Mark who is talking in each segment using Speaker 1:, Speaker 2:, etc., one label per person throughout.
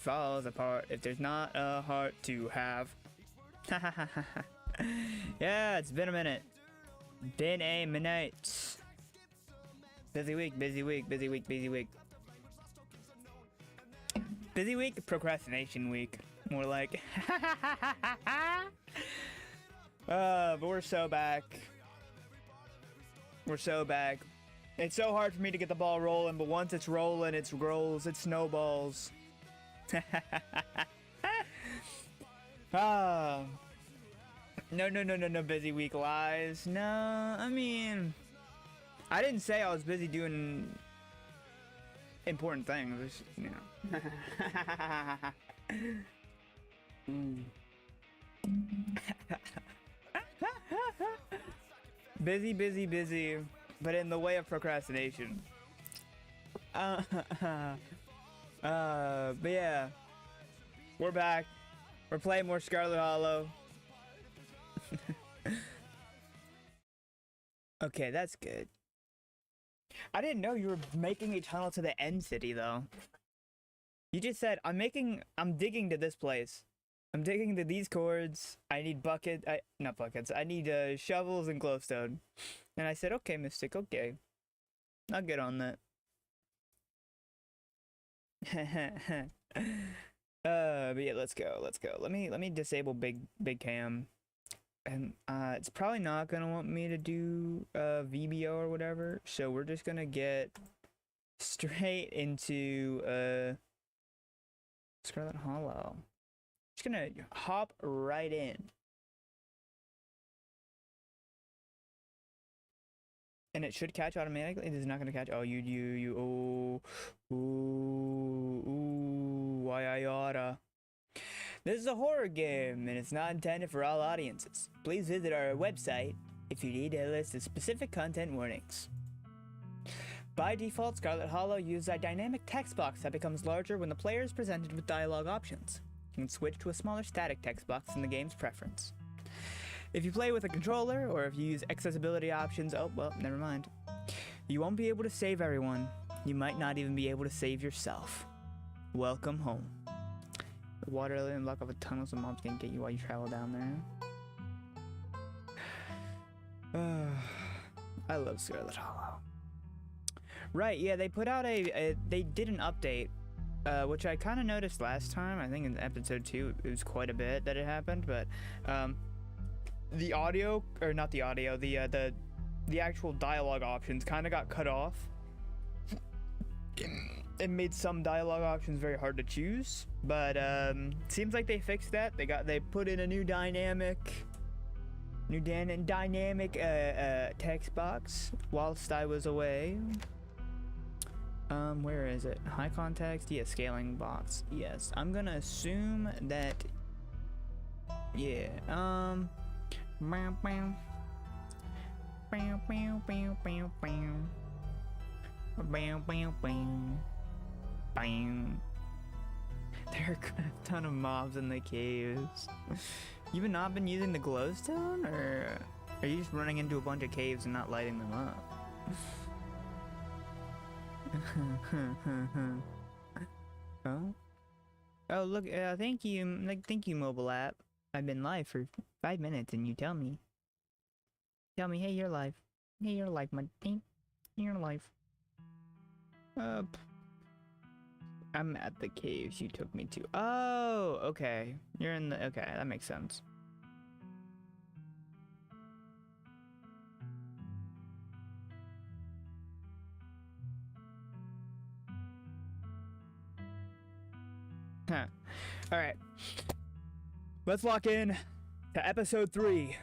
Speaker 1: falls apart if there's not a heart to have. Yeah, it's been a minute. Been a minute. Busy week, busy week, busy week, busy week. Busy week, procrastination week. More like. But we're so back. We're so back. It's so hard for me to get the ball rolling, but once it's rolling, it rolls, it snowballs. No, busy week lies. No, I mean, I didn't say I was busy doing important things, you know. Busy, but in the way of procrastination. But yeah, we're back. We're playing more Scarlet Hollow. Okay, that's good. I didn't know you were making a tunnel to the end city, though. You just said, I'm digging to this place. I'm digging to these cords. I need not buckets. I need shovels and glowstone. And I said, okay, Mystic, okay. I'll get on that. But yeah, let's go. Let me disable big cam. And it's probably not gonna want me to do VBO or whatever. So we're just gonna get straight into Scarlet Hollow. Just gonna hop right in. And it should catch automatically. It is not gonna catch. Oh, why I oughta. This is a horror game, and it's not intended for all audiences. Please visit our website if you need a list of specific content warnings. By default, Scarlet Hollow uses a dynamic text box that becomes larger when the player is presented with dialogue options. You can switch to a smaller static text box in the game's preference. If you play with a controller, or if you use accessibility options, oh, well, never mind. You won't be able to save everyone. You might not even be able to save yourself. Welcome home. The water and block off a tunnel so mobs can't get you while you travel down there. I love Scarlet Hollow. Right, yeah, they put out they did an update, which I kind of noticed last time. I think in episode 2, it was quite a bit that it happened, but the audio, or not the audio, the actual dialogue options kind of got cut off. It made some dialogue options very hard to choose, but seems like they fixed that. They put in a new dynamic text box whilst I was away. Where is it? High context? Yeah, scaling box. Yes, I'm gonna assume that. Yeah. There are a ton of mobs in the caves. You've not been using the glowstone, or are you just running into a bunch of caves and not lighting them up? Oh? Oh, look, thank you, mobile app. I've been live for 5 minutes and you tell me, hey, you're live. Hey, you're live, you're live. I'm at the caves you took me to. Oh, okay. You're in the, okay, that makes sense. Huh. Alright. Let's lock in to episode 3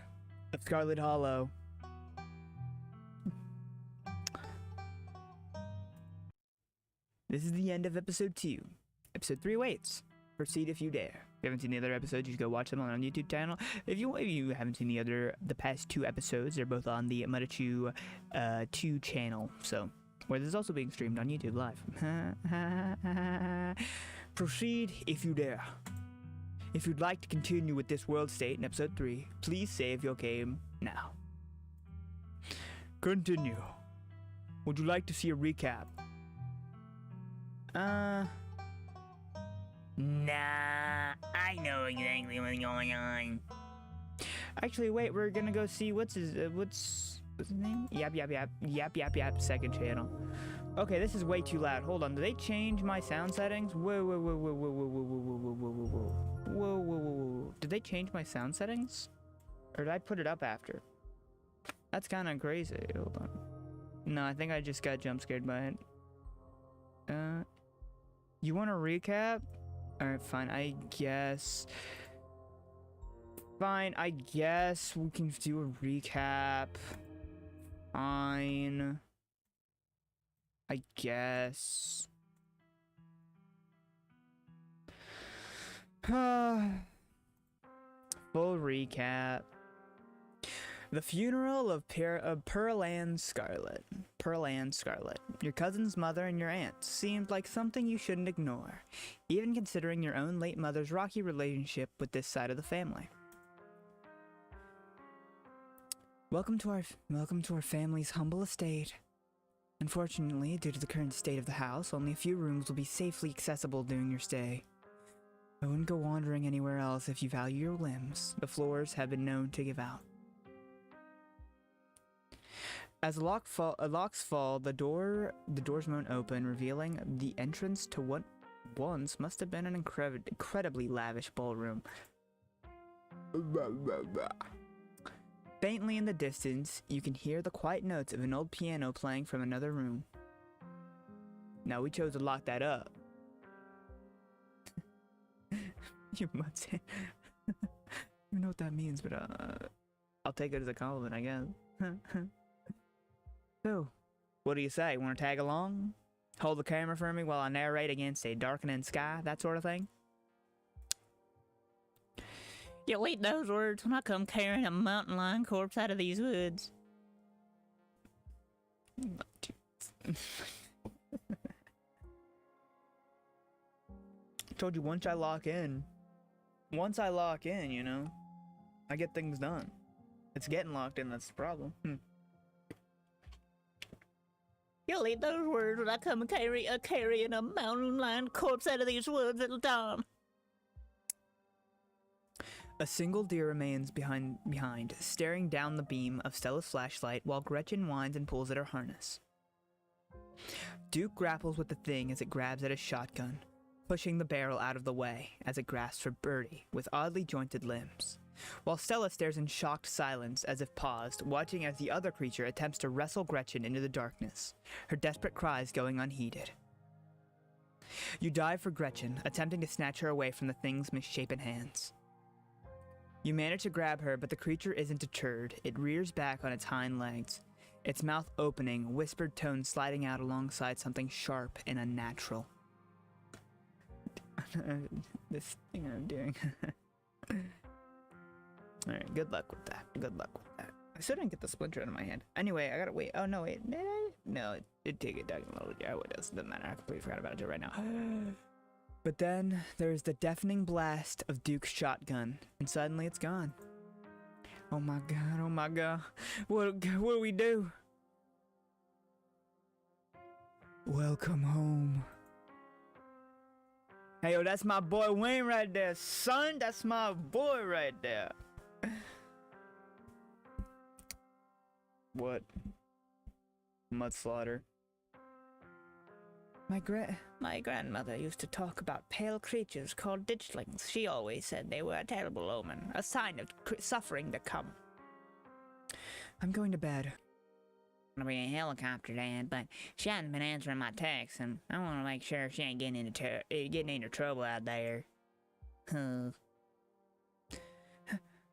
Speaker 1: of Scarlet Hollow. This is the end of episode 2. Episode 3 waits. Proceed if you dare. If you haven't seen the other episodes, you should go watch them on our YouTube channel. If you haven't seen the past 2 episodes, they're both on the Mutachu 2 channel. So, where this is also being streamed on YouTube live. Proceed if you dare. If you'd like to continue with this world state in episode 3, please save your game now. Continue. Would you like to see a recap? Nah, I know exactly what's going on. Actually, wait, we're gonna go see what's his name? Yap, second channel. Okay, this is way too loud. Hold on, did they change my sound settings? Whoa. Did they change my sound settings? Or did I put it up after? That's kind of crazy. Hold on. No, I think I just got jump scared by it. You want to recap? Alright, fine, I guess. Fine, I guess we can do a recap. Fine. I guess. Full recap. The funeral of Pearl Ann Scarlet. Your cousin's mother and your aunt seemed like something you shouldn't ignore, even considering your own late mother's rocky relationship with this side of the family. Welcome to our family's humble estate. Unfortunately, due to the current state of the house, only a few rooms will be safely accessible during your stay. I wouldn't go wandering anywhere else if you value your limbs. The floors have been known to give out. As locks fall, the doors moan open, revealing the entrance to what once must have been an incredibly lavish ballroom. Faintly in the distance, you can hear the quiet notes of an old piano playing from another room. Now, we chose to lock that up. You must say. I don't know what that means, but I'll take it as a compliment, I guess. So, what do you say? Want to tag along? Hold the camera for me while I narrate against a darkening sky, that sort of thing? You'll eat those words when I come carrying a mountain lion corpse out of these woods. Told you, once I lock in, you know, I get things done. It's getting locked in that's the problem. You'll eat those words when I come and carrying a mountain lion corpse out of these woods, little Tom. A single deer remains behind, staring down the beam of Stella's flashlight while Gretchen whines and pulls at her harness. Duke grapples with the thing as it grabs at his shotgun, pushing the barrel out of the way as it grasps for Birdie with oddly jointed limbs, while Stella stares in shocked silence as if paused, watching as the other creature attempts to wrestle Gretchen into the darkness, her desperate cries going unheeded. You dive for Gretchen, attempting to snatch her away from the thing's misshapen hands. You manage to grab her, but the creature isn't deterred. It rears back on its hind legs, its mouth opening, whispered tones sliding out alongside something sharp and unnatural. This thing I'm doing. Alright, good luck with that. I still didn't get the splinter out of my hand. Anyway, I gotta wait. Oh, no, wait. No, it did get dug in a little. Yeah, it doesn't matter. I completely forgot about it right now. But then there's the deafening blast of Duke's shotgun, and suddenly it's gone. Oh my god. What do we do? Welcome home. Hey, yo, that's my boy Wayne right there, son. That's my boy right there. What? Mudslaughter. My grandmother used to talk about pale creatures called ditchlings. She always said they were a terrible omen, a sign of suffering to come. I'm going to bed. I'm gonna be a helicopter, Dad, but she hasn't been answering my texts, and I want to make sure she ain't getting into trouble out there.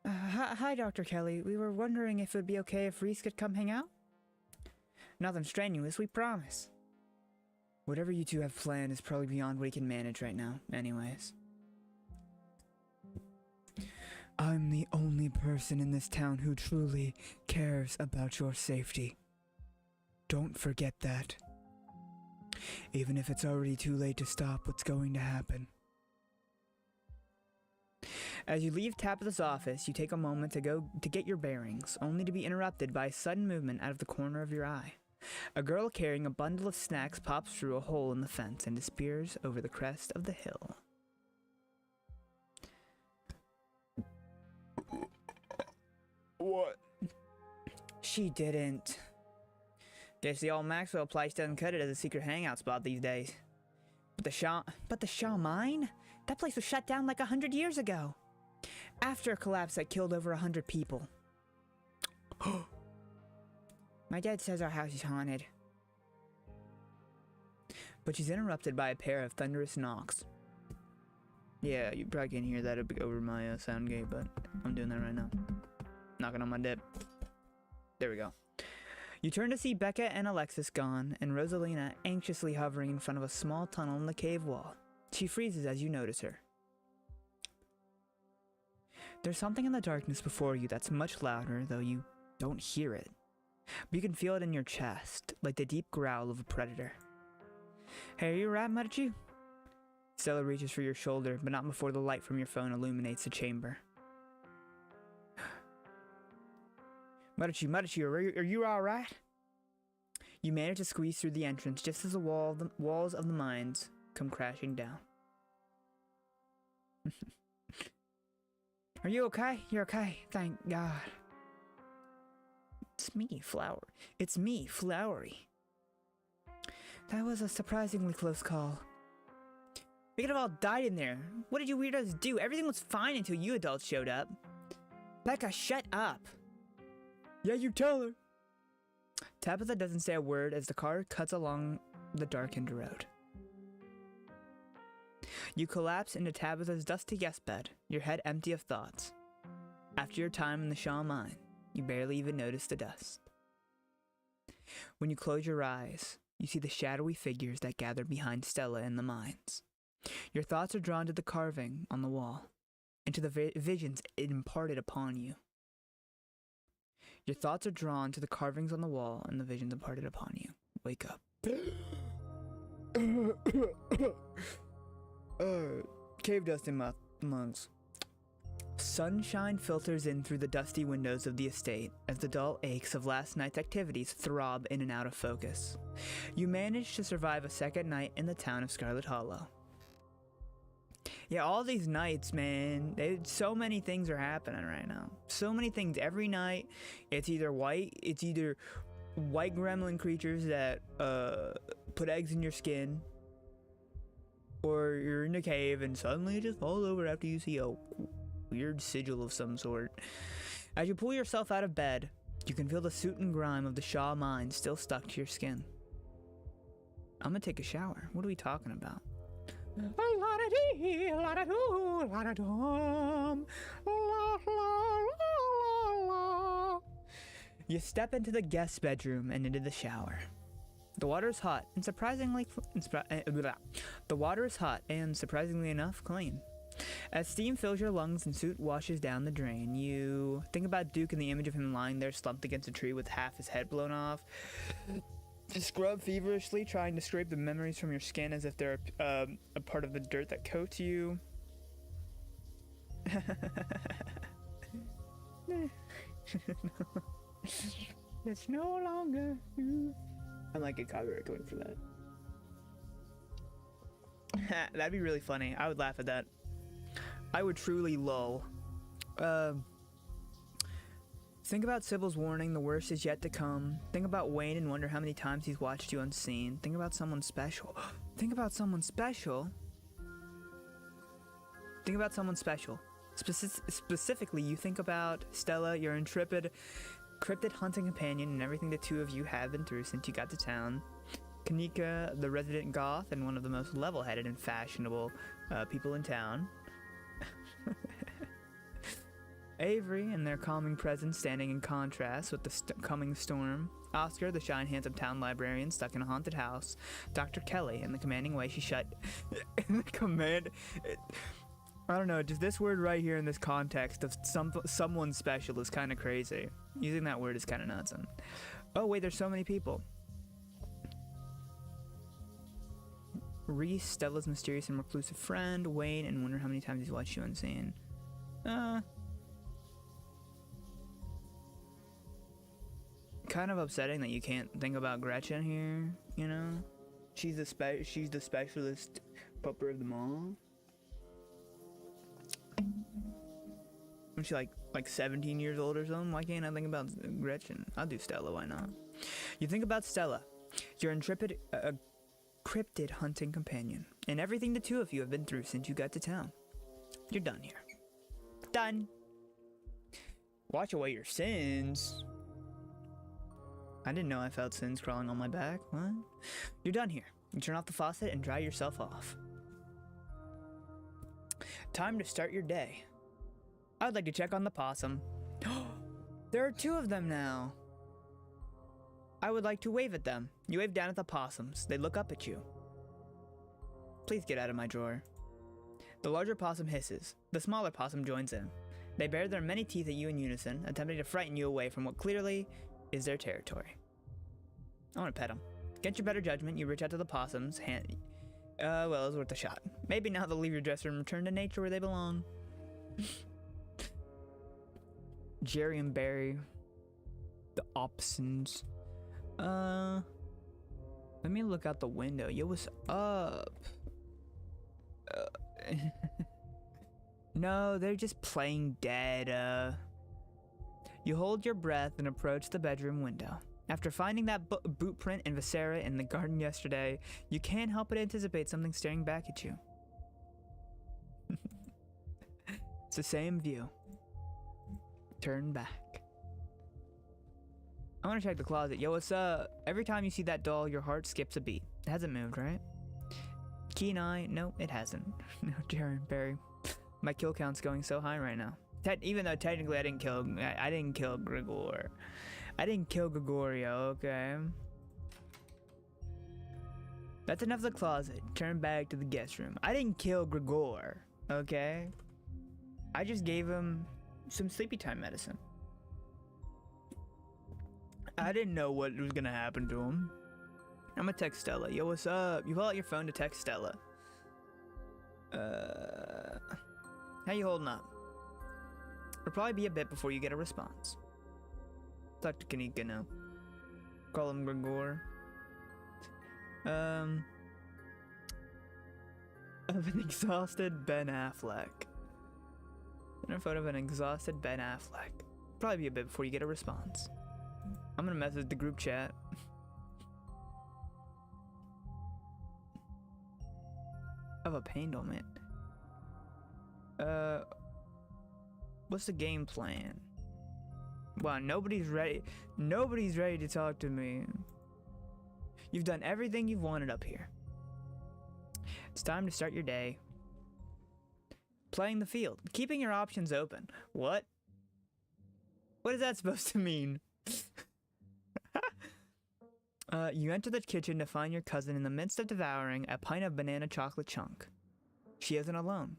Speaker 1: Hi, Dr. Kelly. We were wondering if it would be okay if Reese could come hang out? Nothing strenuous, we promise. Whatever you two have planned is probably beyond what he can manage right now, anyways. I'm the only person in this town who truly cares about your safety. Don't forget that. Even if it's already too late to stop what's going to happen. As you leave Tabitha's office, you take a moment to get your bearings, only to be interrupted by a sudden movement out of the corner of your eye. A girl carrying a bundle of snacks pops through a hole in the fence and disappears over the crest of the hill. What? She didn't. Guess the old Maxwell place doesn't cut it as a secret hangout spot these days. But the Shaw mine? That place was shut down like 100 years ago. After a collapse that killed over 100 people. My dad says our house is haunted. But she's interrupted by a pair of thunderous knocks. Yeah, you probably can't hear that over my sound gate, but I'm doing that right now. Knocking on my dip. There we go. You turn to see Becca and Alexis gone, and Rosalina anxiously hovering in front of a small tunnel in the cave wall. She freezes as you notice her. There's something in the darkness before you that's much louder, though you don't hear it. But you can feel it in your chest, like the deep growl of a predator. Hey, are you alright, Medici? Stella reaches for your shoulder, but not before the light from your phone illuminates the chamber. Medici, are you alright? You manage to squeeze through the entrance just as the walls of the mines come crashing down. Are you okay? You're okay, thank God. It's me, Flowery. That was a surprisingly close call. We could have all died in there. What did you weirdos do? Everything was fine until you adults showed up. Becca, shut up. Yeah, you tell her. Tabitha doesn't say a word as the car cuts along the darkened road. You collapse into Tabitha's dusty guest bed, your head empty of thoughts. After your time in the Shaw mine, you barely even notice the dust. When you close your eyes, you see the shadowy figures that gather behind Stella in the mines. Your thoughts are drawn to the carving on the wall, and to the visions it imparted upon you. Your thoughts are drawn to the carvings on the wall and the visions imparted upon you. Wake up. Cave dust in my lungs. Sunshine filters in through the dusty windows of the estate as the dull aches of last night's activities throb in and out of focus. You manage to survive a second night in the town of Scarlet Hollow. Yeah, all these nights, man, so many things are happening right now. So many things every night. It's either white gremlin creatures that put eggs in your skin, or you're in a cave and suddenly it just falls over after you see a weird sigil of some sort. As you pull yourself out of bed, you can feel the soot and grime of the Shaw mine still stuck to your skin. I'm gonna take a shower. What are we talking about? You step into the guest bedroom and into the shower. The water is hot and surprisingly enough clean. As steam fills your lungs and soot washes down the drain, you think about Duke and the image of him lying there slumped against a tree with half his head blown off. Scrub feverishly, trying to scrape the memories from your skin as if they're a part of the dirt that coats you. It's no longer you. I might get copyright going for that. That'd be really funny. I would laugh at that. I would truly lull. Think about Sybil's warning, the worst is yet to come. Think about Wayne and wonder how many times he's watched you unseen. Think about someone special. Think about someone special. Think about someone special. Specifically, you think about Stella, your intrepid cryptid hunting companion, and everything the two of you have been through since you got to town. Kanika, the resident goth and one of the most level-headed and fashionable people in town. Avery and their calming presence standing in contrast with the coming storm. Oscar, the shy and handsome town librarian stuck in a haunted house. Dr. Kelly and the commanding way she shut... I don't know, just this word right here in this context of someone special is kind of crazy. Using that word is kind of nuts. And, oh wait, there's so many people. Reese, Stella's mysterious and reclusive friend. Wayne, and wonder how many times he's watched you unseen. Kind of upsetting that you can't think about Gretchen here, you know? She's the specialist pupper of them all. Is she like 17 years old or something? Why can't I think about Gretchen? I'll do Stella, why not? You think about Stella, your intrepid, cryptid hunting companion, and everything the two of you have been through since you got to town. You're done here. Done. Wash away your sins. I didn't know I felt sins crawling on my back. What? You're done here. You turn off the faucet and dry yourself off. Time to start your day. I'd like to check on the possum. There are 2 of them now. I would like to wave at them. You wave down at the possums. They look up at you. Please get out of my drawer. The larger possum hisses. The smaller possum joins in. They bare their many teeth at you in unison, attempting to frighten you away from what clearly is their territory. I want to pet them. Against your better judgment, you reach out to the possum's hand. Well, it's worth a shot. Maybe now they'll leave your dressing room and return to nature where they belong. Jerry and Barry. The Opsons. Let me look out the window. Yo, what's up? No, they're just playing dead. You hold your breath and approach the bedroom window. After finding that boot print in Viscera in the garden yesterday, you can't help but anticipate something staring back at you. It's the same view. Turn back. I want to check the closet. Yo, what's up? Every time you see that doll, your heart skips a beat. It hasn't moved, right? Key and I, no, it hasn't. No, Jerry, Barry. My kill count's going so high right now. Even though technically I didn't kill Grigor. I didn't kill Gregorio, okay? That's enough of the closet. Turn back to the guest room. I didn't kill Grigor, okay? I just gave him some sleepy time medicine. I didn't know what was gonna happen to him. I'm gonna text Stella. Yo, what's up? You pull out your phone to text Stella. How you holding up? It'll probably be a bit before you get a response. Talk to Kanika now. Call him Gregor. Of an exhausted Ben Affleck. In a photo of an exhausted Ben Affleck. Probably be a bit before you get a response. I'm gonna message the group chat. Of a pain man. What's the game plan? Wow, nobody's ready. Nobody's ready to talk to me. You've done everything you've wanted up here. It's time to start your day. Playing the field. Keeping your options open. What? What is that supposed to mean? You enter the kitchen to find your cousin in the midst of devouring a pint of banana chocolate chunk. She isn't alone.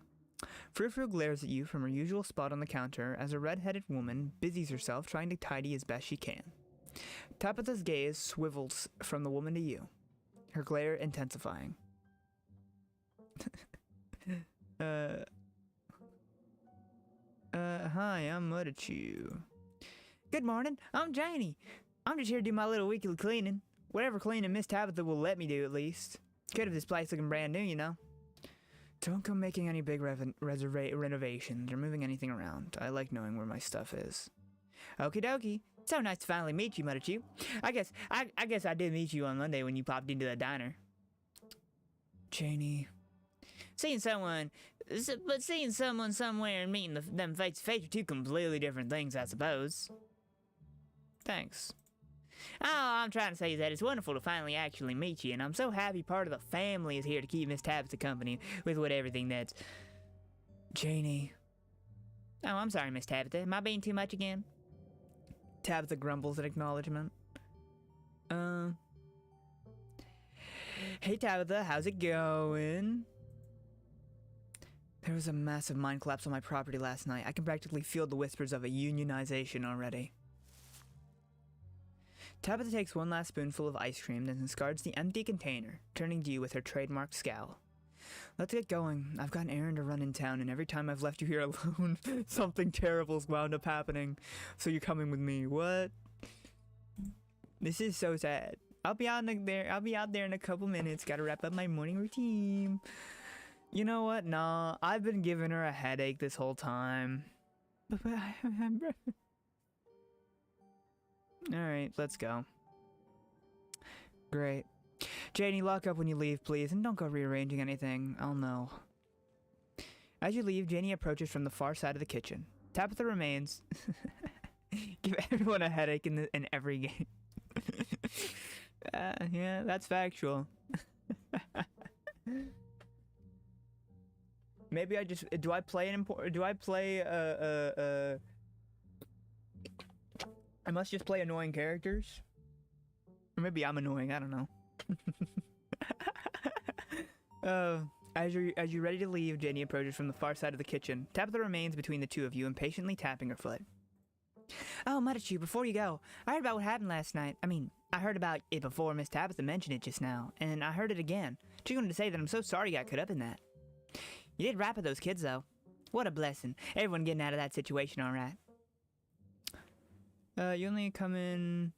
Speaker 1: Frou-Frou glares at you from her usual spot on the counter as a red-headed woman busies herself trying to tidy as best she can. Tabitha's gaze swivels from the woman to you, her glare intensifying. Hi, I'm Muddachew. Good morning, I'm Janie. I'm just here to do my little weekly cleaning. Whatever cleaning Miss Tabitha will let me do, at least. Good if this place looking brand new, you know. Don't go making any big renovations or moving anything around. I like knowing where my stuff is. Okie dokie. So nice to finally meet you, Muddachew. I guess I did meet you on Monday when you popped into the diner. Janie. Seeing someone somewhere and meeting them face to face are two completely different things, I suppose. Thanks. All I'm trying to say is that it's wonderful to finally actually meet you, and I'm so happy part of the family is here to keep Miss Tabitha company with everything that's... Janie. Oh, I'm sorry, Miss Tabitha. Am I being too much again? Tabitha grumbles in acknowledgement. Hey Tabitha, how's it going? There was a massive mine collapse on my property last night. I can practically feel the whispers of a unionization already. Tabitha takes one last spoonful of ice cream, then discards the empty container, turning to you with her trademark scowl. Let's get going. I've got an errand to run in town, and every time I've left you here alone, something terrible's wound up happening. So you're coming with me. What? This is so sad. I'll be out there in a couple minutes. Gotta wrap up my morning routine. You know what? Nah, I've been giving her a headache this whole time. Alright, let's go. Great. Janie, lock up when you leave, please, and don't go rearranging anything. I'll know. As you leave, Janie approaches from the far side of the kitchen. Tabitha remains. Give everyone a headache in every game. Yeah, that's factual. Maybe I just do I play I must just play annoying characters? Or maybe I'm annoying, I don't know. As you're ready to leave, Janie approaches from the far side of the kitchen. Tabitha remains between the two of you, impatiently tapping her foot. Oh, Muddachu, before you go, I heard about what happened last night. I mean, I heard about it before Miss Tabitha mentioned it just now, and I heard it again. Just wanted to say that I'm so sorry you got caught up in that. You did rap at those kids, though. What a blessing. Everyone getting out of that situation all right. You only come in...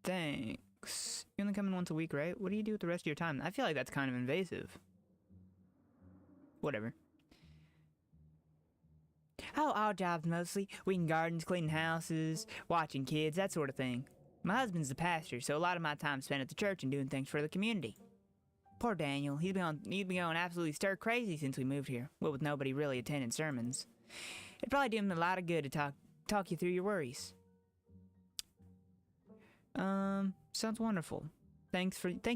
Speaker 1: thanks. You only come in once a week, right? What do you do with the rest of your time? I feel like that's kind of invasive. Whatever. Oh, our jobs mostly. Weeding gardens, cleaning houses, watching kids, that sort of thing. My husband's the pastor, so a lot of my time's spent at the church and doing things for the community. Poor Daniel, he's been going absolutely stir crazy since we moved here. Well, with nobody really attending sermons. It'd probably do him a lot of good to talk you through your worries. Sounds wonderful. Thank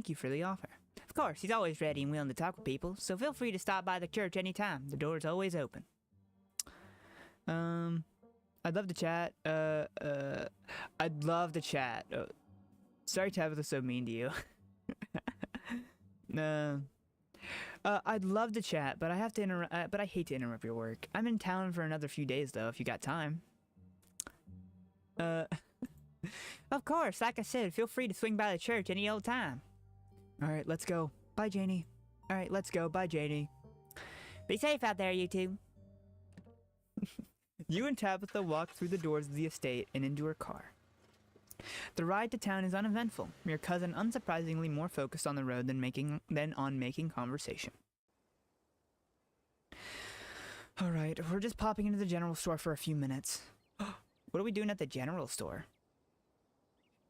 Speaker 1: you for the offer. Of course, he's always ready and willing to talk with people, so feel free to stop by the church anytime. The door's always open. I'd love to chat. I'd love to chat. Sorry, Tabitha's so mean to you. No. I'd love to chat, but I have to but I hate to interrupt your work. I'm in town for another few days, though, if you got time. Of course, like I said, feel free to swing by the church any old time. Alright, let's go. Bye, Janie. Alright, let's go. Bye, Janie. Be safe out there, you two. You and Tabitha walk through the doors of the estate and into her car. The ride to town is uneventful, your cousin unsurprisingly more focused on the road than on making conversation. Alright, we're just popping into the general store for a few minutes. What are we doing at the general store?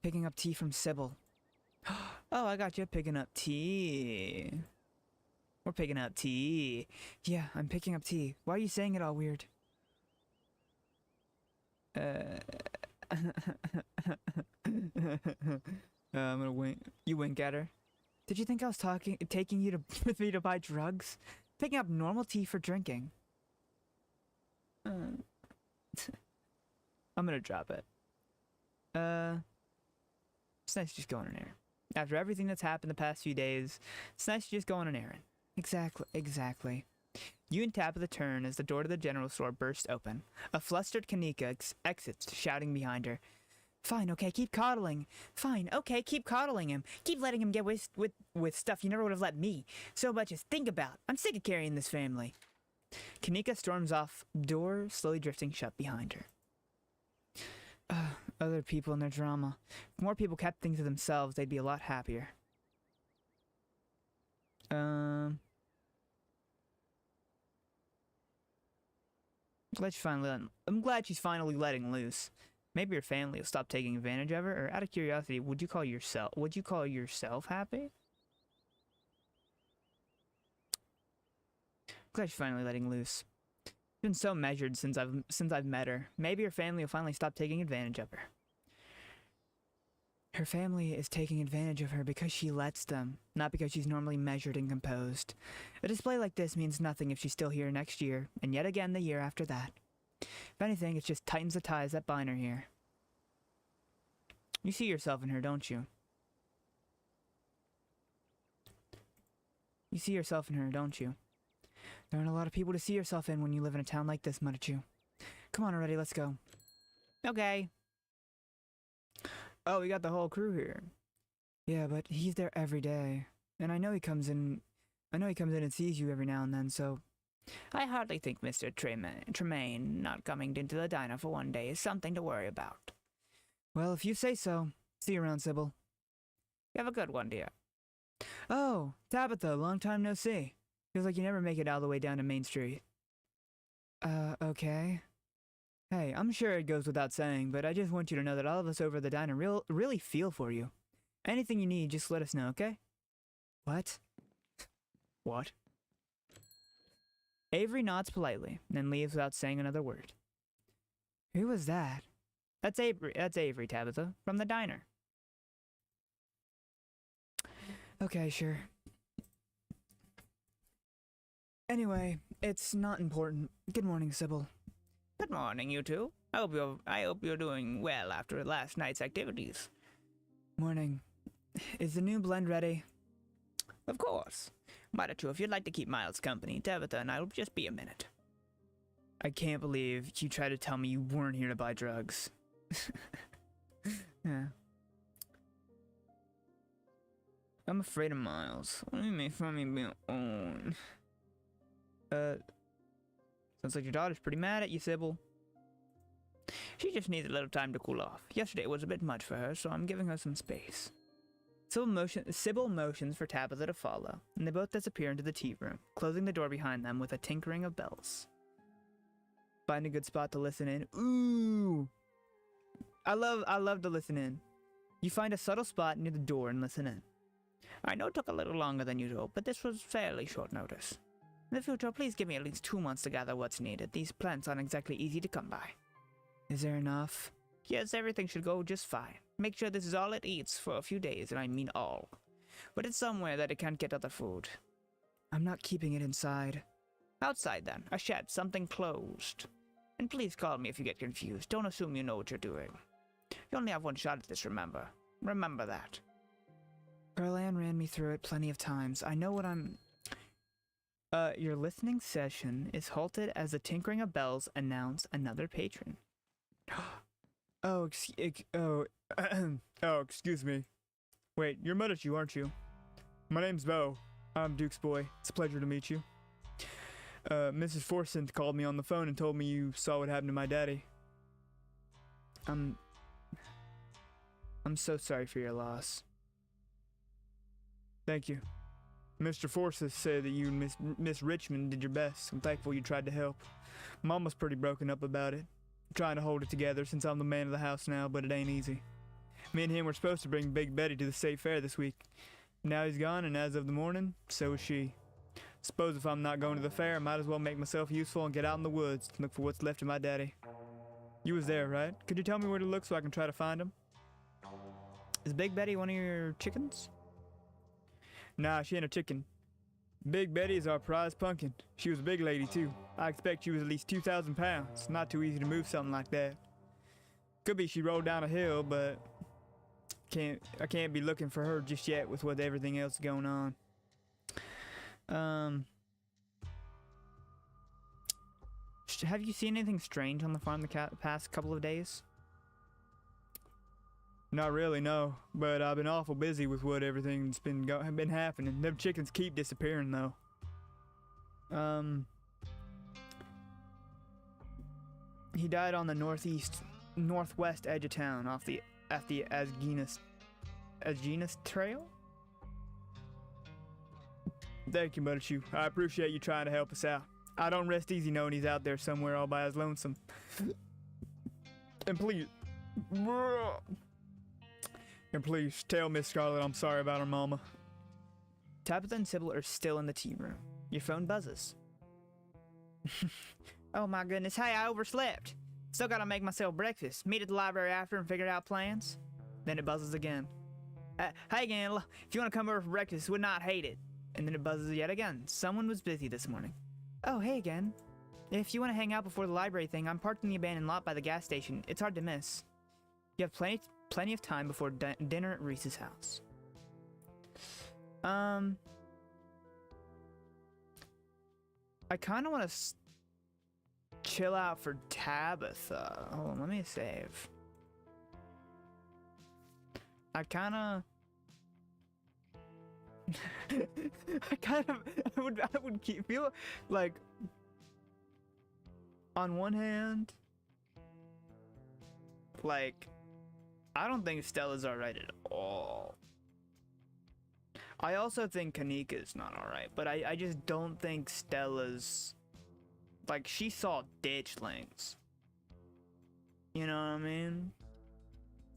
Speaker 1: Picking up tea from Sybil. Oh, I got you picking up tea. We're picking up tea. Yeah, I'm picking up tea. Why are you saying it all weird? I'm gonna wink. You wink at her. Did you think I was taking you with me to buy drugs? Picking up normal tea for drinking. I'm gonna drop it. It's nice to just go on an errand. After everything that's happened the past few days, it's nice to just go on an errand. Exactly. You and Tabitha turn as the door to the general store bursts open. A flustered Kanika exits, shouting behind her. Fine, okay, keep coddling. Fine, okay, keep coddling him. Keep letting him get with stuff you never would have let me. So much as think about. I'm sick of carrying this family. Kanika storms off, door slowly drifting shut behind her. Other people and their drama. If more people kept things to themselves, they'd be a lot happier. I'm glad she's finally letting loose. Maybe her family will stop taking advantage of her. Or out of curiosity, would you call yourself happy? Glad she's finally letting loose. She's been so measured since I've met her. Maybe her family will finally stop taking advantage of her. Her family is taking advantage of her because she lets them, not because she's normally measured and composed. A display like this means nothing if she's still here next year, and yet again the year after that. If anything, it just tightens the ties that bind her here. You see yourself in her, don't you? You see yourself in her, don't you? There aren't a lot of people to see yourself in when you live in a town like this, Muddachu. Come on already, let's go. Okay. Oh, we got the whole crew here. Yeah, but he's there every day. And I know he comes in and sees you every now and then, so... I hardly think Mr. Tremaine not coming into the diner for one day is something to worry about. Well, if you say so. See you around, Sybil. You have a good one, dear. Oh, Tabitha, long time no see. Feels like you never make it all the way down to Main Street. Okay. Hey, I'm sure it goes without saying, but I just want you to know that all of us over at the diner really feel for you. Anything you need, just let us know, okay? What? What? Avery nods politely, then leaves without saying another word. Who was that? That's Avery, Tabitha, from the diner. Okay, sure. Anyway, it's not important. Good morning, Sybil. Good morning, you two. I hope you're doing well after last night's activities. Morning. Is the new blend ready? Of course. Why don't you, if you'd like to keep Miles company, Tabitha and I will just be a minute. I can't believe you tried to tell me you weren't here to buy drugs. Yeah. I'm afraid of Miles. What do you mean from me being own? Sounds like your daughter's pretty mad at you, Sybil. She just needs a little time to cool off. Yesterday was a bit much for her, so I'm giving her some space. Sybil motions for Tabitha to follow, and they both disappear into the tea room, closing the door behind them with a tinkering of bells. Find a good spot to listen in. Ooh! I love to listen in. You find a subtle spot near the door and listen in. I know it took a little longer than usual, but this was fairly short notice. In the future, please give me at least 2 months to gather what's needed. These plants aren't exactly easy to come by. Is there enough? Yes, everything should go just fine. Make sure this is all it eats for a few days, and I mean all. But it's somewhere that it can't get other food. I'm not keeping it inside. Outside then, a shed, something closed. And please call me if you get confused. Don't assume you know what you're doing. You only have one shot at this, remember. Remember that. Pearl-Ann ran me through it plenty of times. I know what I'm... Your listening session is halted as the tinkering of bells announce another patron.
Speaker 2: Excuse me. Wait, you're Medici, aren't you? My name's Bellow. I'm Duke's boy. It's a pleasure to meet you. Mrs. Forsyth called me on the phone and told me you saw what happened to my daddy.
Speaker 1: I'm so sorry for your loss.
Speaker 2: Thank you. Mr. Forsyth said that you and Miss Richmond did your best. I'm thankful you tried to help. Mama's pretty broken up about it. I'm trying to hold it together since I'm the man of the house now, but it ain't easy. Me and him were supposed to bring Big Betty to the state fair this week. Now he's gone, and as of the morning, so is she. Suppose if I'm not going to the fair, I might as well make myself useful and get out in the woods to look for what's left of my daddy. You was there, right? Could you tell me where to look so I can try to find him?
Speaker 1: Is Big Betty one of your chickens?
Speaker 2: Nah, she ain't a chicken. Big Betty is our prize pumpkin. She was a big lady, too. I expect she was at least 2,000 pounds. Not too easy to move something like that. Could be she rolled down a hill, but I can't be looking for her just yet with everything else going on.
Speaker 1: Have you seen anything strange on the farm the past couple of days?
Speaker 2: Not really, no. But I've been awful busy with what everything's been happening. Them chickens keep disappearing, though.
Speaker 1: He died on the northwest edge of town, at the Asginus Trail.
Speaker 2: Thank you, Muddachu. I appreciate you trying to help us out. I don't rest easy knowing he's out there somewhere all by his lonesome. And please tell Miss Scarlet I'm sorry about her mama.
Speaker 1: Tabitha and Sybil are still in the tea room. Your phone buzzes. Oh my goodness, hey, I overslept. Still gotta make myself breakfast. Meet at the library after and figure out plans. Then it buzzes again. Hey again, if you wanna come over for breakfast, would not hate it. And then it buzzes yet again. Someone was busy this morning. Oh, hey again. If you wanna hang out before the library thing, I'm parked in the abandoned lot by the gas station. It's hard to miss. You have plenty of time before dinner at Reese's house. I kind of want to chill out for Tabitha. Hold on, let me save. I would feel like, on one hand, like, I don't think Stella's alright at all. I also think Kanika's not alright, but I just don't think Stella's... Like, she saw ditchlings.
Speaker 2: You know what I mean?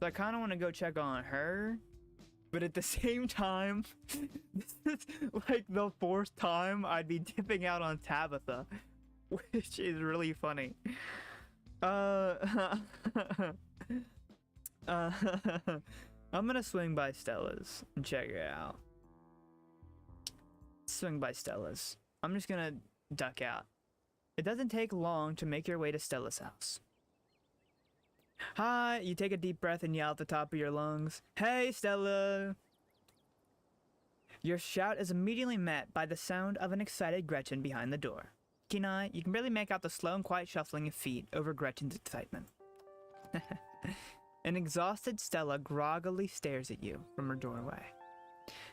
Speaker 2: So I kind of want to go check on her. But at the same time, this is like the 4th time I'd be dipping out on Tabitha. Which is really funny. I'm gonna swing by Stella's and check it out. Swing by Stella's. I'm just gonna duck out. It doesn't take long to make your way to Stella's house. Hi, you take a deep breath and yell at the top of your lungs. Hey, Stella! Your shout is immediately met by the sound of an excited Gretchen behind the door. Kenai, you can barely make out the slow and quiet shuffling of feet over Gretchen's excitement. An exhausted Stella groggily stares at you from her doorway.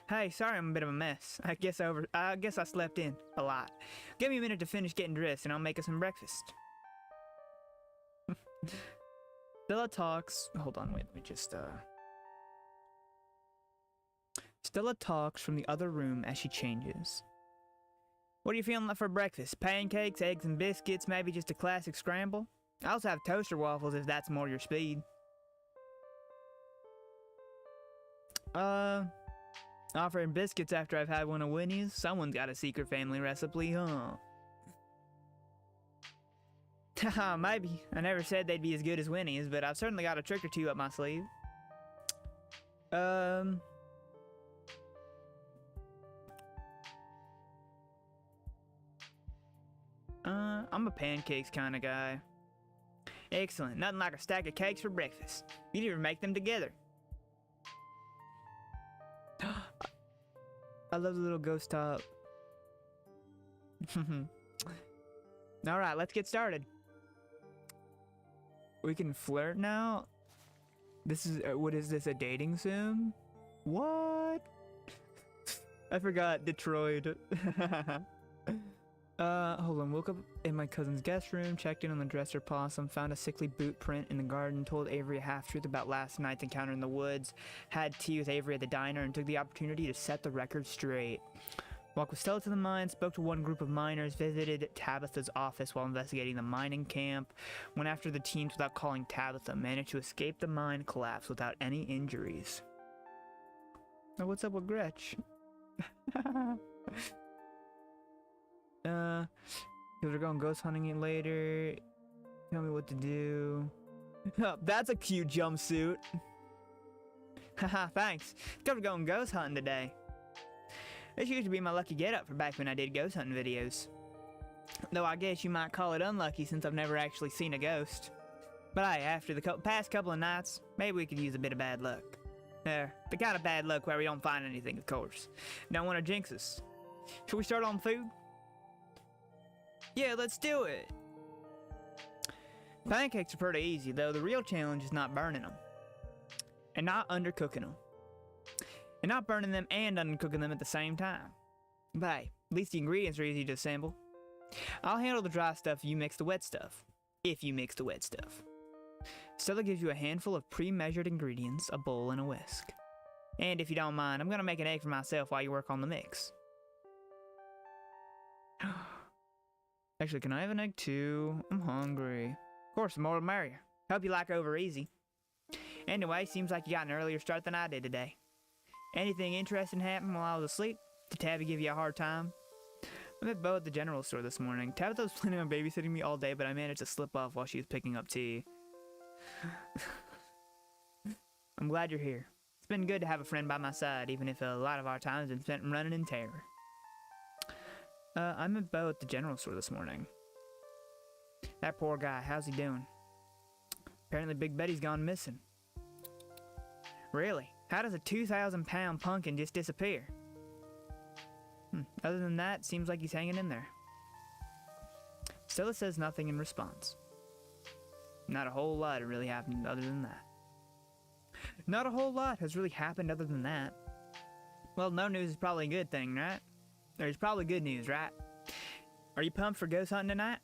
Speaker 2: Hey, sorry I'm a bit of a mess. I guess I slept in a lot. Give me a minute to finish getting dressed and I'll make us some breakfast. Stella talks. Hold on, wait, let me just Stella talks from the other room as she changes. What are you feeling like for breakfast? Pancakes, eggs and biscuits, maybe just a classic scramble? I also have toaster waffles if that's more your speed. Offering biscuits after I've had one of Winnie's? Someone's got a secret family recipe, huh? Haha, maybe. I never said they'd be as good as Winnie's, but I've certainly got a trick or two up my sleeve. I'm a pancakes kind of guy. Excellent. Nothing like a stack of cakes for breakfast. You'd even make them together. I love the little ghost top. Alright, let's get started. We can flirt now? This is, what is this, a dating sim? What? I forgot Detroit. Hold on, woke up in my cousin's guest room, checked in on the dresser possum, found a sickly boot print in the garden, told Avery a half-truth about last night's encounter in the woods, had tea with Avery at the diner, and took the opportunity to set the record straight. Walked with Stella to the mine, spoke to one group of miners, visited Tabitha's office while investigating the mining camp, went after the teams without calling Tabitha, managed to escape the mine collapse without any injuries. Now what's up with Gretch? We're going ghost hunting later. Tell me what to do. That's a cute jumpsuit. Haha, thanks. We're going ghost hunting today. This used to be my lucky getup for back when I did ghost hunting videos. Though I guess you might call it unlucky since I've never actually seen a ghost. But hey, after the past couple of nights, maybe we could use a bit of bad luck. The kind of bad luck where we don't find anything, of course. Don't want to jinx us. Should we start on food? Yeah, let's do it. Pancakes are pretty easy, though the real challenge is not burning them. And not undercooking them. And not burning them and undercooking them at the same time. But hey, at least the ingredients are easy to assemble. I'll handle the dry stuff, you mix the wet stuff. If you mix the wet stuff. Stella gives you a handful of pre-measured ingredients, a bowl, and a whisk. And if you don't mind, I'm gonna make an egg for myself while you work on the mix. Actually, can I have an egg too? I'm hungry. Of course, the more the merrier. Hope you like over easy. Anyway, seems like you got an earlier start than I did today. Anything interesting happened while I was asleep? Did Tabby give you a hard time? I met Beau at the general store this morning. Tabitha was planning on babysitting me all day, but I managed to slip off while she was picking up tea. I'm glad you're here. It's been good to have a friend by my side, even if a lot of our time has been spent running in terror. I met Beau at the general store this morning. That poor guy, how's he doing? Apparently Big Betty's gone missing. Really? How does a 2,000-pound pumpkin just disappear? Other than that, seems like he's hanging in there. Stella says nothing in response. Not a whole lot really happened other than that. Not a whole lot has really happened other than that. Well, no news is probably a good thing, right? There's probably good news, right? Are you pumped for ghost hunting tonight?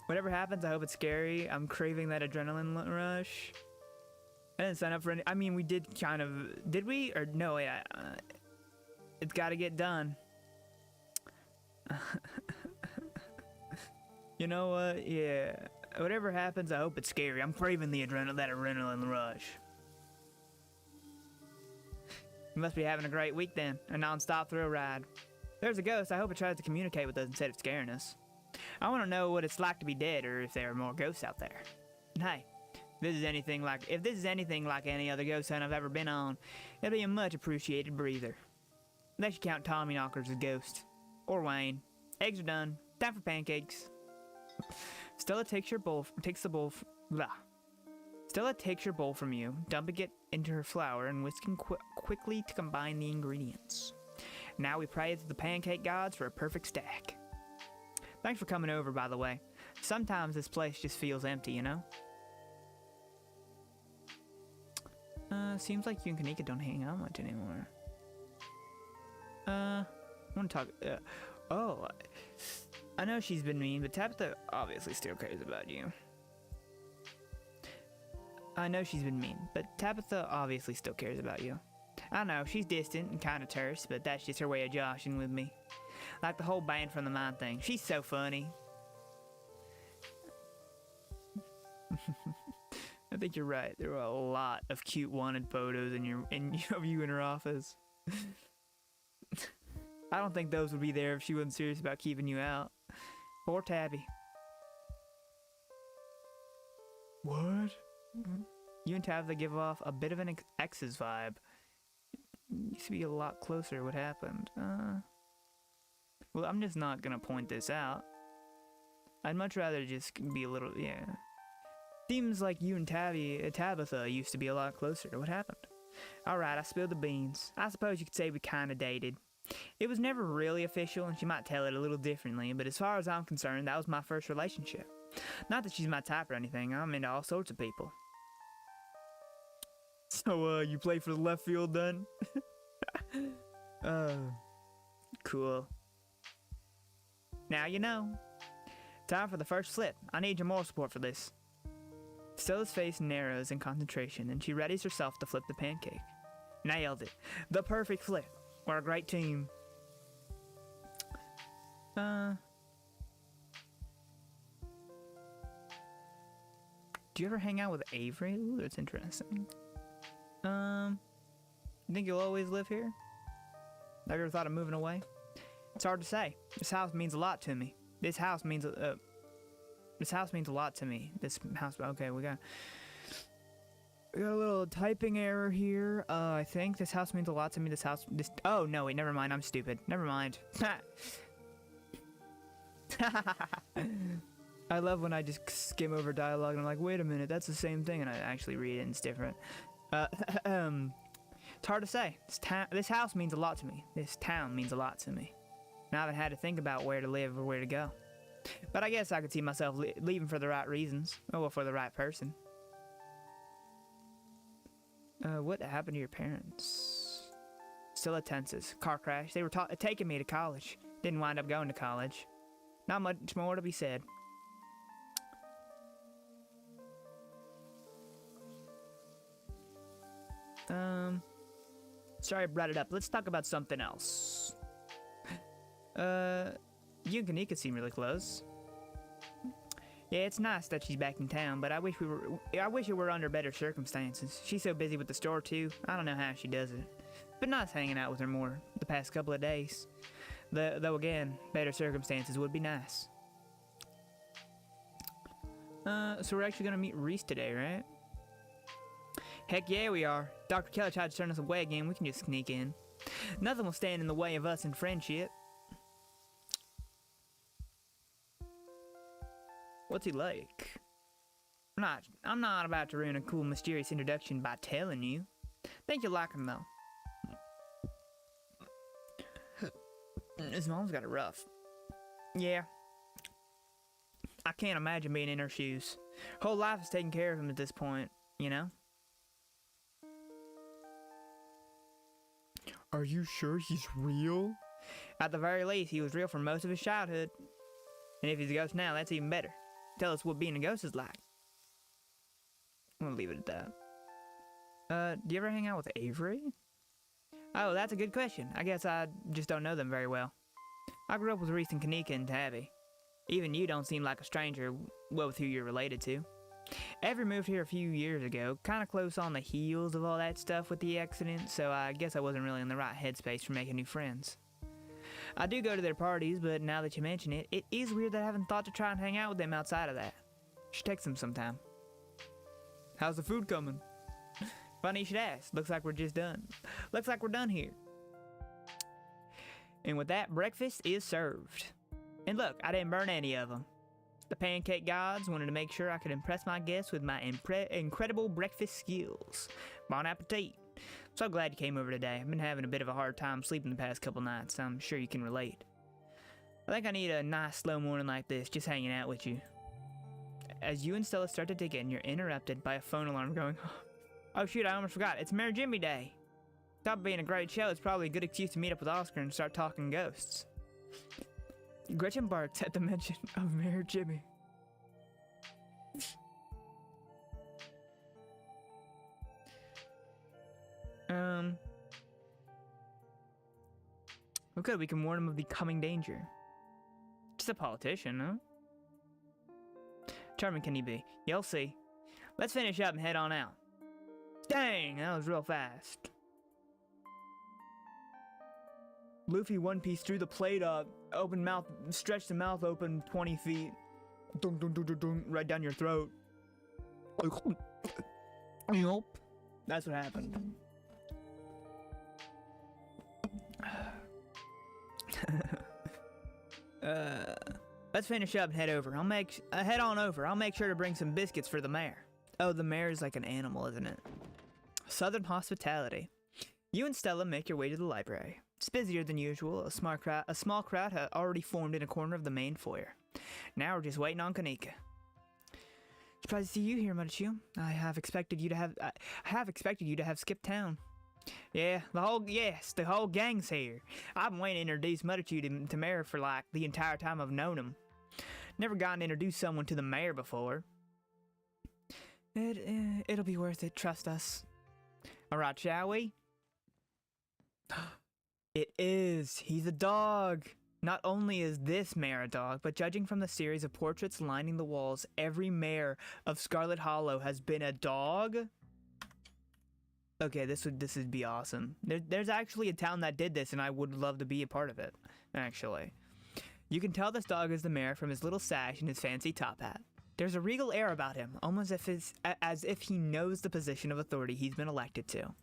Speaker 2: Whatever happens, I hope it's scary. I'm craving that adrenaline rush. I didn't sign up for any. I mean, we did kind of. Did we? Or no, yeah. It's got to get done. You know what? Yeah.
Speaker 1: Whatever happens, I hope it's scary. I'm craving that adrenaline rush. You must be having a great week then. A non-stop thrill ride. There's a ghost. I hope it tries to communicate with us instead of scaring us. I want to know what it's like to be dead, or if there are more ghosts out there. And hey, if this is anything like any other ghost hunt I've ever been on, it'll be a much appreciated breather. Unless you count Tommy Knockers as ghost. Or Wayne. Eggs are done. Time for pancakes. Stella takes your bowl from you, dumping it into her flour and whisking quickly to combine the ingredients. Now we pray to the pancake gods for a perfect stack. Thanks for coming over, by the way. Sometimes this place just feels empty, you know? Seems like you and Kanika don't hang out much anymore. I want to talk... I know she's been mean, but Tabitha obviously still cares about you. I know she's been mean, but Tabitha obviously still cares about you. I know, she's distant and kind of terse, but that's just her way of joshing with me. Like the whole band from the mine thing. She's so funny. I think you're right. There were a lot of cute wanted photos of you in her office. I don't think those would be there if she wasn't serious about keeping you out. Poor Tabby.
Speaker 2: What?
Speaker 1: You and Tabitha give off a bit of an ex's vibe. Used to be a lot closer. What happened? Well, I'm just not gonna point this out. I'd much rather just be a little, yeah. Seems like you and Tabitha used to be a lot closer. What happened? Alright, I spilled the beans. I suppose you could say we kinda dated. It was never really official, and she might tell it a little differently, but as far as I'm concerned, that was my first relationship. Not that she's my type or anything, I'm into all sorts of people.
Speaker 2: So, you play for the left field then?
Speaker 1: Cool. Now you know. Time for the first flip. I need your moral support for this. Stella's face narrows in concentration, and she readies herself to flip the pancake. Nailed it. The perfect flip. We're a great team. Do you ever hang out with Avery? Ooh, that's interesting. You think you'll always live here? Have you ever thought of moving away? It's hard to say. This house means a lot to me. This house means a lot to me. This house. Okay, we got a little typing error here. I think this house means a lot to me. Oh no, wait, never mind. I'm stupid. Never mind. I love when I just skim over dialogue and I'm like, wait a minute, that's the same thing, and I actually read it and it's different. It's hard to say. This house means a lot to me. This town means a lot to me. And I haven't had to think about where to live or where to go. But I guess I could see myself leaving for the right reasons. Or for the right person. What happened to your parents? Still tenses. Car crash. They were taking me to college. Didn't wind up going to college. Not much more to be said. Sorry I brought it up. Let's talk about something else. You and Kanika seem really close. Yeah, it's nice that she's back in town, but I wish it were under better circumstances. She's so busy with the store too. I don't know how she does it. But nice hanging out with her more the past couple of days. Though again, better circumstances would be nice. So we're actually gonna meet Reese today, right? Heck yeah, we are. Dr. Keller tried to turn us away again. We can just sneak in. Nothing will stand in the way of us in friendship. What's he like? I'm not about to ruin a cool, mysterious introduction by telling you. Think you'll like him, though. His mom's got it rough. Yeah. I can't imagine being in her shoes. Whole life is taking care of him at this point, you know?
Speaker 2: Are you sure he's real?
Speaker 1: At the very least, he was real for most of his childhood. And if he's a ghost now, that's even better. Tell us what being a ghost is like. I'm gonna leave it at that. Do you ever hang out with Avery? Oh, that's a good question. I guess I just don't know them very well. I grew up with Reese and Kanika and Tabby. Even you don't seem like a stranger, well, with who you're related to. Ever moved here a few years ago, kind of close on the heels of all that stuff with the accident, so I guess I wasn't really in the right headspace for making new friends. I do go to their parties, but now that you mention it, it is weird that I haven't thought to try and hang out with them outside of that. Should text them sometime. How's the food coming? Funny you should ask. Looks like we're just done. Looks like we're done here. And with that, breakfast is served. And look, I didn't burn any of them. The pancake gods wanted to make sure I could impress my guests with my incredible breakfast skills. Bon appetit. So glad you came over today. I've been having a bit of a hard time sleeping the past couple nights. I'm sure you can relate. I think I need a nice slow morning like this, just hanging out with you. As you and Stella start to dig in, you're interrupted by a phone alarm going, oh shoot, I almost forgot. It's Mayor Jimmy Day. Thought being a great show, it's probably a good excuse to meet up with Oscar and start talking ghosts. Gretchen barks at the mention of Mayor Jimmy. Well, good, we can warn him of the coming danger. Just a politician, huh? Charming can he be? You'll see. Let's finish up and head on out. Dang, that was real fast. Luffy One Piece threw the plate up, open mouth, stretched the mouth open 20 feet. Dun, dun, dun, dun, dun, right down your throat. That's what happened. Let's finish up and head over. Head on over. I'll make sure to bring some biscuits for the mayor. Oh, the mayor's like an animal, isn't it? Southern hospitality. You and Stella make your way to the library. It's busier than usual. A small crowd had already formed in a corner of the main foyer. Now we're just waiting on Kanika. Surprised to see you here, Mudachio. I have expected you to have skipped town. Yeah, the whole gang's here. I've been waiting to introduce Mudachio to Mayor for like the entire time I've known him. Never gotten to introduce someone to the mayor before. It'll be worth it, trust us. Alright, shall we? It is. He's a dog. Not only is this mayor a dog, but judging from the series of portraits lining the walls, every mayor of Scarlet Hollow has been a dog. Okay, this would be awesome. There's actually a town that did this, and I would love to be a part of it, actually. You can tell this dog is the mayor from his little sash and his fancy top hat. There's a regal air about him, almost as if he knows the position of authority he's been elected to.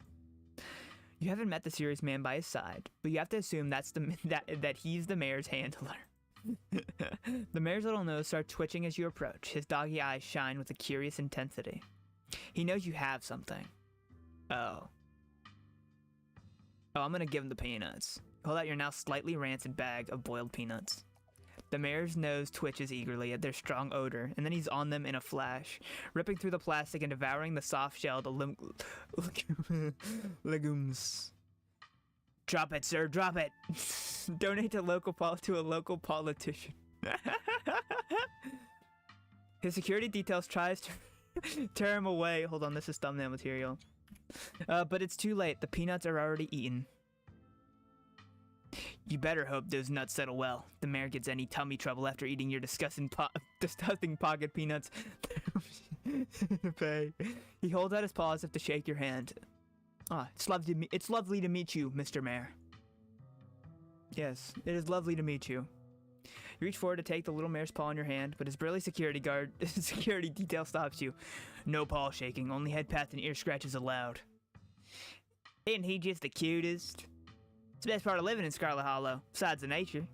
Speaker 1: You haven't met the serious man by his side, but you have to assume that he's the mayor's handler. The mayor's little nose starts twitching as you approach. His doggy eyes shine with a curious intensity. He knows you have something. Oh, I'm gonna give him the peanuts. Hold out your now slightly rancid bag of boiled peanuts. The mayor's nose twitches eagerly at their strong odor, and then he's on them in a flash, ripping through the plastic and devouring the soft-shelled legumes. Drop it, sir, drop it! Donate to a local politician. His security details tries to tear him away. Hold on, this is thumbnail material. But it's too late. The peanuts are already eaten. You better hope those nuts settle well. The mayor gets any tummy trouble after eating your disgusting pocket peanuts. Pay. He holds out his paw as if to shake your hand. It's lovely to meet you, Mr. Mayor. Yes, it is lovely to meet you. You reach forward to take the little mayor's paw in your hand, but his burly security detail stops you. No paw shaking, only head pats and ear scratches allowed. Isn't he just the cutest? It's the best part of living in Scarlet Hollow, besides the nature.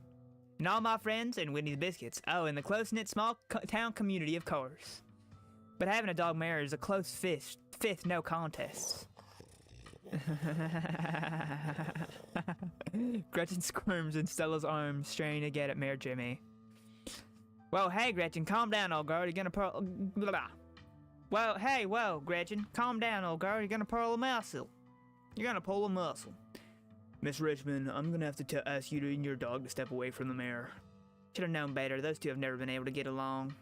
Speaker 1: And all my friends and Whitney's Biscuits. Oh, and the close-knit small town community, of course. But having a dog mayor is a close fifth, no contest. Gretchen squirms in Stella's arms, straining to get at Mayor Jimmy. Whoa, hey, Gretchen, calm down, old girl. You're gonna pearl. Blah. Whoa, Gretchen, calm down, old girl. You're gonna pull a muscle. Miss Richmond, I'm gonna have to ask you and your dog to step away from the mayor. Should have known better. Those two have never been able to get along.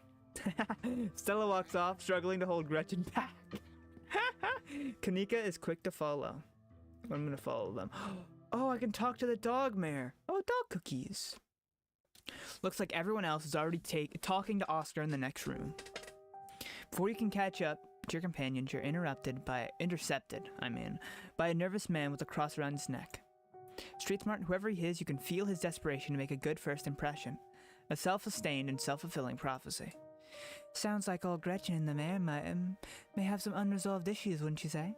Speaker 1: Stella walks off, struggling to hold Gretchen back. Kanika is quick to follow. I'm gonna follow them. Oh, I can talk to the dog mayor. Oh, dog cookies. Looks like everyone else is already talking to Oscar in the next room. Before you can catch up to your companions, you're intercepted by a nervous man with a cross around his neck. Street smart, whoever he is, you can feel his desperation to make a good first impression. A self-sustained and self-fulfilling prophecy. Sounds like old Gretchen and the mayor may have some unresolved issues, wouldn't you say?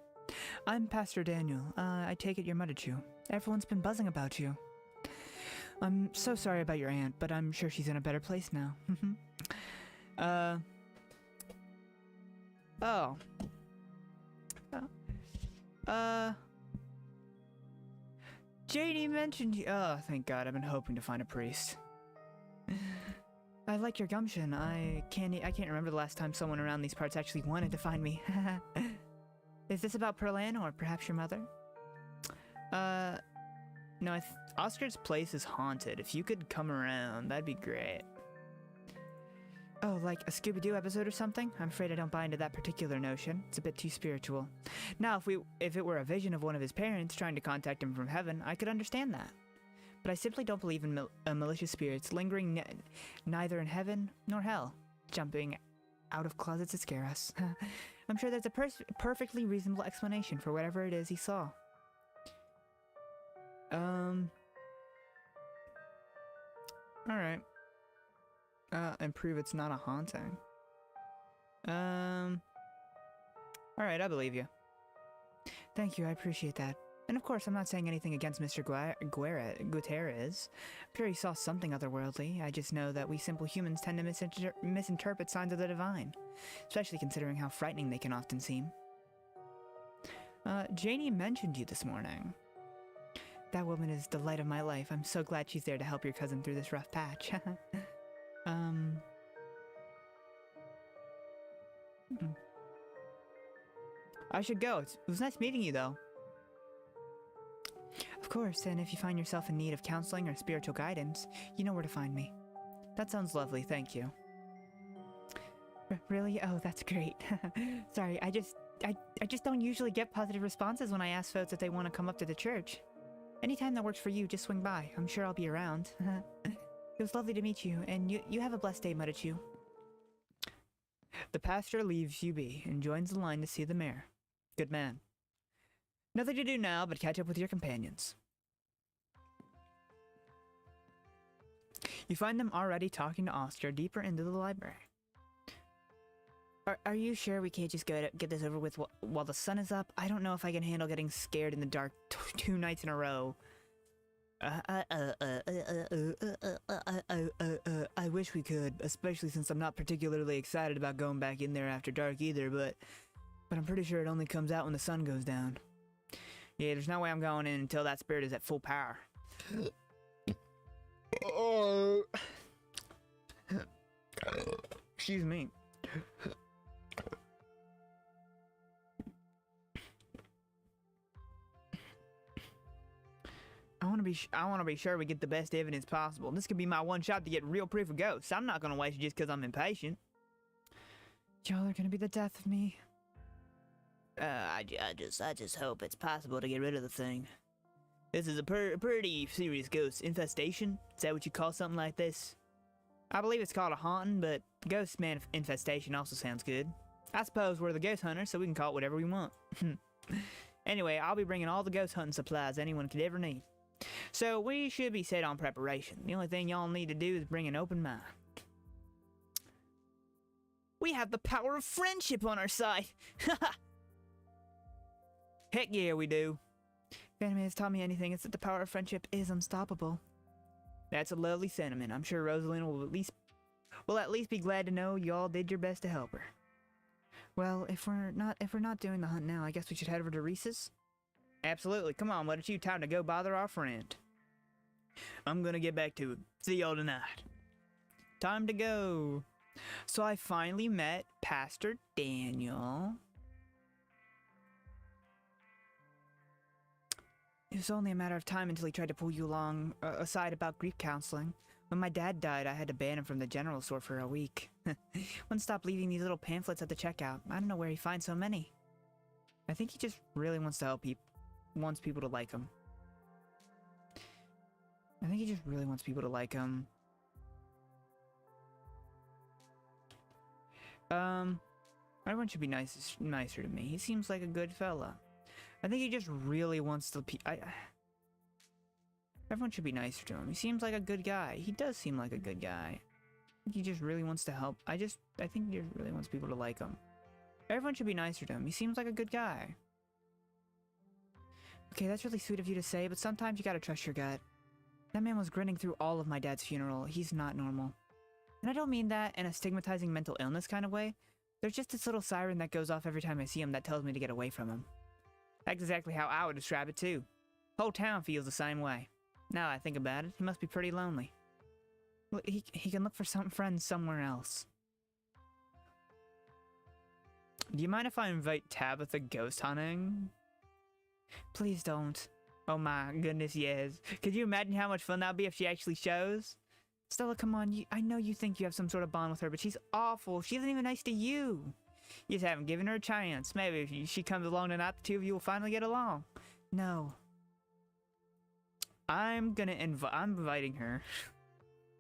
Speaker 1: I'm Pastor Daniel. I take it you're Muddichu. Everyone's been buzzing about you. I'm so sorry about your aunt, but I'm sure she's in a better place now. Oh. Janie mentioned you. Oh, thank God. I've been hoping to find a priest. I like your gumption. I can't remember the last time someone around these parts actually wanted to find me. Is this about Perlan or perhaps your mother? No, Oscar's place is haunted. If you could come around, that'd be great. Oh, like a Scooby-Doo episode or something? I'm afraid I don't buy into that particular notion. It's a bit too spiritual. Now, if it were a vision of one of his parents trying to contact him from heaven, I could understand that. But I simply don't believe in malicious spirits lingering neither in heaven nor hell, jumping out of closets to scare us. I'm sure there's a perfectly reasonable explanation for whatever it is he saw. Alright. And prove it's not a haunting. Alright, I believe you. Thank you, I appreciate that. And of course, I'm not saying anything against Mr. Gutierrez. I'm sure he saw something otherworldly. I just know that we simple humans tend to misinterpret signs of the divine, especially considering how frightening they can often seem. Janie mentioned you this morning. That woman is the light of my life. I'm so glad she's there to help your cousin through this rough patch. I should go. It was nice meeting you, though. Of course, and if you find yourself in need of counseling or spiritual guidance, you know where to find me. That sounds lovely, thank you. Really? Oh, that's great. Sorry, I just don't usually get positive responses when I ask folks if they want to come up to the church. Anytime that works for you, just swing by. I'm sure I'll be around. It was lovely to meet you, and you have a blessed day, Muddichu. The pastor leaves you be and joins the line to see the mayor. Good man. Nothing to do now but catch up with your companions. You find them already talking to Oscar deeper into the library. Are you sure we can't just go to get this over with while the sun is up? I don't know if I can handle getting scared in the dark 2 nights in a row. I wish we could, especially since I'm not particularly excited about going back in there after dark either, but I'm pretty sure it only comes out when the sun goes down. Yeah, there's no way I'm going in until that spirit is at full power. Oh. Excuse me. I want to be sure we get the best evidence possible. This could be my one shot to get real proof of ghosts. I'm not going to waste it just because I'm impatient. Y'all are going to be the death of me. I just hope it's possible to get rid of the thing. This is a pretty serious ghost infestation. Is that what you call something like this? I believe it's called a haunting, but ghost man infestation also sounds good. I suppose we're the ghost hunters, so we can call it whatever we want. Anyway, I'll be bringing all the ghost hunting supplies anyone could ever need. So we should be set on preparation. The only thing y'all need to do is bring an open mind. We have the power of friendship on our side. Heck yeah, we do. If anime has taught me anything, it's that the power of friendship is unstoppable. That's a lovely sentiment. I'm sure Rosaline will at least be glad to know y'all did your best to help her. Well, if we're not doing the hunt now, I guess we should head over to Reese's. Absolutely. Come on, Muddichu, time to go bother our friend. I'm gonna get back to it. See y'all tonight. Time to go. So I finally met Pastor Daniel. It was only a matter of time until he tried to pull you aside about grief counseling. When my dad died, I had to ban him from the general store for a week. Wouldn't stop leaving these little pamphlets at the checkout. I don't know where he finds so many. I think he just really wants to help people. Wants people to like him. I think he just really wants people to like him. Everyone should be nicer to me. He seems like a good fella. I think he just really wants to everyone should be nicer to him. He seems like a good guy. He does seem like a good guy. I think he just really wants to help. I think he just really wants people to like him. Everyone should be nicer to him. He seems like a good guy. Okay, that's really sweet of you to say, but sometimes you gotta trust your gut. That man was grinning through all of my dad's funeral. He's not normal. And I don't mean that in a stigmatizing mental illness kind of way. There's just this little siren that goes off every time I see him that tells me to get away from him. That's exactly how I would describe it too. Whole town feels the same way. Now that I think about it, he must be pretty lonely. Look, he can look for some friends somewhere else. Do you mind if I invite Tabitha ghost hunting? Please don't. Oh my goodness, yes. Could you imagine how much fun that would be if she actually shows? Stella, come on. I know you think you have some sort of bond with her, but she's awful. She isn't even nice to you. You just haven't given her a chance. Maybe if she comes along tonight, the two of you will finally get along. No. I'm inviting her.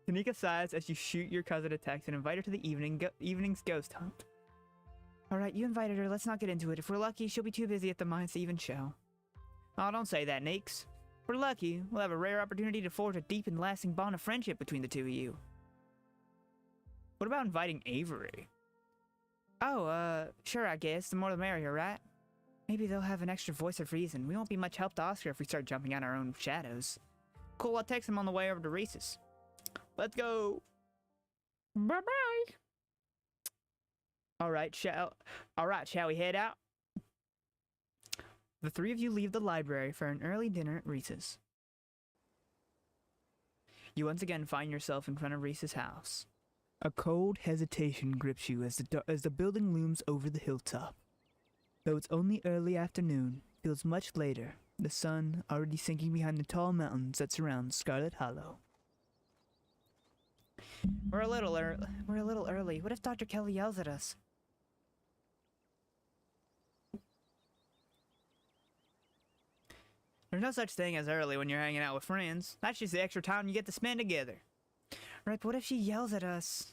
Speaker 1: Kanika sighs as you shoot your cousin a text and invite her to the evening's ghost hunt. Alright, you invited her. Let's not get into it. If we're lucky, she'll be too busy at the mines to even show. Oh, don't say that, Neeks. If we're lucky, we'll have a rare opportunity to forge a deep and lasting bond of friendship between the two of you. What about inviting Avery? Oh, sure, I guess. The more the merrier, right? Maybe they'll have an extra voice of reason. We won't be much help to Oscar if we start jumping out our own shadows. Cool, I'll text him on the way over to Reese's. Let's go. Bye-bye. Alright, shall we head out? The three of you leave the library for an early dinner at Reese's. You once again find yourself in front of Reese's house. A cold hesitation grips you as the building looms over the hilltop. Though it's only early afternoon, it feels much later, the sun already sinking behind the tall mountains that surround Scarlet Hollow. We're a little early. What if Dr. Kelly yells at us? There's no such thing as early when you're hanging out with friends. That's just the extra time you get to spend together. Right, but what if she yells at us?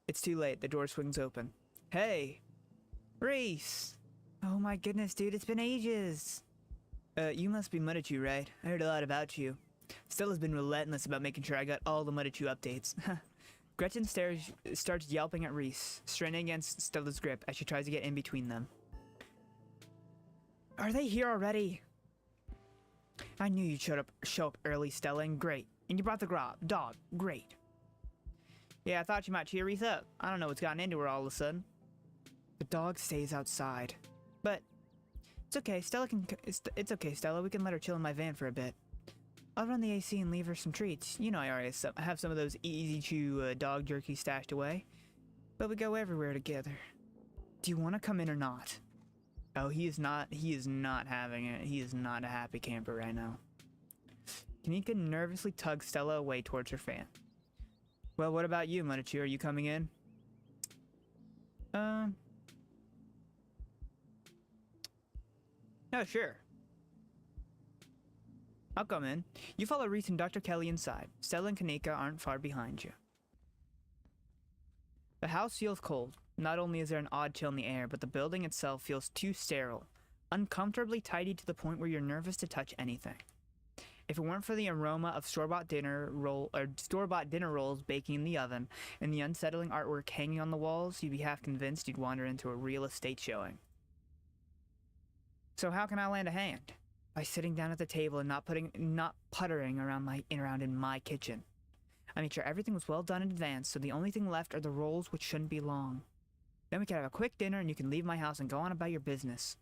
Speaker 1: It's too late. The door swings open. Hey! Reese! Oh my goodness, dude, it's been ages! You must be Muddachew, right? I heard a lot about you. Stella's been relentless about making sure I got all the Muddachew updates. Gretchen starts yelping at Reese, straining against Stella's grip as she tries to get in between them. Are they here already? I knew you'd show up early, Stella, and great. And you brought the dog. Great. Yeah, I thought you might cheer Reese up. I don't know what's gotten into her all of a sudden. The dog stays outside. But it's okay, it's okay, Stella. We can let her chill in my van for a bit. I'll run the AC and leave her some treats. You know I already have some of those easy chew dog jerky stashed away. But we go everywhere together. Do you want to come in or not? Oh, he is not having it. He is not a happy camper right now. Kanika nervously tugs Stella away towards her fan. Well, what about you, Muddachew? Are you coming in? No, sure. I'll come in. You follow Reese and Dr. Kelly inside. Stella and Kanika aren't far behind you. The house feels cold. Not only is there an odd chill in the air, but the building itself feels too sterile, uncomfortably tidy to the point where you're nervous to touch anything. If it weren't for the aroma of store-bought dinner rolls baking in the oven and the unsettling artwork hanging on the walls, you'd be half convinced you'd wander into a real estate showing. So how can I lend a hand? By sitting down at the table and not puttering around in my kitchen. I made sure everything was well done in advance, so the only thing left are the rolls, which shouldn't be long. Then we can have a quick dinner and you can leave my house and go on about your business.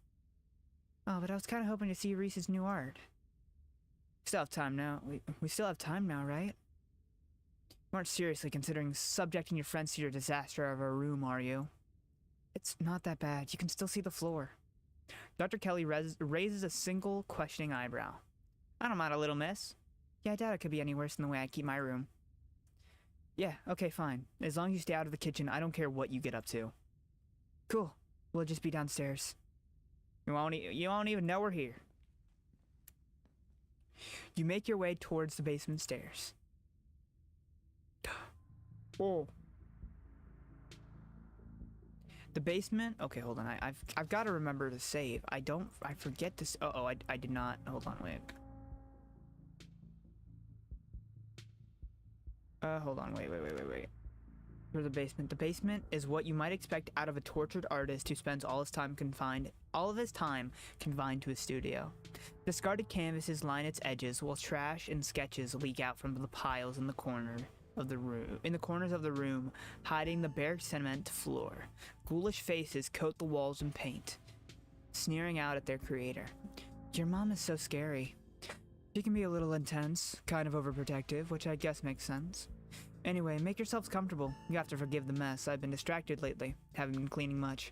Speaker 1: Oh, but I was kind of hoping to see Reese's new art. We still have time now. We still have time now, right? You aren't seriously considering subjecting your friends to your disaster of a room, are you? It's not that bad. You can still see the floor. Dr. Kelly raises a single questioning eyebrow. I don't mind a little mess. Yeah, I doubt it could be any worse than the way I keep my room. Yeah, okay, fine. As long as you stay out of the kitchen, I don't care what you get up to. Cool. We'll just be downstairs. You won't even know we're here. You make your way towards the basement stairs. Oh. The basement? Okay, hold on. I've got to remember to save. I forget to... Uh-oh, I did not. Hold on, wait. Hold on, wait. For the basement. The basement is what you might expect out of a tortured artist who spends all of his time confined to his studio. Discarded canvases line its edges, while trash and sketches leak out from the piles in the corners of the room, hiding the bare cement floor. Ghoulish faces coat the walls in paint, sneering out at their creator. Your mom is so scary. She can be a little intense, kind of overprotective, which I guess makes sense. Anyway, make yourselves comfortable. You have to forgive the mess. I've been distracted lately. Haven't been cleaning much.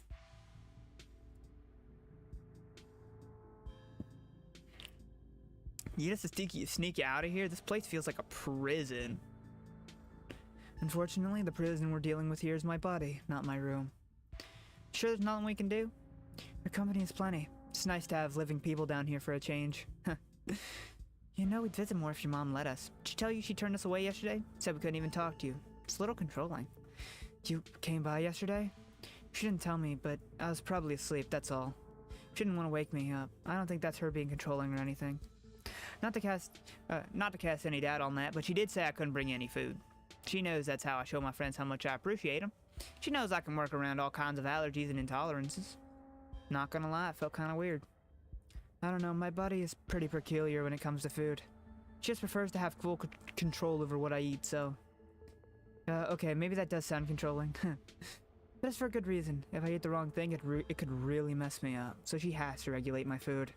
Speaker 1: You just sneak out of here? This place feels like a prison. Unfortunately, the prison we're dealing with here is my body, not my room. Sure there's nothing we can do? Your company is plenty. It's nice to have living people down here for a change. You know we'd visit more if your mom let us. Did she tell you she turned us away yesterday? Said we couldn't even talk to you. It's a little controlling. You came by yesterday? She didn't tell me, but I was probably asleep, that's all. She didn't want to wake me up. I don't think that's her being controlling or anything. Not to cast any doubt on that, but she did say I couldn't bring you any food. She knows that's how I show my friends how much I appreciate them. She knows I can work around all kinds of allergies and intolerances. Not gonna lie, it felt kind of weird. I don't know, my body is pretty peculiar when it comes to food. She just prefers to have full control over what I eat, so... okay, maybe that does sound controlling. But it's for a good reason. If I eat the wrong thing, it could really mess me up. So she has to regulate my food.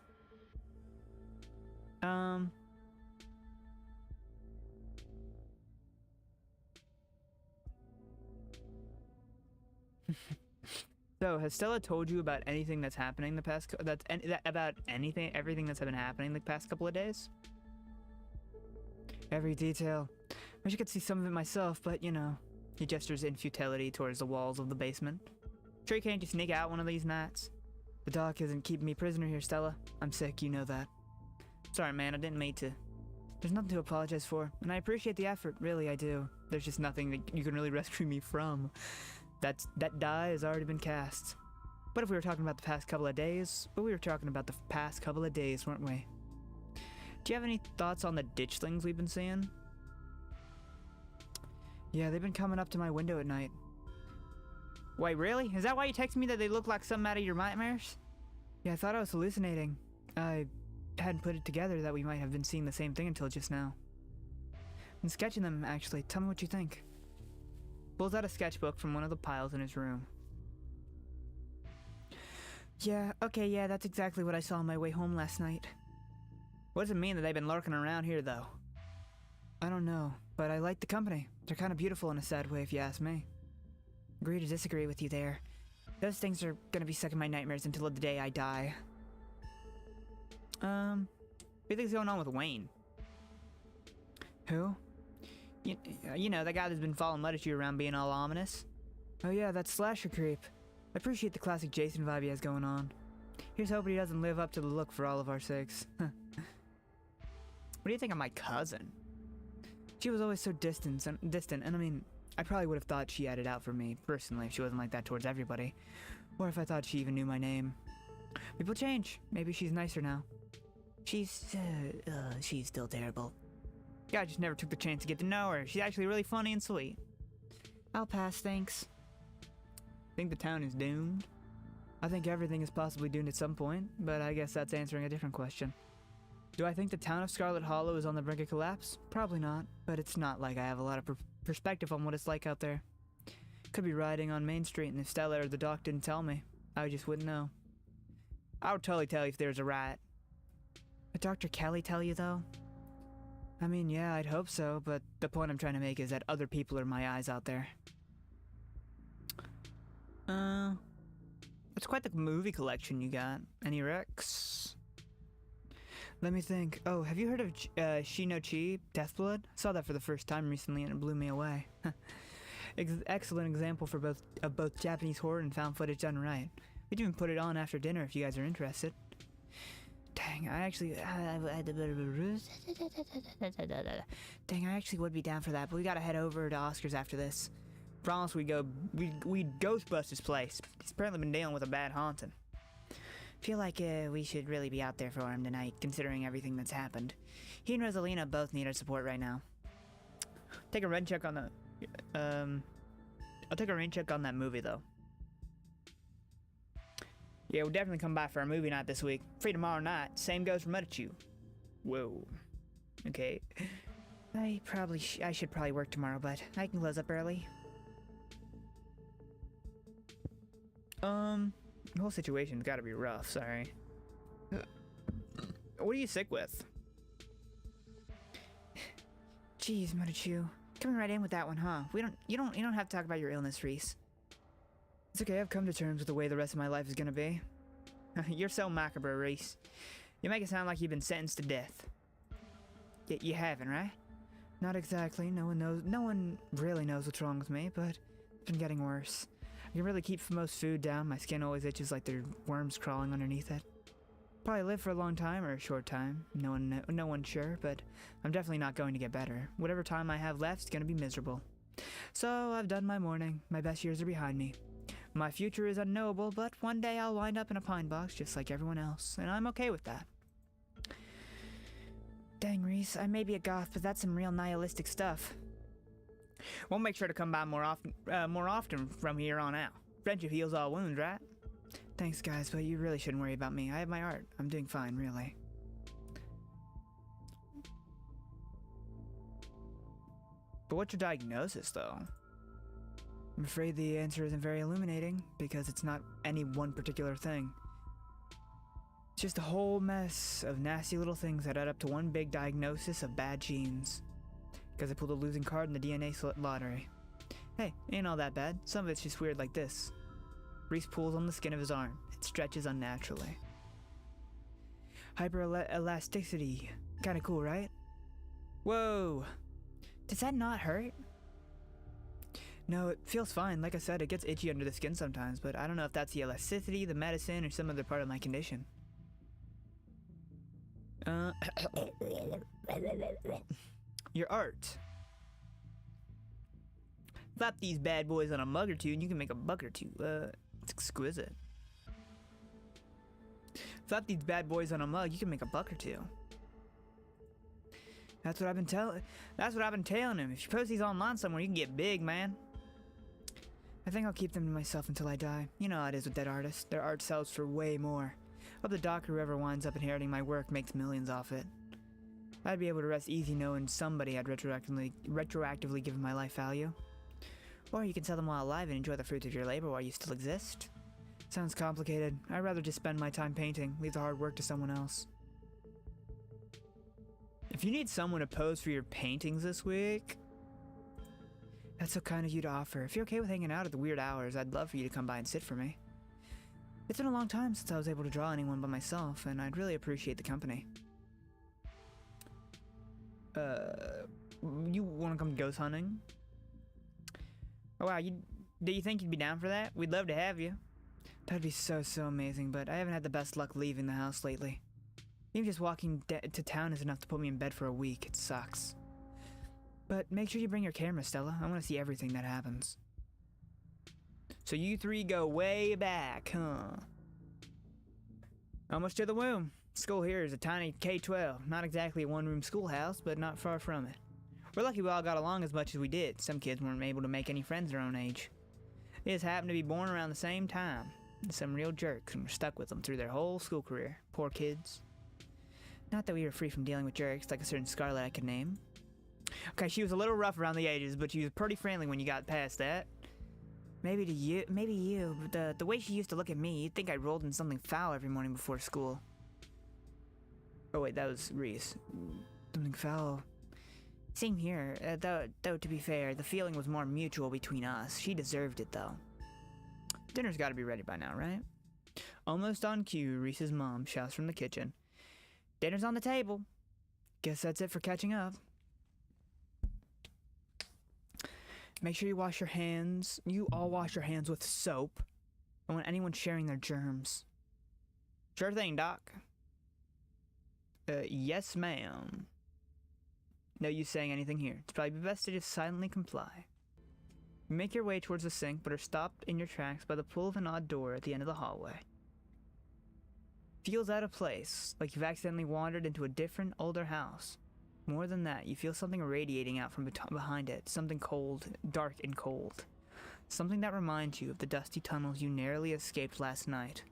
Speaker 1: So, has Stella told you about anything that's happening everything that's been happening the past couple of days? Every detail. Wish I could see some of it myself, but you know. He gestures in futility towards the walls of the basement. Sure you can't just sneak out one of these nights? The doc isn't keeping me prisoner here, Stella. I'm sick, you know that. Sorry, man, I didn't mean to. There's nothing to apologize for, and I appreciate the effort, really I do. There's just nothing that you can really rescue me from. That die has already been cast. But if we were talking about the past couple of days, weren't we? Do you have any thoughts on the ditchlings we've been seeing? Yeah, they've been coming up to my window at night. Wait, really? Is that why you texted me that they look like something out of your nightmares? Yeah, I thought I was hallucinating. I hadn't put it together that we might have been seeing the same thing until just now. I'm sketching them, actually. Tell me what you think. Pulls out a sketchbook from one of the piles in his room. Yeah, that's exactly what I saw on my way home last night. What does it mean that they've been lurking around here, though? I don't know, but I like the company. They're kind of beautiful in a sad way, if you ask me. Agree to disagree with you there. Those things are gonna be stuck in my nightmares until the day I die. What do you think's going on with Wayne? Who? You know, that guy that's been following Lettuce around being all ominous. Oh yeah, that slasher creep. I appreciate the classic Jason vibe he has going on. Here's hoping he doesn't live up to the look for all of our sakes. What do you think of my cousin? She was always so distant, and I mean, I probably would have thought she had it out for me, personally, if she wasn't like that towards everybody. Or if I thought she even knew my name. People change. Maybe she's nicer now. She's still terrible. Yeah, I just never took the chance to get to know her. She's actually really funny and sweet. I'll pass, thanks. Think the town is doomed? I think everything is possibly doomed at some point, but I guess that's answering a different question. Do I think the town of Scarlet Hollow is on the brink of collapse? Probably not, but it's not like I have a lot of perspective on what it's like out there. Could be riding on Main Street, and if Stella or the doc didn't tell me, I just wouldn't know. I would totally tell you if there's a riot. Did Dr. Kelly tell you, though? I mean, yeah, I'd hope so, but the point I'm trying to make is that other people are my eyes out there. It's quite the movie collection you got. Any recs? Let me think. Oh, have you heard of Shino-Chi, Deathblood? Saw that for the first time recently and it blew me away. Excellent example for both Japanese horror and found footage done right. We'd even put it on after dinner if you guys are interested. Dang, I actually would be down for that, but we gotta head over to Oscar's after this. Promise we'd ghost bust his place. He's apparently been dealing with a bad haunting. Feel like we should really be out there for him tonight, considering everything that's happened. He and Rosalina both need our support right now. Take a rain check on the... I'll take a rain check on that movie, though. Yeah, we'll definitely come by for a movie night this week. Free tomorrow night. Same goes for Medichu. Whoa. Okay. I should probably work tomorrow, but I can close up early. The whole situation's gotta be rough, sorry. What are you sick with? Jeez, Medichu. Coming right in with that one, huh? You don't have to talk about your illness, Reese. It's okay, I've come to terms with the way the rest of my life is gonna be. You're so macabre, Reese. You make it sound like you've been sentenced to death. Yet you haven't, right? Not exactly. No one really knows what's wrong with me, but it's been getting worse. I can really keep most food down. My skin always itches like there are worms crawling underneath it. Probably live for a long time or a short time. No one's sure, but I'm definitely not going to get better. Whatever time I have left is going to be miserable. So I've done my mourning. My best years are behind me. My future is unknowable, but one day I'll wind up in a pine box just like everyone else, and I'm okay with that. Dang, Reese, I may be a goth, but that's some real nihilistic stuff. We'll make sure to come by more often from here on out. Friendship heals all wounds, right? Thanks, guys, but you really shouldn't worry about me. I have my art. I'm doing fine, really. But what's your diagnosis, though? I'm afraid the answer isn't very illuminating, because it's not any one particular thing. It's just a whole mess of nasty little things that add up to one big diagnosis of bad genes. Because I pulled a losing card in the DNA lottery. Hey, ain't all that bad. Some of it's just weird like this. Reese pulls on the skin of his arm. It stretches unnaturally. Hyperelasticity. Kinda cool, right? Whoa! Does that not hurt? No, it feels fine. Like I said, it gets itchy under the skin sometimes, but I don't know if that's the elasticity, the medicine, or some other part of my condition. Your art. Flap these bad boys on a mug or two and you can make a buck or two. It's exquisite. Flap these bad boys on a mug, you can make a buck or two. That's what I've been telling him. If you post these online somewhere, you can get big, man. I think I'll keep them to myself until I die. You know how it is with dead artists. Their art sells for way more. Hope the doctor, whoever winds up inheriting my work, makes millions off it. I'd be able to rest easy knowing somebody had retroactively given my life value. Or you can sell them while alive and enjoy the fruits of your labor while you still exist. Sounds complicated. I'd rather just spend my time painting, leave the hard work to someone else. If you need someone to pose for your paintings this week... That's so kind of you to offer. If you're okay with hanging out at the weird hours, I'd love for you to come by and sit for me. It's been a long time since I was able to draw anyone but myself, and I'd really appreciate the company. You want to come ghost hunting? Oh wow, do you think you'd be down for that? We'd love to have you. That'd be so amazing, but I haven't had the best luck leaving the house lately. Even just walking to town is enough to put me in bed for a week. It sucks. But make sure you bring your camera, Stella. I want to see everything that happens. So you three go way back, huh? Almost to the womb. School here is a tiny K-12. Not exactly a one-room schoolhouse, but not far from it. We're lucky we all got along as much as we did. Some kids weren't able to make any friends their own age. They just happened to be born around the same time. Some real jerks, and we're stuck with them through their whole school career. Poor kids. Not that we were free from dealing with jerks, like a certain Scarlet I could name. Okay, she was a little rough around the edges, but she was pretty friendly when you got past that. Maybe you, but the way she used to look at me, you'd think I rolled in something foul every morning before school. Oh wait, that was Reese. Something foul. Same here, though to be fair, the feeling was more mutual between us. She deserved it, though. Dinner's gotta be ready by now, right? Almost on cue, Reese's mom shouts from the kitchen. Dinner's on the table. Guess that's it for catching up. Make sure you wash your hands. You all wash your hands with soap. I don't want anyone sharing their germs. Sure thing, Doc. Yes, ma'am. No use saying anything here. It's probably best to just silently comply. You make your way towards the sink, but are stopped in your tracks by the pull of an odd door at the end of the hallway. Feels out of place, like you've accidentally wandered into a different, older house. More than that, you feel something radiating out from behind it, something cold, dark and cold. Something that reminds you of the dusty tunnels you narrowly escaped last night.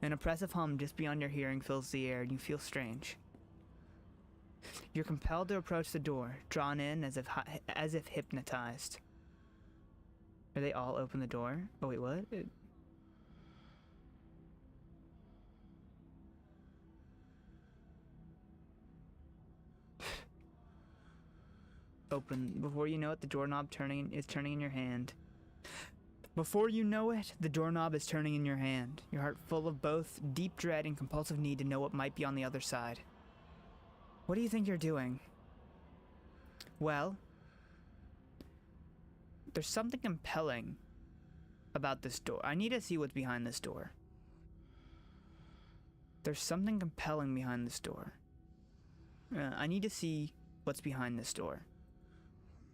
Speaker 1: An oppressive hum just beyond your hearing fills the air, and you feel strange. You're compelled to approach the door, drawn in as if hypnotized. Are they all open the door? Oh wait, what? Open. Before you know it, the doorknob is turning in your hand. Before you know it, the doorknob is turning in your hand, your heart full of both deep dread and compulsive need to know what might be on the other side. What do you think you're doing? Well, there's something compelling about this door. I need to see what's behind this door. There's something compelling behind this door. I need to see what's behind this door.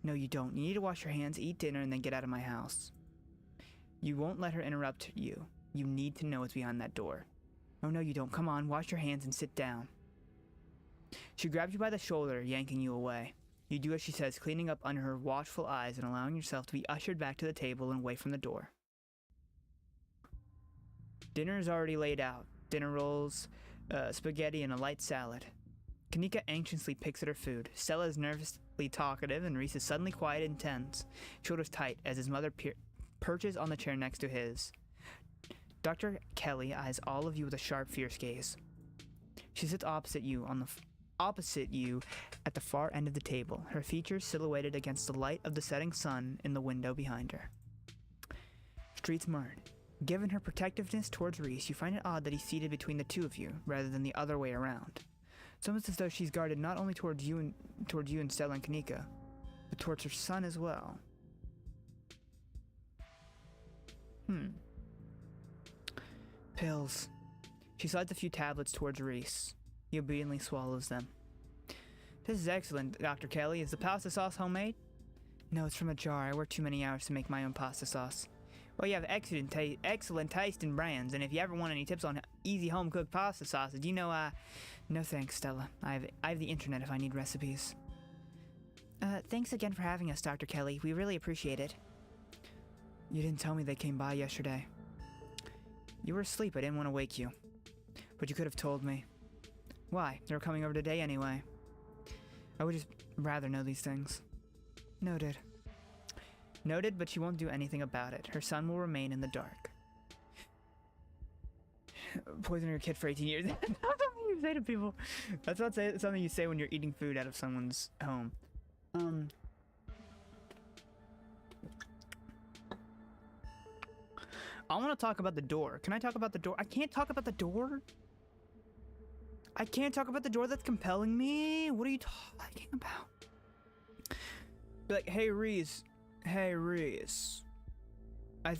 Speaker 1: No, you don't. You need to wash your hands, eat dinner, and then get out of my house. You won't let her interrupt you. You need to know what's behind that door. Oh, no, you don't. Come on, wash your hands and sit down. She grabs you by the shoulder, yanking you away. You do as she says, cleaning up under her watchful eyes and allowing yourself to be ushered back to the table and away from the door. Dinner is already laid out. Dinner rolls, spaghetti, and a light salad. Kanika anxiously picks at her food. Stella is nervously talkative, and Reese is suddenly quiet and tense, shoulders tight as his mother perches on the chair next to his. Dr. Kelly eyes all of you with a sharp, fierce gaze. She sits opposite you at the far end of the table, her features silhouetted against the light of the setting sun in the window behind her. Streets murmured. Given her protectiveness towards Reese, you find it odd that he's seated between the two of you, rather than the other way around. It's almost as though she's guarded not only towards you and Stella and Kanika, but towards her son as well. Pills. She slides a few tablets towards Reese. He obediently swallows them. This is excellent, Dr. Kelly. Is the pasta sauce homemade? No, it's from a jar. I work too many hours to make my own pasta sauce. Well, you have excellent taste in brands, and if you ever want any tips on easy home-cooked pasta sauces, No thanks, Stella. I have the internet if I need recipes. Thanks again for having us, Dr. Kelly. We really appreciate it. You didn't tell me they came by yesterday. You were asleep. I didn't want to wake you. But you could have told me. Why? They were coming over today anyway. I would just rather know these things. Noted. Noted, but she won't do anything about it. Her son will remain in the dark. Poison your kid for 18 years. That's something you say to people. That's not something you say when you're eating food out of someone's home. I want to talk about the door. Can I talk about the door? I can't talk about the door? I can't talk about the door that's compelling me? What are you talking about? Be like, hey, Reese. Hey, Reese.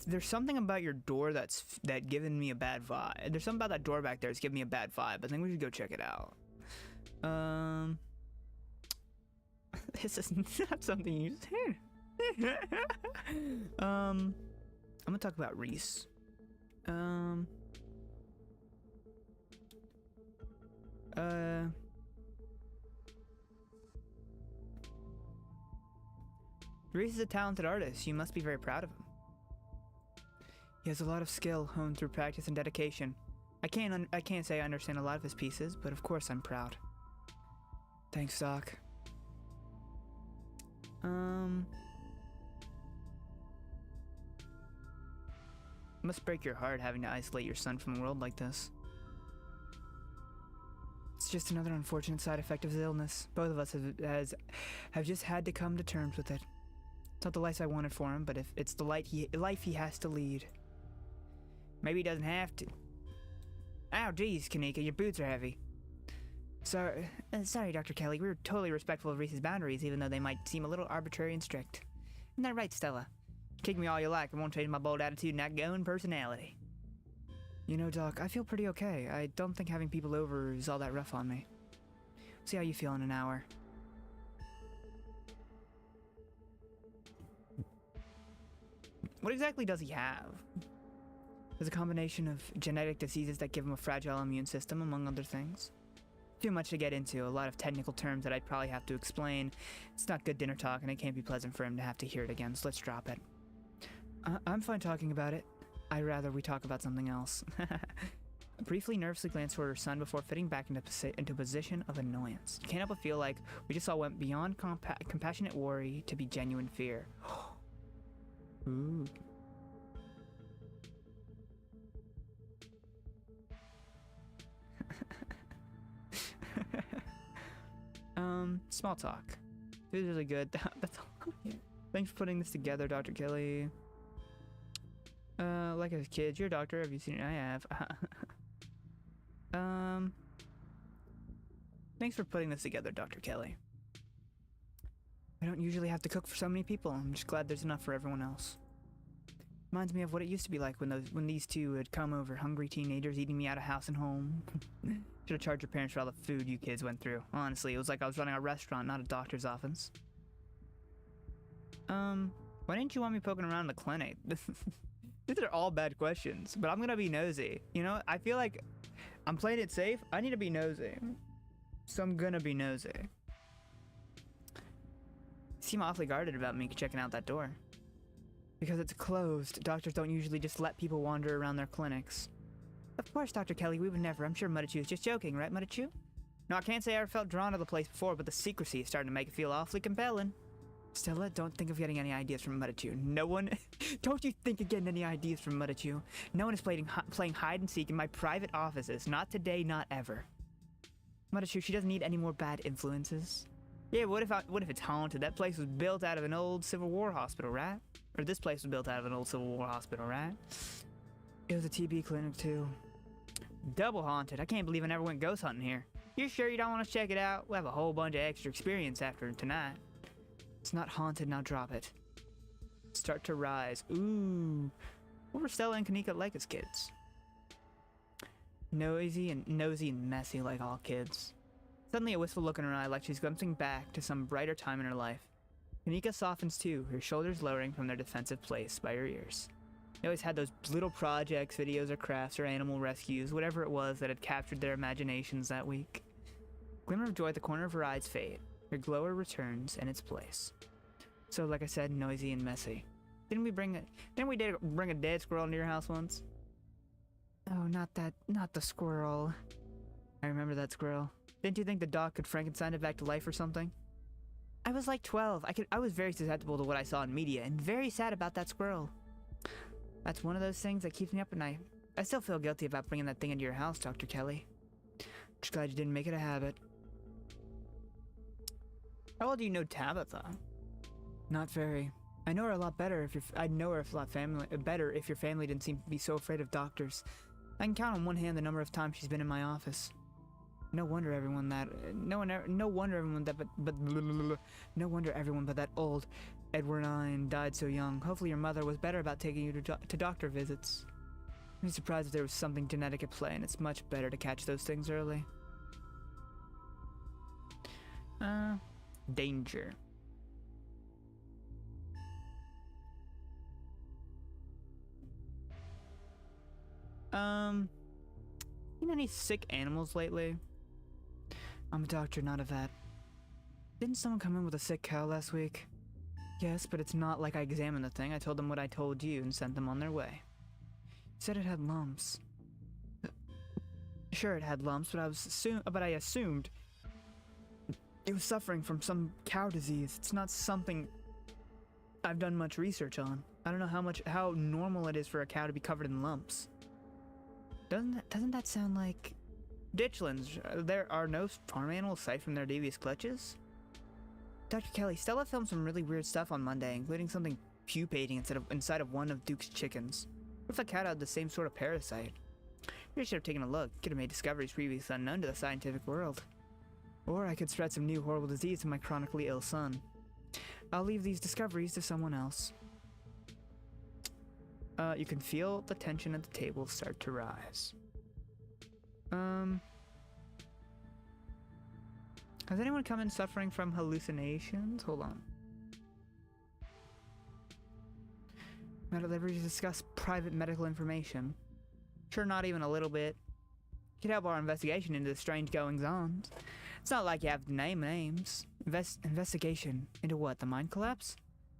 Speaker 1: There's something about your door that's giving me a bad vibe. There's something about that door back there that's giving me a bad vibe. I think we should go check it out. This is not something you say. I'm gonna talk about Reese. Reese is a talented artist. You must be very proud of him. He has a lot of skill honed through practice and dedication. I can't say I understand a lot of his pieces, but of course I'm proud. Thanks, Doc. It must break your heart having to isolate your son from the world like this. It's just another unfortunate side effect of his illness. Both of us have just had to come to terms with it. It's not the life I wanted for him, but if it's the life he has to lead. Maybe he doesn't have to. Ow, geez, Kanika, your boots are heavy. Sorry, Dr. Kelly. We were totally respectful of Reese's boundaries, even though they might seem a little arbitrary and strict. Isn't that right, Stella? Kick me all you like. I won't change my bold attitude and outgoing personality. You know, Doc, I feel pretty okay. I don't think having people over is all that rough on me. See how you feel in an hour. What exactly does he have? There's a combination of genetic diseases that give him a fragile immune system, among other things. Too much to get into, a lot of technical terms that I'd probably have to explain. It's not good dinner talk, and it can't be pleasant for him to have to hear it again, so let's drop it. I'm fine talking about it. I'd rather we talk about something else. Briefly, nervously glanced toward her son before fitting back into a position of annoyance. You can't help but feel like we just all went beyond compassionate worry to be genuine fear. Ooh. Small talk. It was really good. That's all. Thanks for putting this together, Dr. Kelly. Like a kid, you're a doctor. Have you seen it? I have. Thanks for putting this together, Dr. Kelly. I don't usually have to cook for so many people. I'm just glad there's enough for everyone else. Reminds me of what it used to be like when these two had come over, hungry teenagers eating me out of house and home. Should have charged your parents for all the food you kids went through. Honestly, it was like I was running a restaurant, not a doctor's office. Why didn't you want me poking around the clinic? These are all bad questions, but I'm gonna be nosy. You know, I feel like I'm playing it safe. I need to be nosy. So I'm gonna be nosy. You seem awfully guarded about me checking out that door. Because it's closed. Doctors don't usually just let people wander around their clinics. Of course, Dr. Kelly, we would never. I'm sure Muddachu is just joking, right, Muddachu? No, I can't say I ever felt drawn to the place before, but the secrecy is starting to make it feel awfully compelling. Stella, don't think of getting any ideas from Muddachu. No one... Don't you think of getting any ideas from Muddachu. No one is playing hide and seek in my private offices. Not today, not ever. Muddachu, she doesn't need any more bad influences. Yeah, what if it's haunted? That place was built out of an old Civil War hospital, right? Or this place was built out of an old Civil War hospital, right? It was a TB clinic, too. Double haunted. I can't believe I never went ghost hunting here. You sure you don't want to check it out? We'll have a whole bunch of extra experience after tonight. It's not haunted, now drop it. Start to rise. Ooh. What were Stella and Kanika like as kids? Nosy and messy like all kids. Suddenly a wistful look in her eye like she's glimpsing back to some brighter time in her life. Kanika softens too, her shoulders lowering from their defensive place by her ears. They always had those little projects, videos or crafts or animal rescues, whatever it was that had captured their imaginations that week. Glimmer of joy at the corner of her eyes fade. Her glower returns in its place. So, like I said, noisy and messy. Didn't we bring a dead squirrel into your house once? Oh, not the squirrel. I remember that squirrel. Didn't you think the dog could Frankenstein it back to life or something? I was like 12. I was very susceptible to what I saw in media and very sad about that squirrel. That's one of those things that keeps me up at night. I still feel guilty about bringing that thing into your house, Dr. Kelly. Just glad you didn't make it a habit. How well do you know Tabitha? Not very. I know her a lot better better if your family didn't seem to be so afraid of doctors. I can count on one hand the number of times she's been in my office. No wonder everyone but that old Edwardine died so young. Hopefully your mother was better about taking you to doctor visits. I'd be surprised if there was something genetic at play, and it's much better to catch those things early. Danger. Seen any sick animals lately? I'm a doctor, not a vet. Didn't someone come in with a sick cow last week? Yes, but it's not like I examined the thing. I told them what I told you and sent them on their way. You said it had lumps. Sure, it had lumps, but I assumed it was suffering from some cow disease. It's not something I've done much research on. I don't know how normal it is for a cow to be covered in lumps. Doesn't that sound like ditchlands? There are no farm animals aside from their devious clutches? Dr. Kelly, Stella filmed some really weird stuff on Monday, including something pupating inside of one of Duke's chickens. What if the cat had the same sort of parasite? You should have taken a look. Could have made discoveries previously unknown to the scientific world. Or I could spread some new horrible disease to my chronically ill son. I'll leave these discoveries to someone else. You can feel the tension at the table start to rise. Has anyone come in suffering from hallucinations? Hold on.
Speaker 2: Not at liberty to discuss private medical information. Sure, not even a little bit. Could help our investigation into the strange goings-on. It's not like you have to name names. Investigation into what? The mine collapse?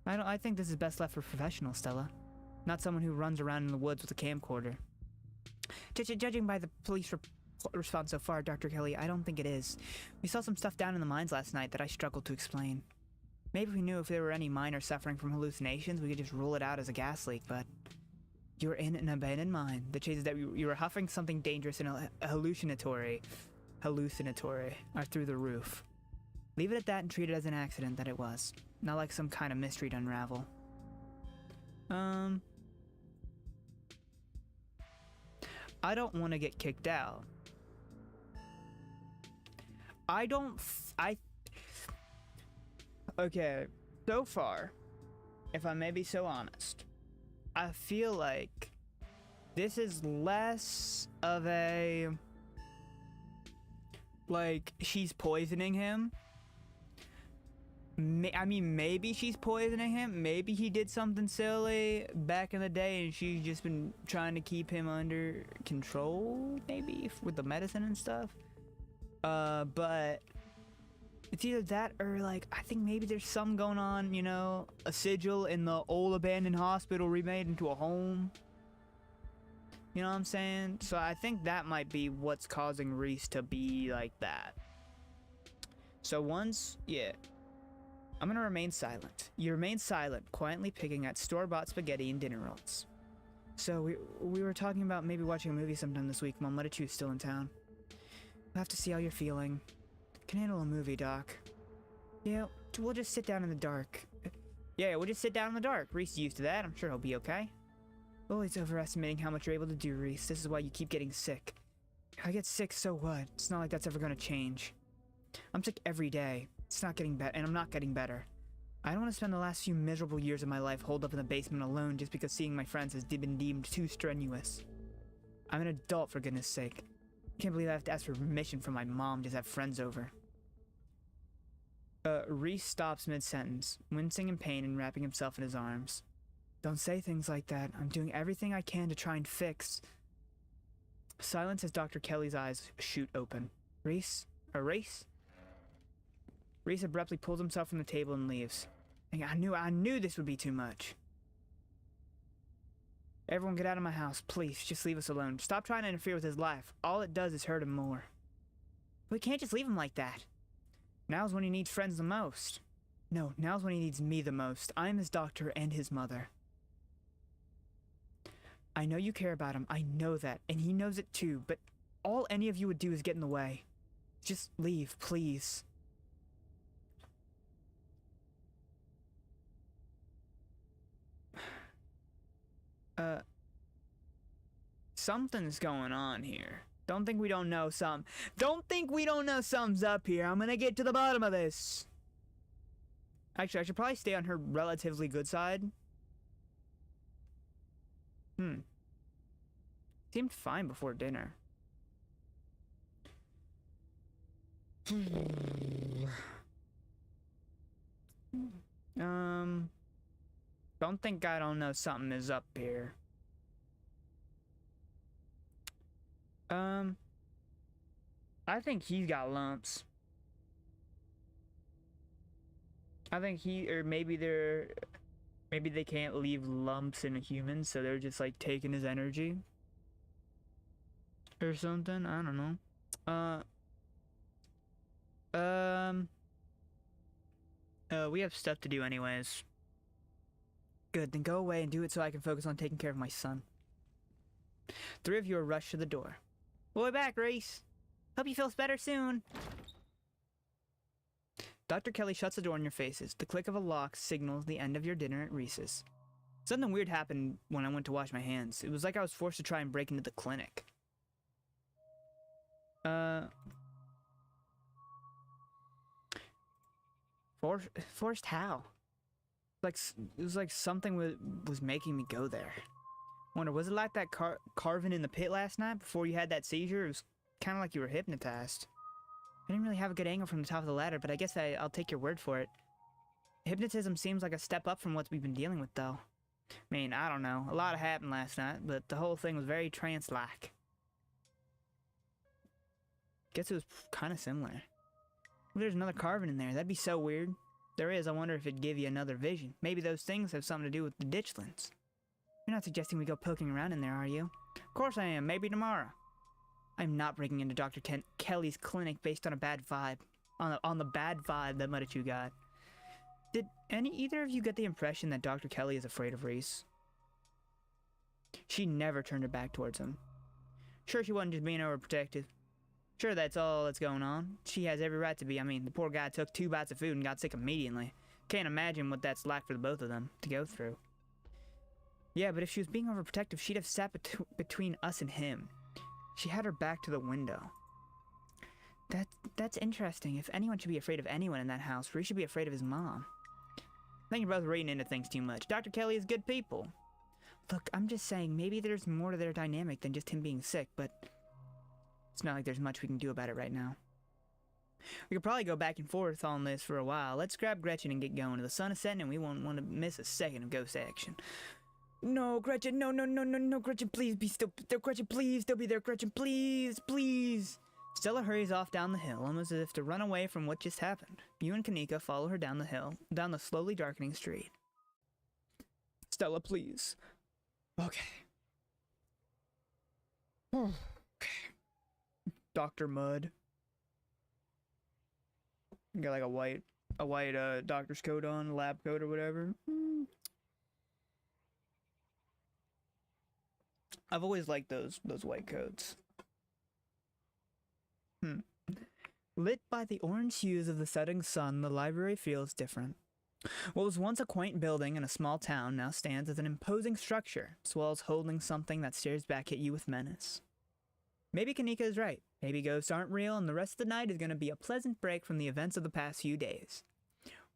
Speaker 2: I think this is best left for professionals, Stella. Not someone who runs around in the woods with a camcorder. Judging by the police response so far, Dr. Kelly, I don't think it is. We saw some stuff down in the mines last night that I struggled to explain. Maybe we knew if there were any miners suffering from hallucinations, we could just rule it out as a gas leak, but... You were in an abandoned mine. The chances that you were huffing something dangerous and hallucinatory are through the roof. Leave it at that and treat it as an accident that it was. Not like some kind of mystery to unravel. I don't want to get kicked out. Okay, so far, if I may be so honest, I feel like this is less of a, like, she's poisoning him. I mean, maybe she's poisoning him. Maybe he did something silly back in the day and she's just been trying to keep him under control, maybe, with the medicine and stuff. But it's either that or, like, I think maybe there's some going on, you know, a sigil in the old abandoned hospital remade into a home. You know what I'm saying? So I think that might be what's causing Reese to be like that. So yeah. I'm gonna remain silent. You remain silent, quietly picking at store-bought spaghetti and dinner rolls. So we were talking about maybe watching a movie sometime this week. Mom, let it choose still in town. We'll have to see how you're feeling. Can handle a movie, Doc. Yeah, we'll just sit down in the dark. Yeah, we'll just sit down in the dark. Reese is used to that. I'm sure he'll be okay. Always overestimating how much you're able to do, Reese. This is why you keep getting sick. If I get sick, so what? It's not like that's ever gonna change. I'm sick every day. It's not getting better, and I'm not getting better. I don't want to spend the last few miserable years of my life holed up in the basement alone just because seeing my friends has been deemed too strenuous. I'm an adult, for goodness sake. I can't believe I have to ask for permission from my mom to have friends over. Reese stops mid-sentence, wincing in pain and wrapping himself in his arms. Don't say things like that. I'm doing everything I can to try and fix. Silence as Dr. Kelly's eyes shoot open. Reese? Reese abruptly pulls himself from the table and leaves. I knew this would be too much. Everyone get out of my house, please. Just leave us alone. Stop trying to interfere with his life. All it does is hurt him more. We can't just leave him like that. Now's when he needs friends the most. No, now's when he needs me the most. I'm his doctor and his mother. I know you care about him. I know that. And he knows it too. But all any of you would do is get in the way. Just leave, please. Something's going on here. Don't think we don't know something's up here. I'm gonna get to the bottom of this. Actually, I should probably stay on her relatively good side. Seemed fine before dinner. Don't think I don't know something is up here. I think he's got lumps. I think maybe they can't leave lumps in a human, so they're just like taking his energy. Or something, I don't know. We have stuff to do anyways. Good, then go away and do it so I can focus on taking care of my son. Three of you are rushed to the door. We'll be back, Reese. Hope you feel better soon. Dr. Kelly shuts the door in your faces. The click of a lock signals the end of your dinner at Reese's. Something weird happened when I went to wash my hands. It was like I was forced to try and break into the clinic. Forced how? Like, it was like something was making me go there. Wonder, was it like that carving in the pit last night before you had that seizure? It was kind of like you were hypnotized. I didn't really have a good angle from the top of the ladder, but I guess I'll take your word for it. Hypnotism seems like a step up from what we've been dealing with, though.
Speaker 1: I mean, I don't know. A lot happened last night, but the whole thing was very trance-like. Guess it was kind of similar. Well, there's another carving in there. That'd be so weird. There is. I wonder if it'd give you another vision. Maybe those things have something to do with the ditchlands. You're not suggesting we go poking around in there, are you? Of course I am. Maybe tomorrow. I'm not breaking into Dr. Kelly's clinic based on a bad vibe. On the bad vibe that much you got. Did either of you get the impression that Dr. Kelly is afraid of Reese? She never turned her back towards him. Sure, she wasn't just being overprotective. Sure, that's all that's going on. She has every right to be. I mean, the poor guy took 2 bites of food and got sick immediately. Can't imagine what that's like for the both of them to go through. Yeah, but if she was being overprotective, she'd have sat between us and him. She had her back to the window. That's interesting. If anyone should be afraid of anyone in that house, Reese should be afraid of his mom. I think you're both reading into things too much. Dr. Kelly is good people. Look, I'm just saying, maybe there's more to their dynamic than just him being sick, but it's not like there's much we can do about it right now. We could probably go back and forth on this for a while. Let's grab Gretchen and get going. The sun is setting and we won't want to miss a second of ghost action. No, Gretchen, no, Gretchen, please be still. Gretchen, please, still be there, Gretchen, please, please. Stella hurries off down the hill, almost as if to run away from what just happened. You and Kanika follow her down the hill, down the slowly darkening street. Stella, please. Okay. Okay. Dr. Mudd. You got like a white doctor's coat on, lab coat or whatever. I've always liked those white coats. Lit by the orange hues of the setting sun, the library feels different. What was once a quaint building in a small town now stands as an imposing structure, its walls holding something that stares back at you with menace. Maybe Kanika is right. Maybe ghosts aren't real, and the rest of the night is going to be a pleasant break from the events of the past few days.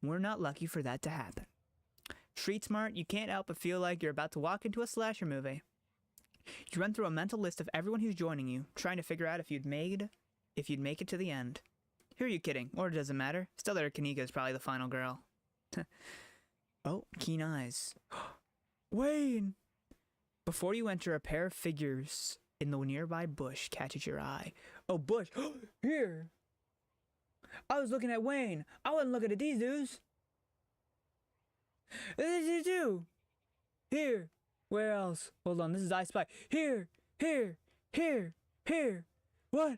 Speaker 1: We're not lucky for that to happen. Street smart, you can't help but feel like you're about to walk into a slasher movie. You run through a mental list of everyone who's joining you, trying to figure out if you'd make it to the end. Who are you kidding? Or does it matter? Still there, Kanika is probably the final girl. Oh, keen eyes. Wayne! Before you enter, a pair of figures in the nearby bush catches your eye. Oh, bush! Here! I was looking at Wayne. I wasn't looking at these dudes. This is you! Here! Where else? Hold on, this is I Spy. Here! Here! Here! Here! What?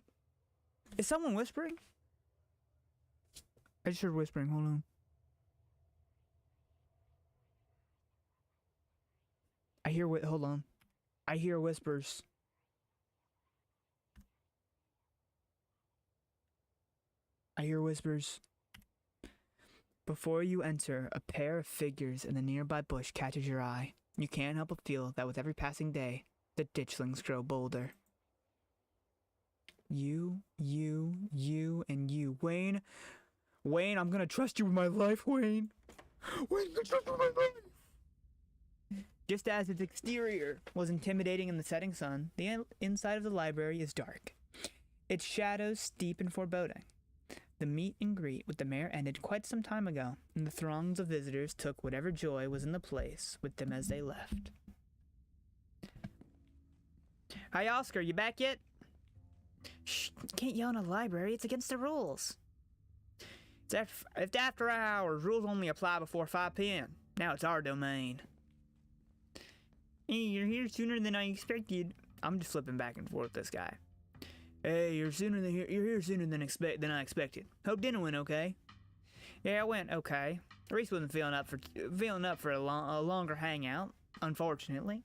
Speaker 1: Is someone whispering? I just heard whispering, hold on. Hold on. I hear whispers. I hear whispers. Before you enter, a pair of figures in the nearby bush catches your eye. You can't help but feel that with every passing day, the ditchlings grow bolder. You, and you. Wayne, I'm gonna trust you with my life, Wayne. Wayne, I'm gonna trust you with my life. Just as its exterior was intimidating in the setting sun, the inside of the library is dark. Its shadows steep and foreboding. The meet and greet with the mayor ended quite some time ago, and the throngs of visitors took whatever joy was in the place with them as they left. Hi, Oscar, you back yet? Shh, can't yell in a library, it's against the rules. It's after hours, rules only apply before 5 p.m. Now it's our domain. Hey, you're here sooner than I expected. I'm just flipping back and forth with this guy. Hey, you're here sooner than I expected. Hope dinner went okay. Yeah, it went okay. Reese wasn't feeling up for a longer hangout, unfortunately.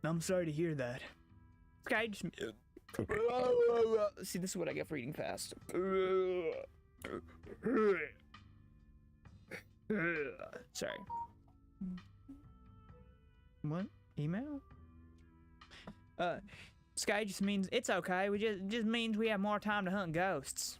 Speaker 1: I'm sorry to hear that. Okay, just see, this is what I get for eating fast. Sorry. What? Email? Sky just means it's okay. It just means we have more time to hunt ghosts.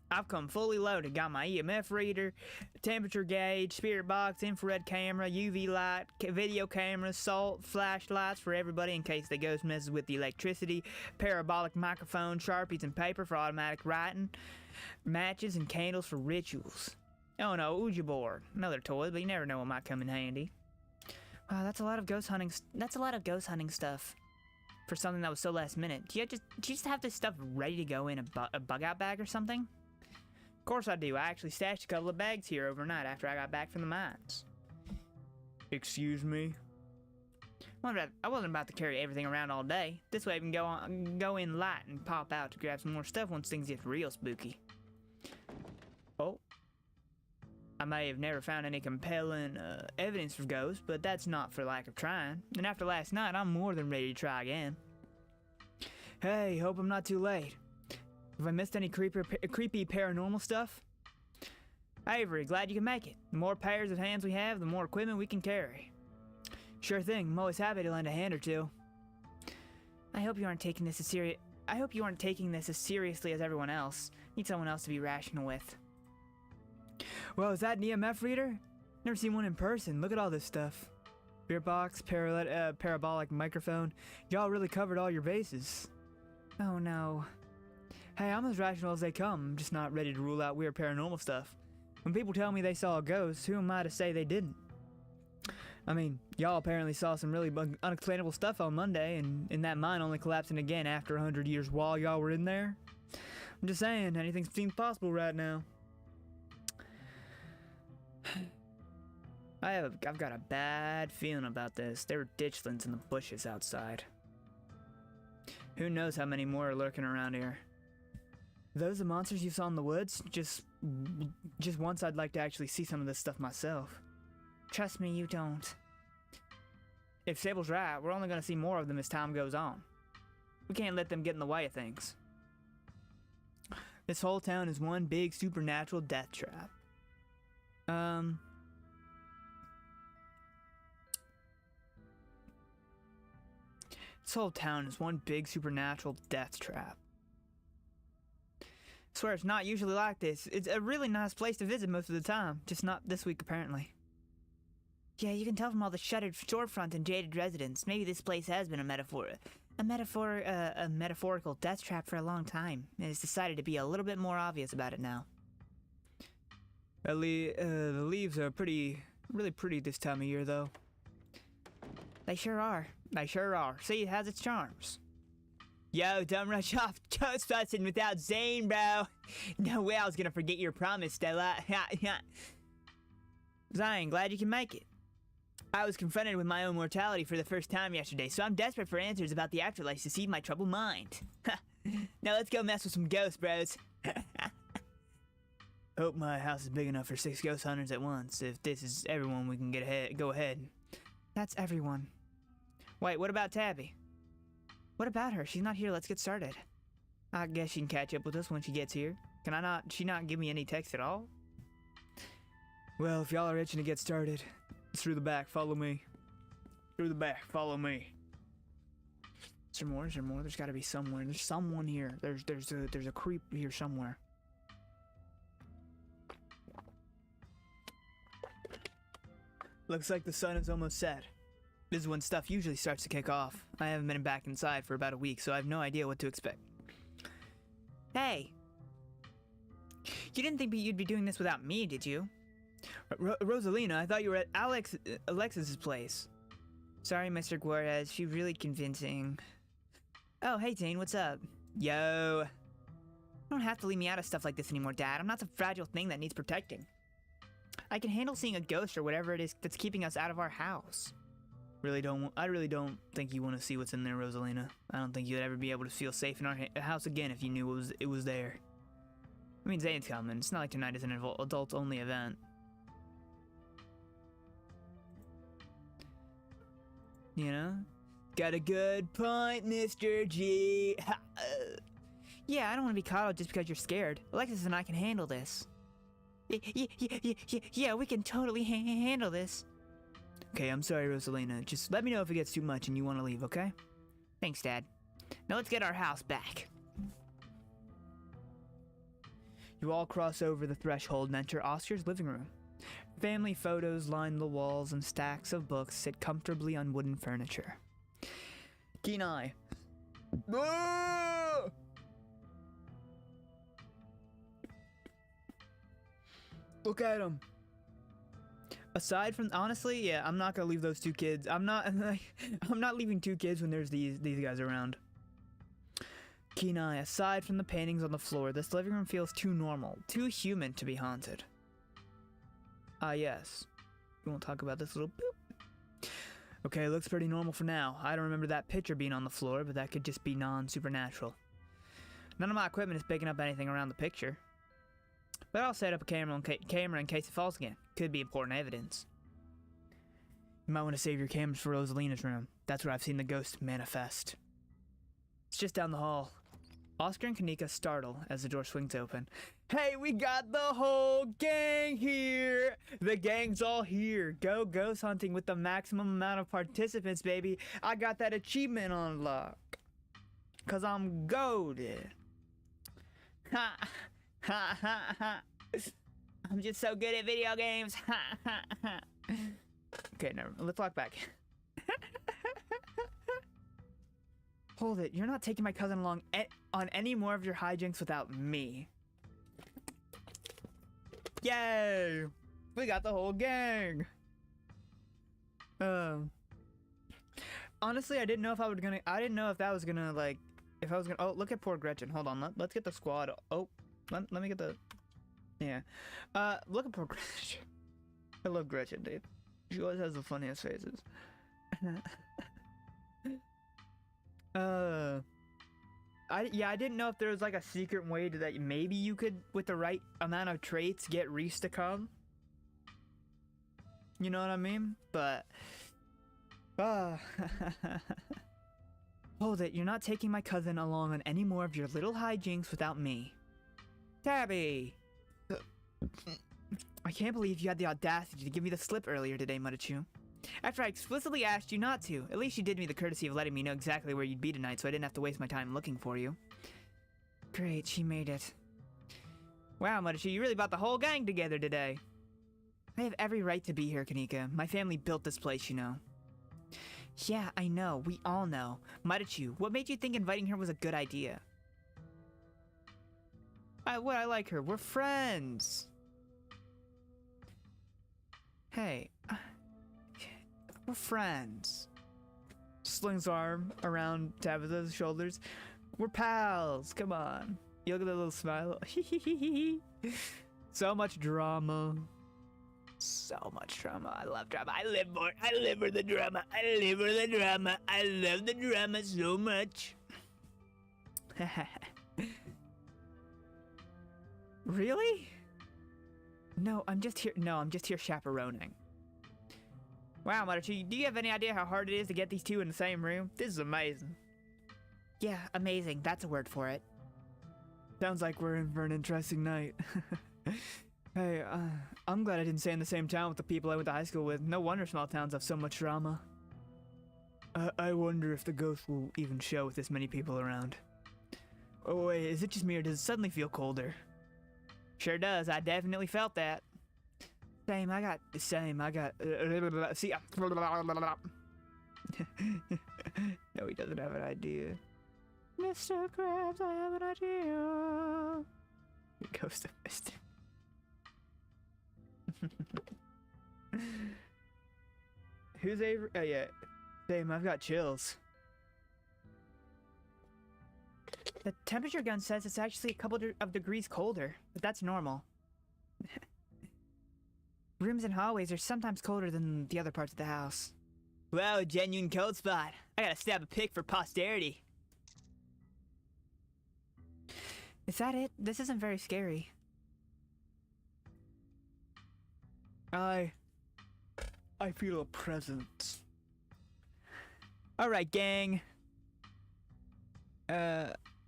Speaker 1: I've come fully loaded. Got my EMF reader, temperature gauge, spirit box, infrared camera, UV light, video cameras, salt, flashlights for everybody in case the ghost messes with the electricity, parabolic microphone, Sharpies and paper for automatic writing, matches and candles for rituals. Oh no, Ouija board. Another toy, but you never know what might come in handy. Wow, that's a lot of ghost hunting. That's a lot of ghost hunting stuff for something that was so last minute. Do you just have this stuff ready to go in a bug out bag or something? Of course I do. I actually stashed a couple of bags here overnight after I got back from the mines.
Speaker 2: Excuse me?
Speaker 1: I wasn't about to carry everything around all day. This way I can go in light and pop out to grab some more stuff once things get real spooky. Oh. I may have never found any compelling evidence for ghosts, but that's not for lack of trying. And after last night, I'm more than ready to try again. Hey, hope I'm not too late. Have I missed any creepy paranormal stuff? Avery, glad you can make it. The more pairs of hands we have, the more equipment we can carry. Sure thing, I'm always happy to lend a hand or two. I hope you aren't taking this as seriously as everyone else. Need someone else to be rational with. Well, is that an EMF reader? Never seen one in person. Look at all this stuff. Beer box, parabolic microphone. Y'all really covered all your bases. Oh no. Hey, I'm as rational as they come. I'm just not ready to rule out weird paranormal stuff. When people tell me they saw a ghost, who am I to say they didn't? I mean, y'all apparently saw some really unexplainable stuff on Monday, and that mine only collapsing again after 100 years while y'all were in there. I'm just saying, anything seems possible right now. I've got a bad feeling about this. There were ditchlings in the bushes outside. Who knows how many more are lurking around here. Those the monsters you saw in the woods? Just once I'd like to actually see some of this stuff myself. Trust me, you don't. If Sable's right, we're only going to see more of them as time goes on. We can't let them get in the way of things. This whole town is one big supernatural death trap. This whole town is one big supernatural death trap. I swear it's not usually like this. It's a really nice place to visit most of the time, just not this week apparently. Yeah, you can tell from all the shuttered storefront and jaded residents. Maybe this place has been a metaphorical death trap for a long time, and it's decided to be a little bit more obvious about it now. The leaves are really pretty this time of year, though. They sure are. They sure are. See, it has its charms. Yo, don't rush off toast busting without Zane, bro. No way I was gonna forget your promise, Stella. Zane, glad you can make it. I was confronted with my own mortality for the first time yesterday, so I'm desperate for answers about the afterlife to soothe my troubled mind. Now let's go mess with some ghosts, bros. Hope my house is big enough for 6 ghost hunters at once. If this is everyone, we can go ahead. That's everyone. Wait, what about Tabby? What about her? She's not here. Let's get started. I guess she can catch up with us when she gets here. She not give me any text at all? Well, if y'all are itching to get started, it's through the back. Follow me. Through the back. Follow me. Is there more? Is there more? There's got to be somewhere. There's someone here. There's a creep here somewhere. Looks like the sun is almost set. This is when stuff usually starts to kick off. I haven't been back inside for about a week, so I have no idea what to expect. Hey! You didn't think you'd be doing this without me, did you? Rosalina, I thought you were at Alexis's place. Sorry, Mr. Juarez, she's really convincing. Oh, hey, Zane, what's up? Yo. You don't have to leave me out of stuff like this anymore, Dad. I'm not some fragile thing that needs protecting. I can handle seeing a ghost or whatever it is that's keeping us out of our house. I really don't think you want to see what's in there, Rosalina. I don't think you'd ever be able to feel safe in our house again if you knew it was there. I mean, Zane's coming. It's not like tonight is an adult-only event. You know? Got a good point, Mr. G. Yeah, I don't want to be coddled just because you're scared. Alexis and I can handle this. Yeah, we can totally handle this. Okay, I'm sorry, Rosalina. Just let me know if it gets too much and you want to leave, okay? Thanks, Dad. Now let's get our house back. You all cross over the threshold and enter Oscar's living room. Family photos line the walls and stacks of books sit comfortably on wooden furniture. Kenai.
Speaker 2: Look at him. Aside from, honestly, yeah, I'm not gonna leave those 2 kids. I'm not leaving 2 kids when there's these guys around. Keen eye, aside from the paintings on the floor, this living room feels too normal, too human to be haunted. Ah, yes. We won't talk about this little boop. Okay, looks pretty normal for now. I don't remember that picture being on the floor, but that could just be non-supernatural. None of my equipment is picking up anything around the picture. But I'll set up a camera in case it falls again. Could be important evidence. You might want to save your cameras for Rosalina's room. That's where I've seen the ghost manifest. It's just down the hall. Oscar and Kanika startle as the door swings open. Hey, we got the whole gang here! The gang's all here. Go ghost hunting with the maximum amount of participants, baby. I got that achievement on lock. 'Cause I'm goated. Ha! Ha ha ha! I'm just so good at video games. Ha ha ha! Okay, never. Let's walk back. Hold it! You're not taking my cousin along on any more of your hijinks without me. Yay! We got the whole gang. Honestly, I didn't know if I didn't know if that was gonna like. If I was gonna. Oh, look at poor Gretchen. Hold on. Let's get the squad. Oh. Let me get the... Yeah. Look at poor Gretchen. I love Gretchen, dude. She always has the funniest faces. I didn't know if there was like a secret way to that maybe you could, with the right amount of traits, get Reese to come. You know what I mean? But... Hold it, you're not taking my cousin along on any more of your little hijinks without me. Tabby! I can't believe you had the audacity to give me the slip earlier today, Muddachu. After I explicitly asked you not to. At least you did me the courtesy of letting me know exactly where you'd be tonight so I didn't have to waste my time looking for you. Great, she made it. Wow, Muddachu, you really brought the whole gang together today. I have every right to be here, Kanika. My family built this place, you know. Yeah, I know. We all know. Muddachu, what made you think inviting her was a good idea? I like her. We're friends. Hey. We're friends. Slings arm around Tabitha's shoulders. We're pals. Come on. You look at that little smile. So much drama. So much drama. I love drama. I live for the drama. I live for the drama. I love the drama so much. Really? No, I'm just here chaperoning. Wow, Muddachu, do you have any idea how hard it is to get these 2 in the same room? This is amazing. Yeah, amazing. That's a word for it. Sounds like we're in for an interesting night. Hey, I'm glad I didn't stay in the same town with the people I went to high school with. No wonder small towns have so much drama. I wonder if the ghost will even show with this many people around. Oh wait, is it just me or does it suddenly feel colder? Sure does. I definitely felt that. Same. I got. See. No, he doesn't have an idea. Mr. Krabs, I have an idea. It goes to Mr. Who's Avery? Oh yeah. Same. I've got chills. The temperature gun says it's actually a couple of degrees colder, but that's normal. Rooms and hallways are sometimes colder than the other parts of the house. Wow, a genuine cold spot. I gotta stab a pic for posterity. Is that it? This isn't very scary. I feel a presence. Alright, gang.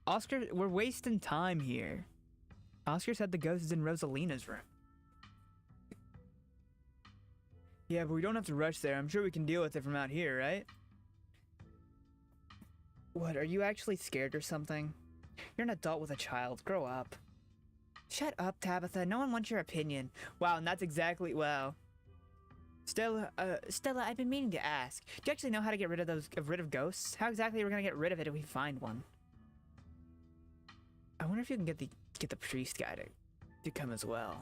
Speaker 2: Oscar, we're wasting time here. Oscar said the ghost is in Rosalina's room. Yeah, but we don't have to rush there. I'm sure we can deal with it from out here, right? What, are you actually scared or something? You're an adult with a child. Grow up. Shut up, Tabitha. No one wants your opinion. Wow, and that's exactly... Wow. Stella, I've been meaning to ask. Do you actually know how to get rid of ghosts? How exactly are we gonna get rid of it if we find one? I wonder if you can get the priest guy to come as well.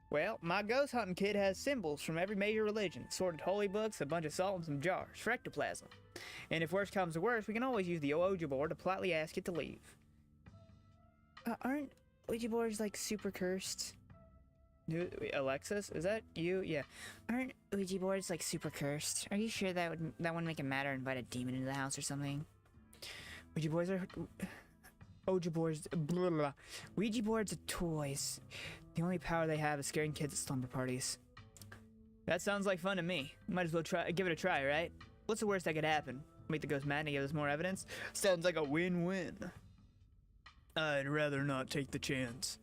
Speaker 1: Well, my ghost hunting kit has symbols from every major religion, sorted holy books, a bunch of salt, and some jars for ectoplasm. And if worse comes to worse, we can always use the Ouija board to politely ask it to leave. Aren't Ouija boards like super cursed? Alexis, is that you? Yeah. Aren't Ouija boards like super cursed? Are you sure that wouldn't make it matter and invite a demon into the house or something? Ouija boards are Ouija boards. Blah, blah, blah. Ouija boards are toys. The only power they have is scaring kids at slumber parties. That sounds like fun to me. Might as well give it a try, right? What's the worst that could happen? Make the ghost mad and give us more evidence? Sounds like a win-win. I'd rather not take the chance.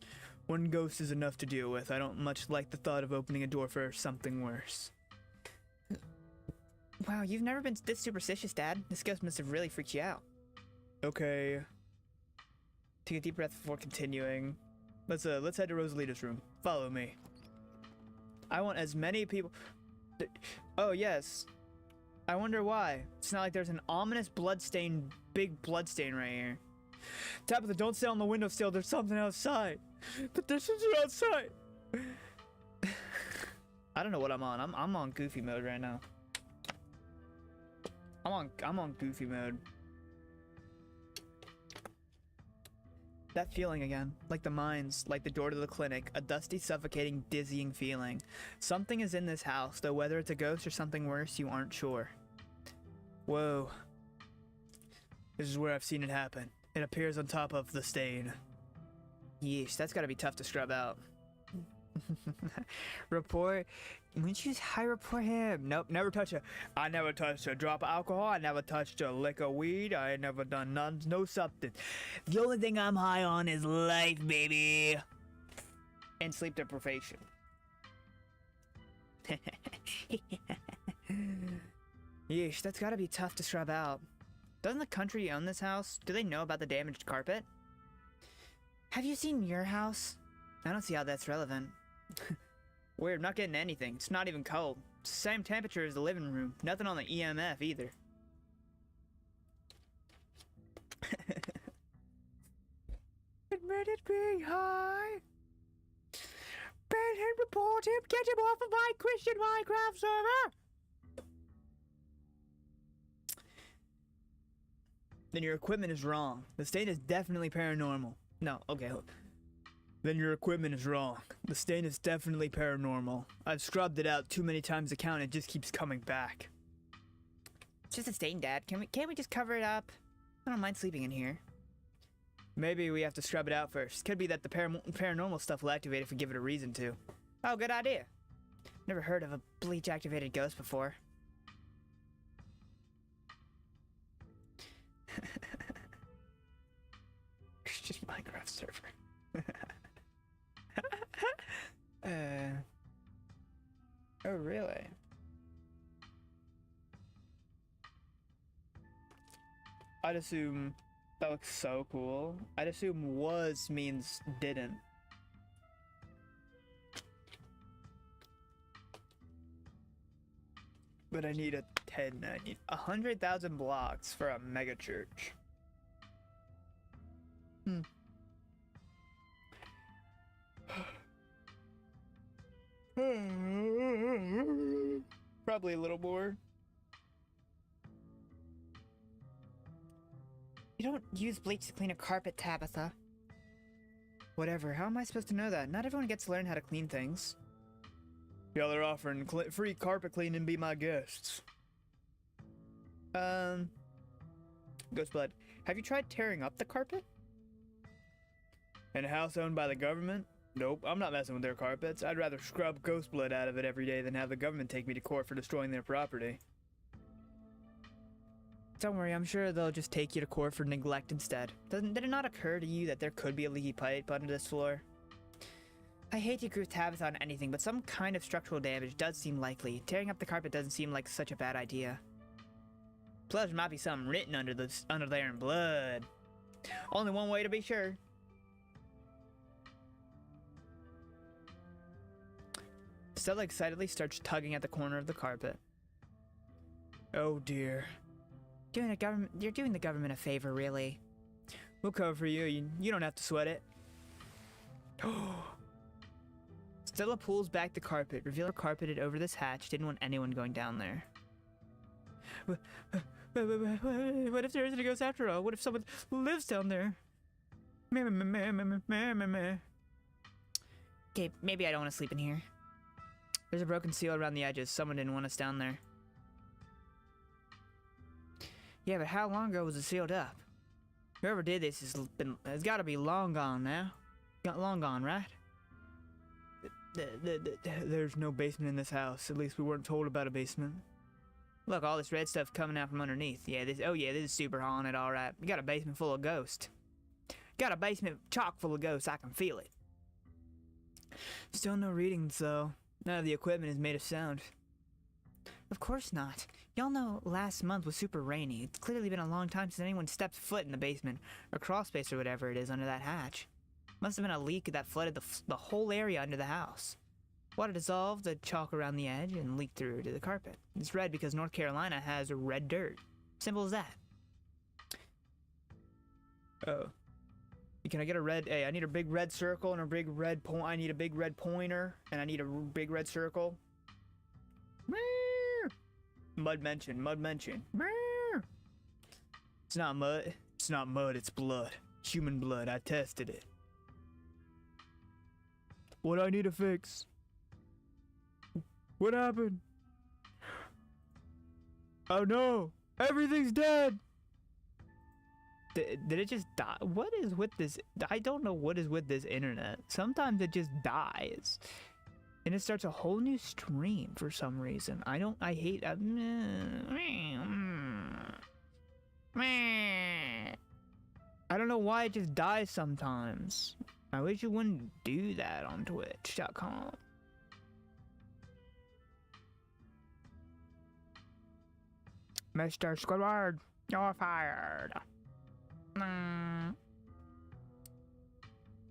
Speaker 1: One ghost is enough to deal with. I don't much like the thought of opening a door for something worse. Wow, you've never been this superstitious, Dad. This ghost must have really freaked you out. Okay. Take a deep breath before continuing. Let's head to Rosalita's room. Follow me. I want as many people. Oh yes. I wonder why. It's not like there's an ominous bloodstain, big bloodstain right here. Tabitha, don't stay on the windowsill. There's something outside. The dishes are outside. I don't know what I'm on. I'm on goofy mode right now. I'm on goofy mode. That feeling again, like the mines, like the door to the clinic, a dusty, suffocating, dizzying feeling. Something is in this house, though whether it's a ghost or something worse, you aren't sure. Whoa. This is where I've seen it happen. It appears on top of the stain. Yeesh, that's gotta be tough to scrub out. Report. Wouldn't you report him? Nope, never touch it. I never touched a drop of alcohol. I never touched a lick of weed. I ain't never done none, no something. The only thing I'm high on is life, baby. And sleep deprivation. Yeesh, that's gotta be tough to scrub out. Doesn't the country own this house? Do they know about the damaged carpet? Have you seen your house? I don't see how that's relevant. Weird, I'm not getting anything. It's not even cold. It's the same temperature as the living room. Nothing on the EMF either. Admit it being high. Bedhead report him. Get him off of my Christian Minecraft server. Then your equipment is wrong. The stain is definitely paranormal. No, okay. Then your equipment is wrong. The stain is definitely paranormal. I've scrubbed it out too many times to count. It just keeps coming back. It's just a stain, Dad. Can't we just cover it up? I don't mind sleeping in here. Maybe we have to scrub it out first. Could be that the paranormal stuff will activate if we give it a reason to. Oh, good idea. Never heard of a bleach-activated ghost before. Christian Minecraft server. Oh really? I'd assume that looks so cool. I'd assume was means didn't. But I need I need 100,000 blocks for a mega church. Probably a little more. You don't use bleach to clean a carpet, Tabitha. Whatever, how am I supposed to know that? Not everyone gets to learn how to clean things. Y'all are offering free carpet cleaning, be my guests. Ghostblood, have you tried tearing up the carpet? In a house owned by the government? Nope, I'm not messing with their carpets. I'd rather scrub Ghostblood out of it every day than have the government take me to court for destroying their property. Don't worry, I'm sure they'll just take you to court for neglect instead. Did it not occur to you that there could be a leaky pipe under this floor? I hate to agree with Tabitha on anything, but some kind of structural damage does seem likely. Tearing up the carpet doesn't seem like such a bad idea. Plus, there might be something written under there in blood. Only one way to be sure. Stella excitedly starts tugging at the corner of the carpet. Oh dear. You're doing the government a favor, really. We'll cover for you. You don't have to sweat it. Stella pulls back the carpet, revealing carpeted over this hatch. Didn't want anyone going down there. What if there isn't a ghost after all? What if someone lives down there? Okay, maybe I don't want to sleep in here. There's a broken seal around the edges. Someone didn't want us down there. Yeah, but how long ago was it sealed up? Whoever did this has got to be long gone now. Long gone, right?
Speaker 2: There's no basement in this house. At least we weren't told about a basement.
Speaker 1: Look, all this red stuff coming out from underneath. Yeah, this is super haunted, all right. You got a basement full of ghosts. Got a basement chock full of ghosts. I can feel it.
Speaker 2: Still no readings, though. None of the equipment is made of sound.
Speaker 1: Of course not. Y'all know last month was super rainy. It's clearly been a long time since anyone stepped foot in the basement, or crawl space, or whatever it is under that hatch. Must have been a leak that flooded the whole area under the house. Water dissolved the chalk around the edge and leaked through to the carpet. It's red because North Carolina has red dirt. Simple as that.
Speaker 2: Oh. Can I get a red? Hey, I need a big red circle and a big red point. I need a big red pointer and I need a big red circle. Mud mention. It's not mud. It's not mud. It's blood. Human blood. I tested it. What I need to fix? What happened? Oh no! Everything's dead!
Speaker 1: Did it just die? What is with this? I don't know what is with this internet. Sometimes it just dies. And it starts a whole new stream for some reason. I hate... I don't know why it just dies sometimes. I wish you wouldn't do that on Twitch.com. Mr. Squidward, you're fired. I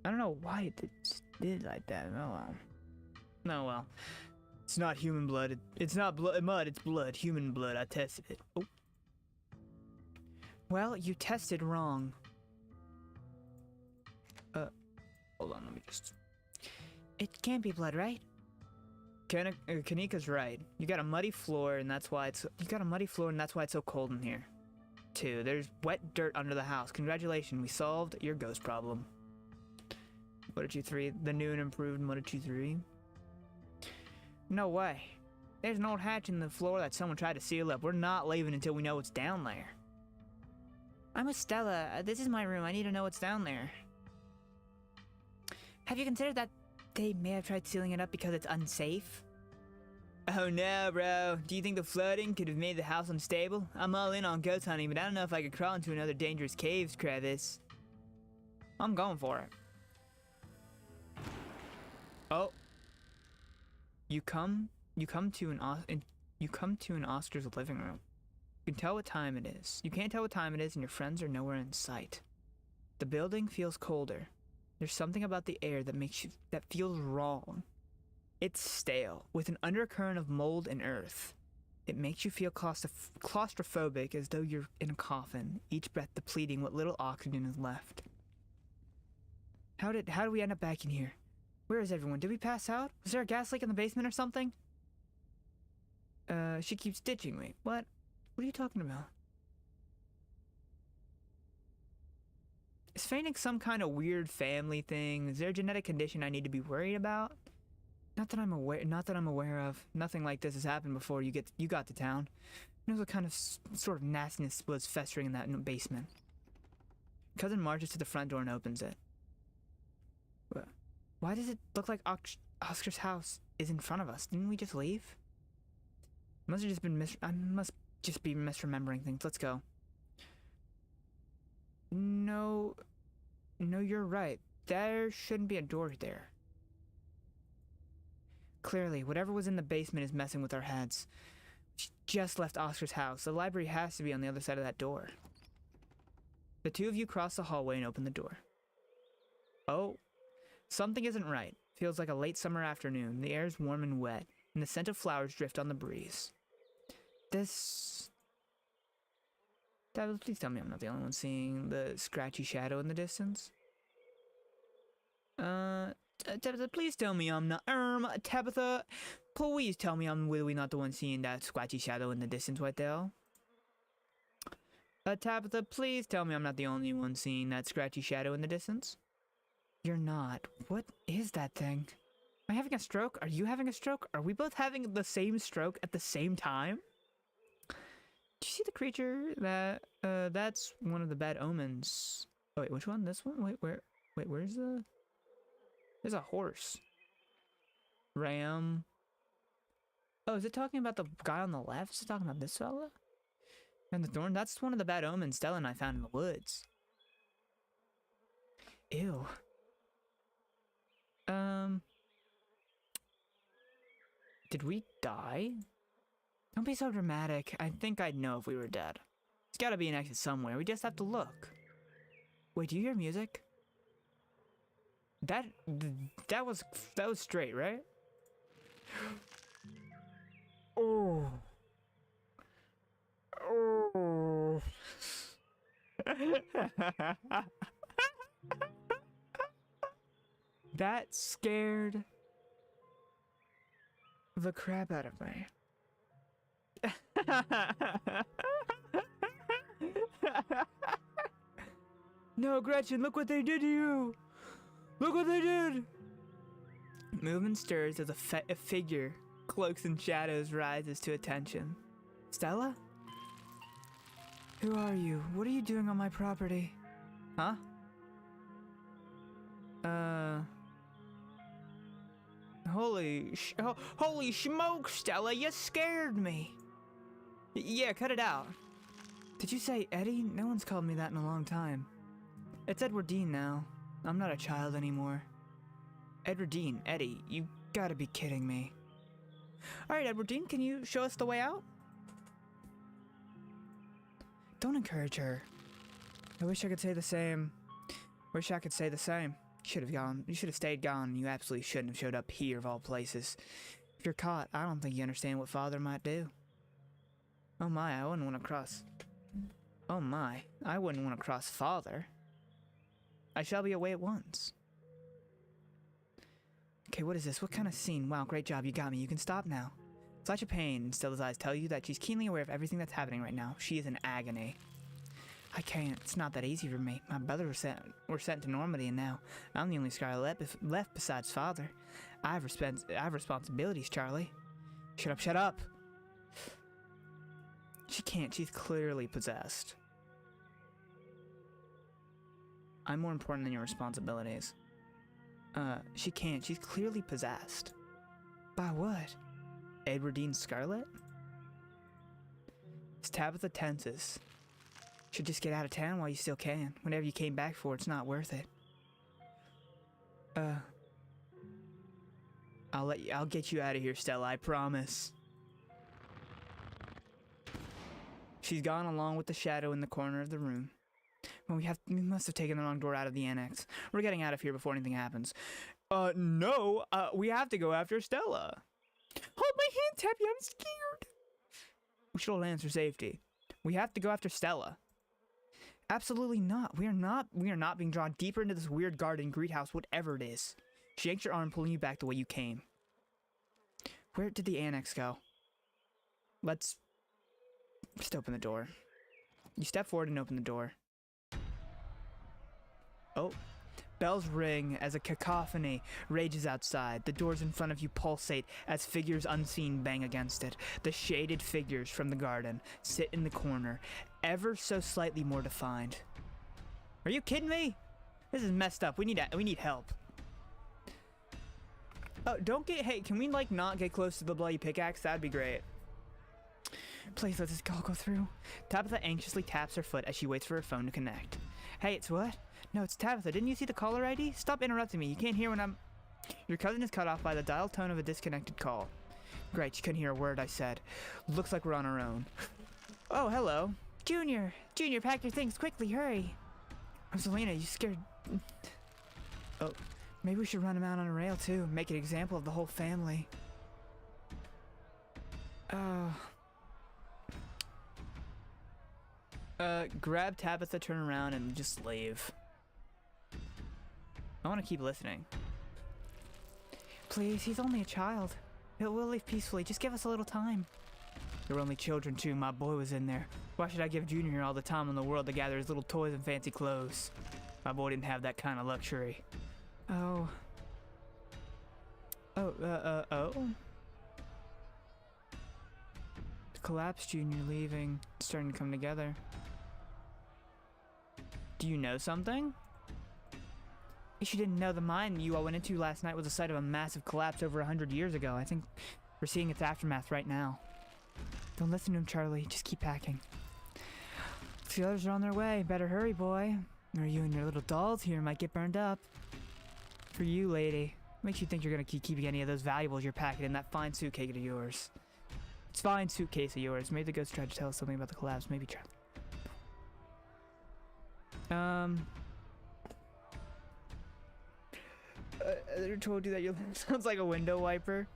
Speaker 1: don't know why it did like that. Oh well. Oh well.
Speaker 2: It's not human blood. It's not mud, it's blood. Human blood. I tested it. Oh.
Speaker 1: Well, you tested wrong. Hold on, let me just... It can't be blood, right?
Speaker 2: Kanika's right. You got a muddy floor, and that's why it's... so cold in here.
Speaker 1: 2. There's wet dirt under the house. Congratulations, we solved your ghost problem.
Speaker 2: What did you 3? The new and improved what did you 3?
Speaker 1: No way. There's an old hatch in the floor that someone tried to seal up. We're not leaving until we know what's down there. I'm with Stella. This is my room. I need to know what's down there. Have you considered that they may have tried sealing it up because it's unsafe?
Speaker 2: Oh no, bro. Do you think the flooding could have made the house unstable? I'm all in on ghost hunting, but I don't know if I could crawl into another dangerous caves crevice.
Speaker 1: I'm going for it.
Speaker 2: Oh. You come to an Oscar's living room. You can tell what time it is. You can't tell what time it is, and your friends are nowhere in sight. The building feels colder. There's something about the air that feels wrong. It's stale, with an undercurrent of mold and earth. It makes you feel claustrophobic, as though you're in a coffin, each breath depleting what little oxygen is left. How did we end up back in here? Where is everyone? Did we pass out? Was there a gas leak in the basement or something? She keeps ditching me. What? What are you talking about? Is fainting some kind of weird family thing? Is there a genetic condition I need to be worried about? Not that I'm aware of. Nothing like this has happened before you got to town. Who knows what kind of sort of nastiness was festering in that basement? Cousin marches to the front door and opens it. Why does it look like Oscar's house is in front of us? Didn't we just leave? I must just be misremembering things. Let's go. No, you're right. There shouldn't be a door there. Clearly, whatever was in the basement is messing with our heads. She just left Oscar's house. The library has to be on the other side of that door. The two of you cross the hallway and open the door. Oh, something isn't right. Feels like a late summer afternoon. The air is warm and wet, and the scent of flowers drift on the breeze. Please tell me I'm not the only one seeing the scratchy shadow in the distance.
Speaker 1: Tabitha, please tell me I'm not. Tabitha, please tell me I'm really not the one seeing that scratchy shadow in the distance right there. Tabitha, please tell me I'm not the only one seeing that scratchy shadow in the distance. You're not. What is that thing? Am I having a stroke? Are you having a stroke? Are we both having the same stroke at the same time? Do you see the creature that, that's one of the bad omens. Oh, wait, which one? This one? Wait, where's the... There's a horse. Ram. Oh, is it talking about the guy on the left? Is it talking about this fella? And the thorn? That's one of the bad omens Stella and I found in the woods. Ew. Did we die? Don't be so dramatic. I think I'd know if we were dead. There's gotta be an exit somewhere. We just have to look. Wait, do you hear music? That was straight, right? Oh. Oh. That scared the crap out of me. No, Gretchen, look what they did to you! Look what they did! Movement stirs as a figure, cloaks and shadows, rises to attention. Stella? Who are you? What are you doing on my property? Huh? Holy smoke, Stella, you scared me. Yeah, cut it out. Did you say Eddie? No one's called me that in a long time. It's Edward Dean now. I'm not a child anymore. Edward Dean, Eddie, you gotta be kidding me. Alright, Edward Dean, can you show us the way out? Don't encourage her. I wish I could say the same. Wish I could say the same. You should have gone. You should have stayed gone. You absolutely shouldn't have showed up here of all places. If you're caught, I don't think you understand what Father might do. Oh my, I wouldn't want to cross. Oh my, I wouldn't want to cross Father. I shall be away at once. Okay, what is this? What kind of scene? Wow, great job, you got me. You can stop now. Flash of pain, Stella's eyes tell you that she's keenly aware of everything that's happening right now. She is in agony. I can't. It's not that easy for me. My brothers were sent to Normandy, and now I'm the only Scarlet left besides Father. I have responsibilities, Charlie. Shut up, shut up! She can't. She's clearly possessed. I'm more important than your responsibilities. She can't. She's clearly possessed. By what? Edward Dean Scarlet? It's Tabitha tenses. Should just get out of town while you still can. Whatever you came back for, it's not worth it. I'll get you out of here, Stella, I promise. She's gone along with the shadow in the corner of the room. Well, we must have taken the wrong door out of the annex. We're getting out of here before anything happens. No, we have to go after Stella. Hold my hand, Tappy, I'm scared. We should hold hands for safety. We have to go after Stella. Absolutely not. We are not being drawn deeper into this weird garden greenhouse, whatever it is. She yanks your arm, pulling you back the way you came. Where did the annex go? Let's just open the door. You step forward and open the door. Oh. Bells ring as a cacophony rages outside. The doors in front of you pulsate as figures unseen bang against it. The shaded figures from the garden sit in the corner, ever so slightly more defined. Are you kidding me? This is messed up. We need help. Oh, hey, can we like not get close to the bloody pickaxe? That'd be great. Please let this call go through. Tabitha anxiously taps her foot as she waits for her phone to connect. Hey, it's what? No, it's Tabitha. Didn't you see the caller ID? Stop interrupting me. You can't hear when I'm... Your cousin is cut off by the dial tone of a disconnected call. Great, you couldn't hear a word I said. Looks like we're on our own. Oh, hello. Junior, pack your things quickly, hurry. Rosalina, you scared... Oh, maybe we should run him out on a rail too. Make an example of the whole family. Grab Tabitha, turn around, and just leave. I want to keep listening.
Speaker 2: Please, he's only a child. We'll leave peacefully. Just give us a little time. There were only children, too. My boy was in there. Why should I give Junior all the time in the world to gather his little toys and fancy clothes? My boy didn't have that kind of luxury. Oh. Oh. The collapse, Junior leaving. It's starting to come together. Do you know something? If you didn't know, the mine you all went into last night was the site of a massive collapse over 100 years ago. I think we're seeing its aftermath right now. Don't listen to him, Charlie. Just keep packing. The others are on their way. Better hurry, boy. Or you and your little dolls here might get burned up. For you, lady. Makes you think you're gonna keep keeping any of those valuables you're packing in that fine suitcase of yours. It's fine suitcase of yours. Maybe the ghost tried to tell us something about the collapse. Maybe Charlie. I told you that your sounds like a window wiper.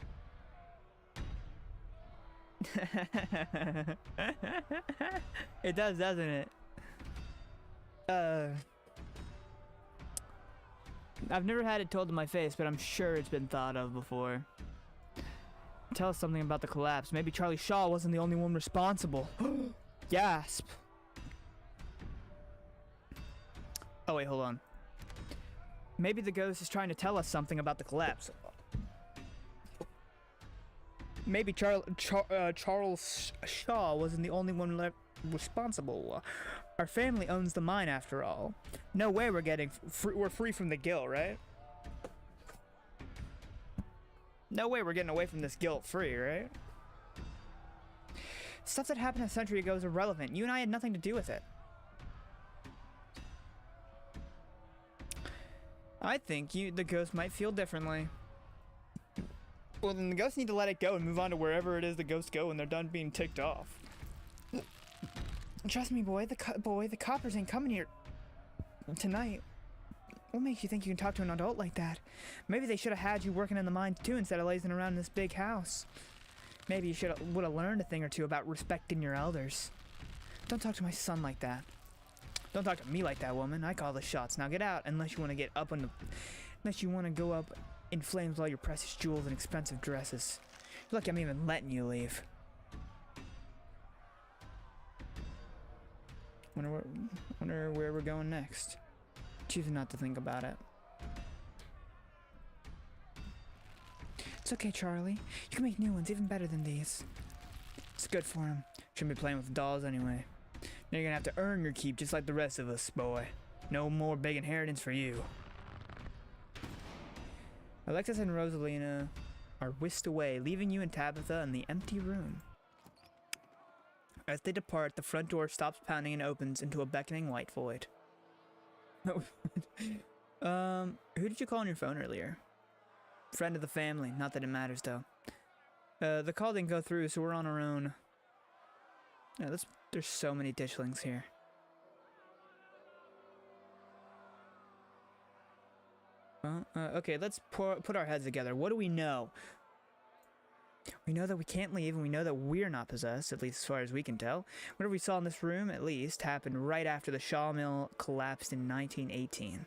Speaker 2: It does, doesn't it? I've never had it told to my face, but I'm sure it's been thought of before. Tell us something about the collapse. Maybe Charlie Shaw wasn't the only one responsible. Gasp. Oh wait, hold on. Maybe the ghost is trying to tell us something about the collapse. Maybe Charles Shaw wasn't the only one responsible. Our family owns the mine after all. No way we're free from the guilt, right? No way we're getting away from this guilt free, right? Stuff that happened a century ago is irrelevant. You and I had nothing to do with it. I think the ghost might feel differently. Well, then the ghosts need to let it go and move on to wherever it is the ghosts go when they're done being ticked off. Trust me, boy. The coppers ain't coming here tonight. What makes you think you can talk to an adult like that? Maybe they should have had you working in the mines too instead of lazing around in this big house. Maybe you would have learned a thing or two about respecting your elders. Don't talk to my son like that. Don't talk to me like that, woman. I call the shots. Now get out, unless you want to go up in flames with all your precious jewels and expensive dresses. You're lucky I'm even letting you leave. Wonder where we're going next. Choosing not to think about it. It's okay, Charlie. You can make new ones even better than these. It's good for him. Shouldn't be playing with dolls anyway. Now you're gonna have to earn your keep just like the rest of us, boy. No more big inheritance for you. Alexis and Rosalina are whisked away, leaving you and Tabitha in the empty room. As they depart, the front door stops pounding and opens into a beckoning white void. Who did you call on your phone earlier? Friend of the family. Not that it matters, though. The call didn't go through, so we're on our own. Yeah, there's so many ditchlings here. Okay, let's put our heads together. What do we know? We know that we can't leave, and we know that we're not possessed, at least as far as we can tell. Whatever we saw in this room, at least, happened right after the Shaw Mill collapsed in 1918.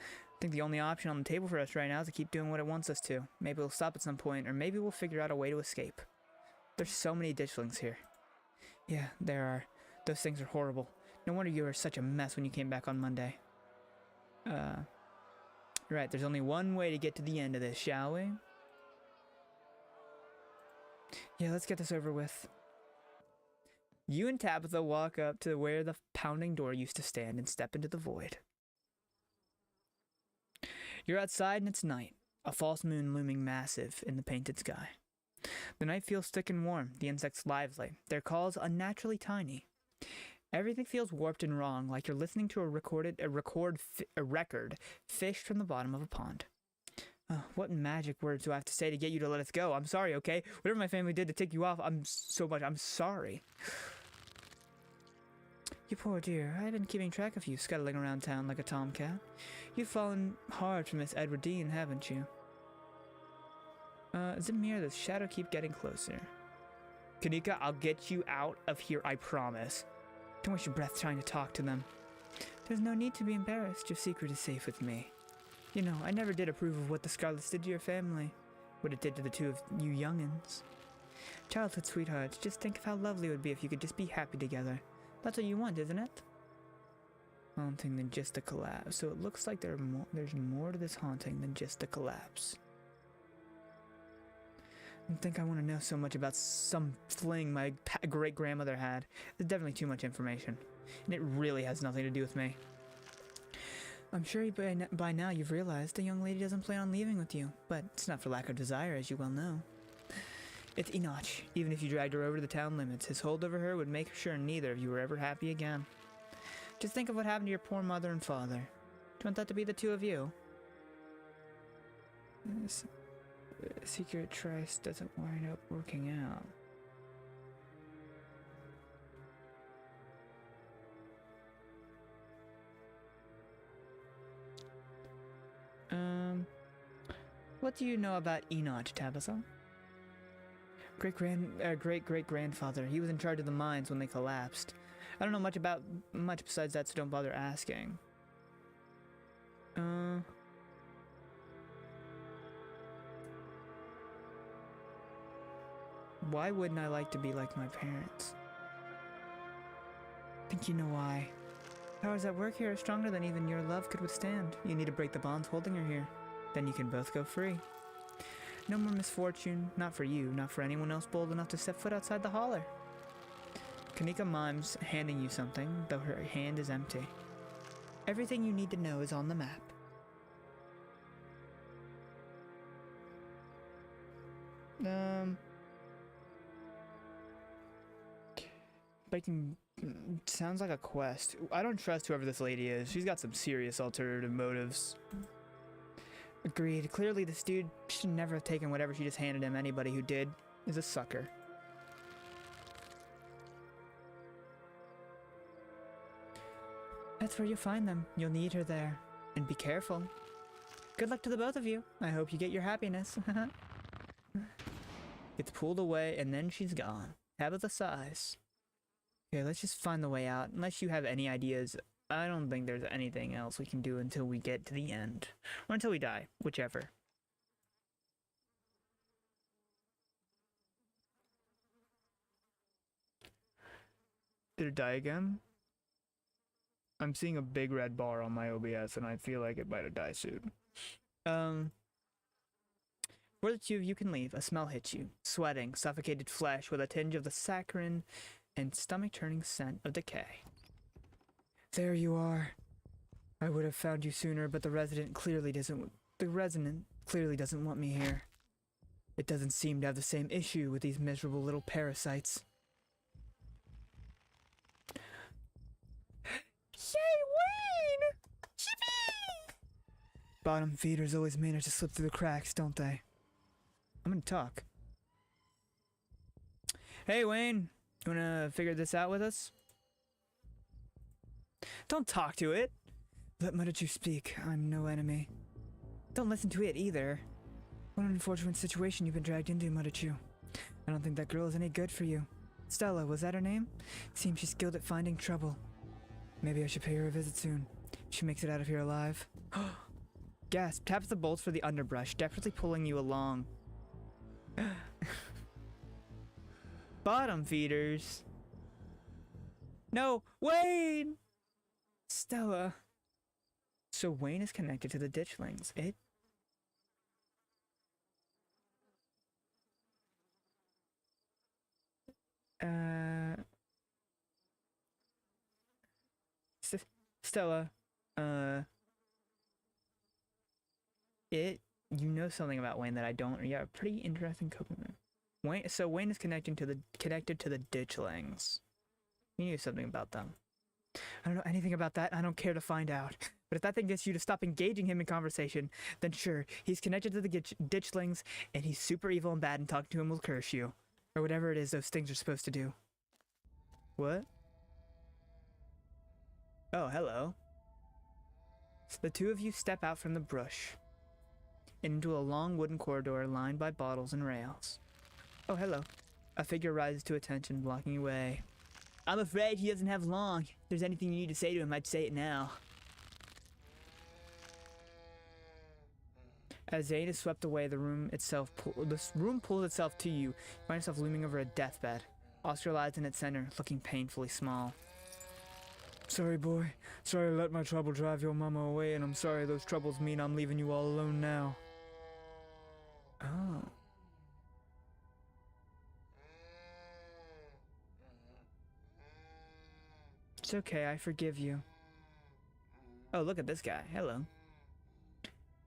Speaker 2: I think the only option on the table for us right now is to keep doing what it wants us to. Maybe we'll stop at some point, or maybe we'll figure out a way to escape. There's so many ditchlings here. Yeah, there are. Those things are horrible. No wonder you were such a mess when you came back on Monday. Right, there's only one way to get to the end of this, shall we? Yeah, let's get this over with. You and Tabitha walk up to where the pounding door used to stand and step into the void. You're outside and it's night, a false moon looming massive in the painted sky. The night feels thick and warm, the insects lively, their calls unnaturally tiny. Everything feels warped and wrong, like you're listening to a record fished from the bottom of a pond. What magic words do I have to say to get you to let us go? I'm sorry, okay? Whatever my family did to take you off, I'm sorry. You poor dear, I've been keeping track of you scuttling around town like a tomcat. You've fallen hard for Miss Edward Dean, haven't you? Zamir, the shadow keep getting closer. Kanika, I'll get you out of here, I promise. Don't waste your breath trying to talk to them. There's no need to be embarrassed. Your secret is safe with me. You know, I never did approve of what the Scarlets did to your family.
Speaker 1: what it did to the two of you youngins. Childhood sweethearts, just think of how lovely it would be if you could just be happy together. That's what you want, isn't it? Haunting than just a collapse. So it looks like there's more to this haunting than just a collapse. I don't think I want to know so much about some fling my great-grandmother had. There's definitely too much information. And it really has nothing to do with me. I'm sure by now you've realized the young lady doesn't plan on leaving with you. But it's not for lack of desire, as you well know. It's Enoch. Even if you dragged her over to the town limits, his hold over her would make sure neither of you were ever happy again. Just think of what happened to your poor mother and father. Do you want that to be the two of you? This secret tryst doesn't wind up working out. What do you know about Enoch, Tabitha? Great-great-grandfather. He was in charge of the mines when they collapsed. I don't know much besides that, so don't bother asking. Why wouldn't I like to be like my parents? I think you know why. Powers at work here are stronger than even your love could withstand. You need to break the bonds holding her here. Then you can both go free. No more misfortune, not for you, not for anyone else bold enough to step foot outside the holler. Kanika mimes handing you something, though her hand is empty. Everything you need to know is on the map. Breaking sounds like a quest. I don't trust whoever this lady is. She's got some serious alternative motives. Agreed. Clearly this dude should never have taken whatever she just handed him. Anybody who did is a sucker. That's where you'll find them. You'll need her there. And be careful. Good luck to the both of you. I hope you get your happiness. Gets pulled away and then she's gone. Tabitha sighs. Okay, let's just find the way out. Unless you have any ideas, I don't think there's anything else we can do until we get to the end. Or until we die, whichever.
Speaker 2: Did it die again? I'm seeing a big red bar on my OBS and I feel like it might have died soon.
Speaker 1: Where the two of you can leave, a smell hits you. Sweating, suffocated flesh with a tinge of the saccharine and stomach-turning scent of decay. There you are. I would have found you sooner, but the resident clearly doesn't want me here. It doesn't seem to have the same issue with these miserable little parasites. Yay, Wayne! Chippy! Bottom feeders always manage to slip through the cracks, don't they? I'm gonna talk. Hey, Wayne. You wanna figure this out with us? Don't talk to it. Let Muddachu speak. I'm no enemy. Don't listen to it either. What an unfortunate situation you've been dragged into, Muddachu. I don't think that girl is any good for you. Stella, was that her name? Seems she's skilled at finding trouble. Maybe I should pay her a visit soon. If she makes it out of here alive. Gasp. Taps the bolts for the underbrush, desperately pulling you along. Bottom feeders. No, Wayne! Stella. So Wayne is connected to the ditchlings. Stella, you know something about Wayne that I don't. Yeah, pretty interesting coping. Wayne is connected to the ditchlings. You knew something about them. I don't know anything about that. I don't care to find out. But if that thing gets you to stop engaging him in conversation, then sure, he's connected to the ditchlings, and he's super evil and bad, and talking to him will curse you. Or whatever it is those things are supposed to do. What? Oh, hello. So the two of you step out from the brush into a long wooden corridor lined by bottles and rails. Oh, hello. A figure rises to attention, blocking way. I'm afraid he doesn't have long. If there's anything you need to say to him, I'd say it now. As Zane is swept away, the room pulls itself to you. You find yourself looming over a deathbed. Oscar lies in its center, looking painfully small.
Speaker 2: Sorry, boy. Sorry to let my trouble drive your mama away, and I'm sorry those troubles mean I'm leaving you all alone now.
Speaker 1: Oh. It's okay, I forgive you. Oh, look at this guy. Hello.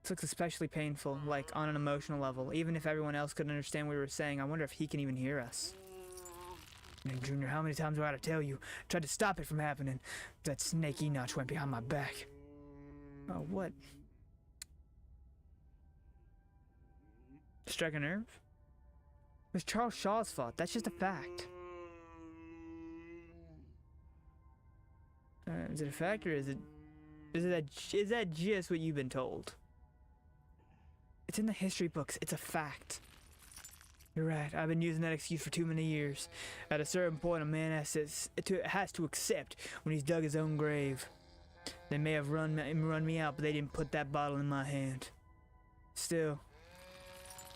Speaker 1: This looks especially painful, like on an emotional level. Even if everyone else could understand what we were saying, I wonder if he can even hear us. Man, Junior, how many times do I gotta tell you? Tried to stop it from happening. That snake Enoch went behind my back. Oh, what? Struck a nerve? It was Charles Shaw's fault. That's just a fact. Is it a fact, or is that just what you've been told? It's in the history books. It's a fact. You're right. I've been using that excuse for too many years. At a certain point, a man has to accept when he's dug his own grave. They may have run me out, but they didn't put that bottle in my hand. Still,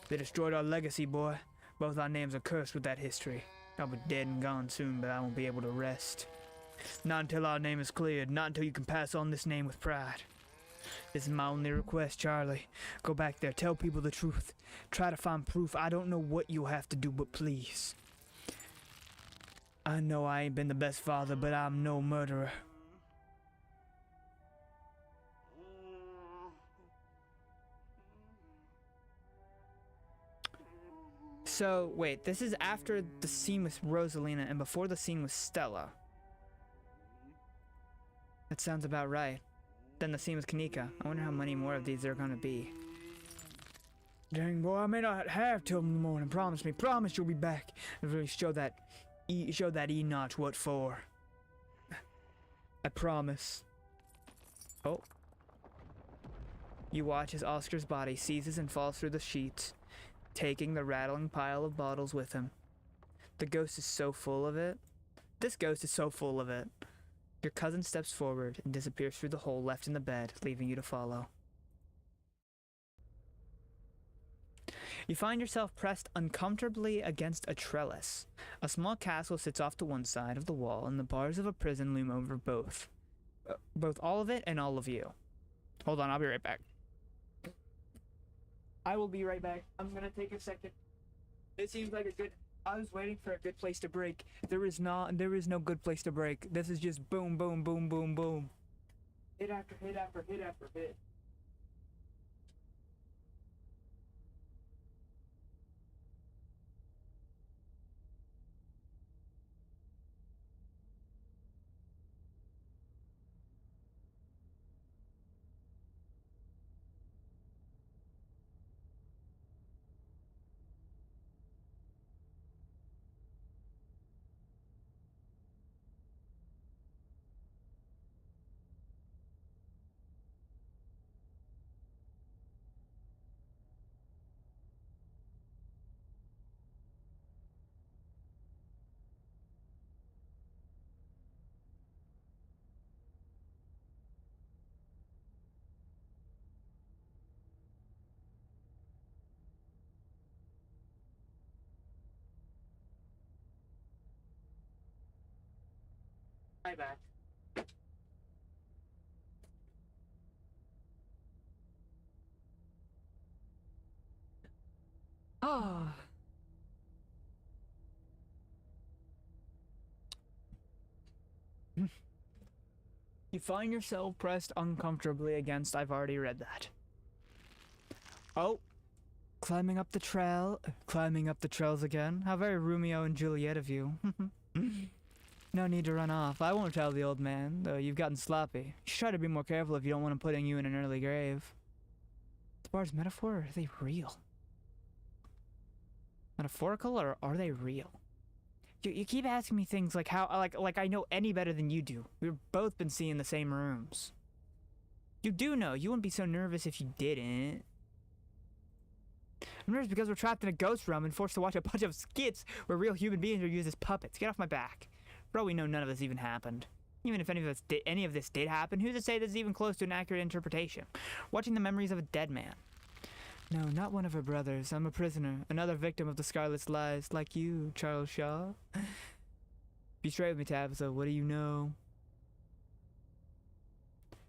Speaker 1: they destroyed our legacy, boy. Both our names are cursed with that history. I'll be dead and gone soon, but I won't be able to rest. Not until our name is cleared. Not until you can pass on this name with pride. This is my only request, Charlie. Go back there. Tell people the truth. Try to find proof. I don't know what you'll have to do, but please. I know I ain't been the best father, but I'm no murderer. So, wait. This is after the scene with Rosalina and before the scene with Stella. That sounds about right. Then the scene with Kanika. I wonder how many more of these there are gonna be. Dang, boy, I may not have till in the morning. Promise me. Promise you'll be back. And really show that Enoch what for. I promise. Oh. You watch as Oscar's body seizes and falls through the sheets, taking the rattling pile of bottles with him. The ghost is so full of it. This ghost is so full of it. Your cousin steps forward and disappears through the hole left in the bed, leaving you to follow. You find yourself pressed uncomfortably against a trellis. A small castle sits off to one side of the wall, and the bars of a prison loom over both. Both all of it and all of you. Hold on, I'll be right back. I will be right back. I'm gonna take a second. It seems like a good... I was waiting for a good place to break. There is no good place to break. This is just boom, boom, boom, boom, boom. Hit after hit after hit after hit. Hi back. Ah. You find yourself pressed uncomfortably against... I've already read that. Oh. Climbing up the trail. Climbing up the trails again. How very Romeo and Juliet of you. No need to run off. I won't tell the old man, though you've gotten sloppy. You should try to be more careful if you don't want him putting you in an early grave. The bars metaphor, or are they real? Metaphorical, or are they real? You keep asking me things like how, like I know any better than you do. We've both been seeing the same rooms. You do know. You wouldn't be so nervous if you didn't. I'm nervous because we're trapped in a ghost realm and forced to watch a bunch of skits where real human beings are used as puppets. Get off my back. Bro, we know none of this even happened. Even if any of this did happen, who's to say this is even close to an accurate interpretation? Watching the memories of a dead man.
Speaker 2: No, not one of her brothers. I'm a prisoner, another victim of the Scarlet's lies, like you, Charles Shaw. Be straight with me, Tabitha. What do you know?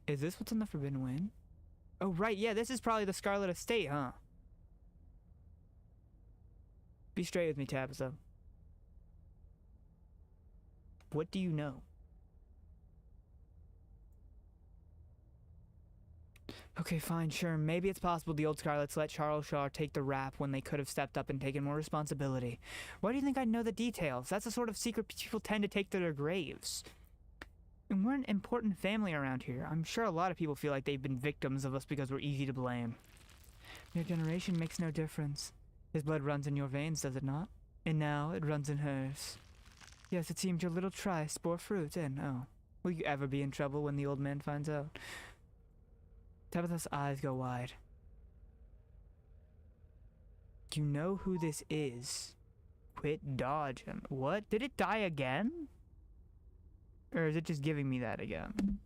Speaker 2: Is this what's in the Forbidden Wind? Oh, right, yeah, this is probably the Scarlet Estate, huh? Be straight with me, Tabitha. What do you know? Okay, fine, sure. Maybe it's possible the old Scarlets let Charles Shaw take the rap when they could have stepped up and taken more responsibility. Why do you think I'd know the details? That's the sort of secret people tend to take to their graves. And we're an important family around here. I'm sure a lot of people feel like they've been victims of us because we're easy to blame. Your generation makes no difference. His blood runs in your veins, does it not? And now it runs in hers. Yes, it seems your little tryst bore fruit, and oh, will you ever be in trouble when the old man finds out? Tabitha's eyes go wide. You know who this is. Quit dodging. What? Did it die again? Or is it just giving me that again?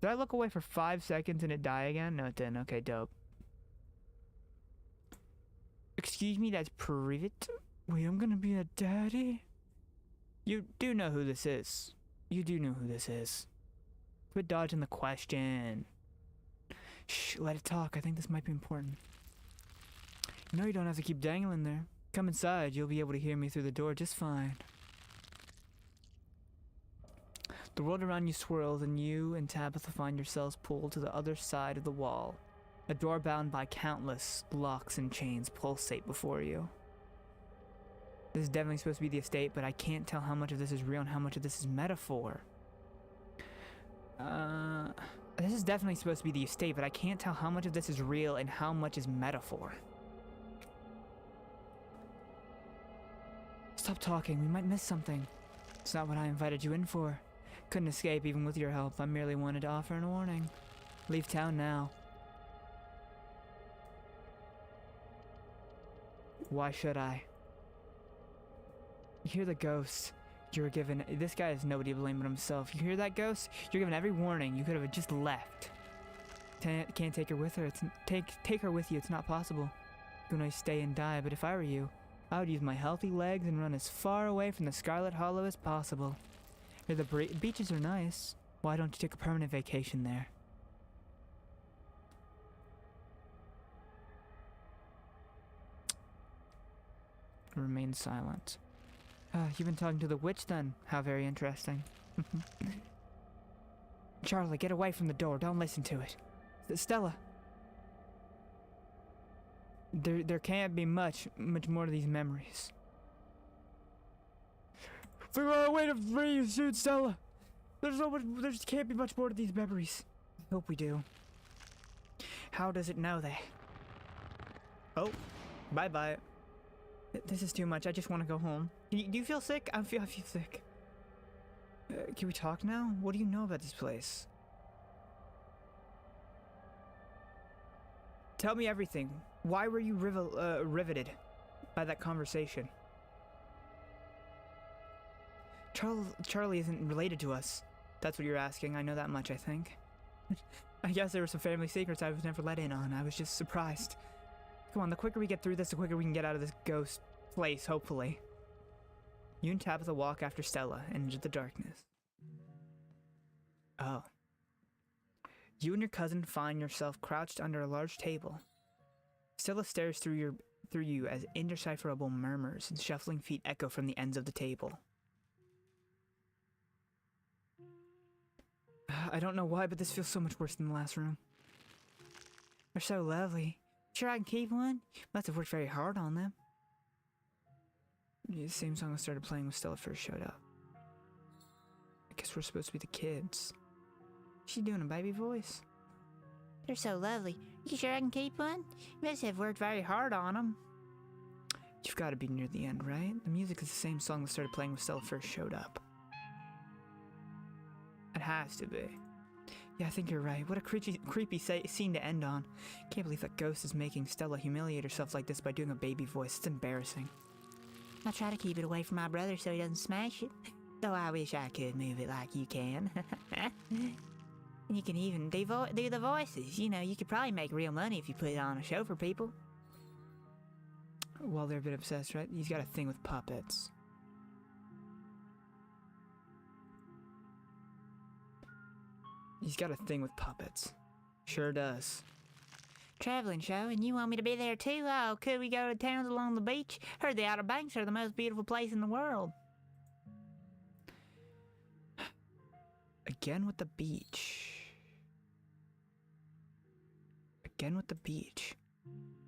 Speaker 2: Did I look away for 5 seconds and it die again? No, it didn't. Okay, dope. Excuse me, that's private? Wait, I'm gonna be a daddy? You do know who this is. You do know who this is. Quit dodging the question. Shh, let it talk. I think this might be important. You know you don't have to keep dangling there. Come inside. You'll be able to hear me through the door just fine. The world around you swirls, and you and Tabitha find yourselves pulled to the other side of the wall. A door bound by countless locks and chains pulsate before you. This is definitely supposed to be the estate, but I can't tell how much of this is real and how much of this is metaphor. This is definitely supposed to be the estate, but I can't tell how much of this is real and how much is metaphor. Stop talking, we might miss something. It's not what I invited you in for. Couldn't escape even with your help. I merely wanted to offer a warning. Leave town now. Why should I? You hear the ghosts. You're given. This guy has nobody to blame but himself. You hear that, ghost? You're given every warning. You could have just left. Can't take her with her. Take her with you. It's not possible. You can stay and die. But if I were you, I would use my healthy legs and run as far away from the Scarlet Hollow as possible. Here, the beaches are nice. Why don't you take a permanent vacation there? Remain silent. You've been talking to the witch then? How very interesting. Charlie, get away from the door. Don't listen to it. Stella. There can't be much more to these memories. Figure out a way to free you soon, Stella. There can't be much more to these memories. I hope we do. How does it know that? Oh, bye-bye. This is too much. I just want to go home. Do you feel sick? I feel sick. Can we talk now? What do you know about this place? Tell me everything. Why were you riveted by that conversation? Charlie isn't related to us. That's what you're asking. I know that much, I think. I guess there were some family secrets I was never let in on. I was just surprised. Come on, the quicker we get through this, the quicker we can get out of this ghost place, hopefully. You and Tabitha walk after Stella into the darkness. Oh. You and your cousin find yourself crouched under a large table. Stella stares through you as indecipherable murmurs and shuffling feet echo from the ends of the table. I don't know why, but this feels so much worse than the last room. They're so lovely. Sure I can keep one? Must have worked very hard on them. Yeah, the same song I started playing when Stella first showed up. I guess we're supposed to be the kids. She's doing a baby voice. They're so lovely. You sure I can keep one? You must have worked very hard on them. You've got to be near the end, right? The music is the same song that started playing when Stella first showed up. It has to be. Yeah, I think you're right. What a creepy scene to end on. Can't believe that ghost is making Stella humiliate herself like this by doing a baby voice. It's embarrassing. I'll try to keep it away from my brother so he doesn't smash it. Though I wish I could move it like you can.
Speaker 1: And you can even do the voices. You know, you could probably make real money if you put it on a show for people. Well, they're a bit obsessed, right? He's got a thing with puppets. He's got a thing with puppets. Sure does. Traveling show, and you want me to be there too? Oh, could we go to towns along the beach? Heard the Outer Banks are the most beautiful place in the world. Again with the beach. Again with the beach.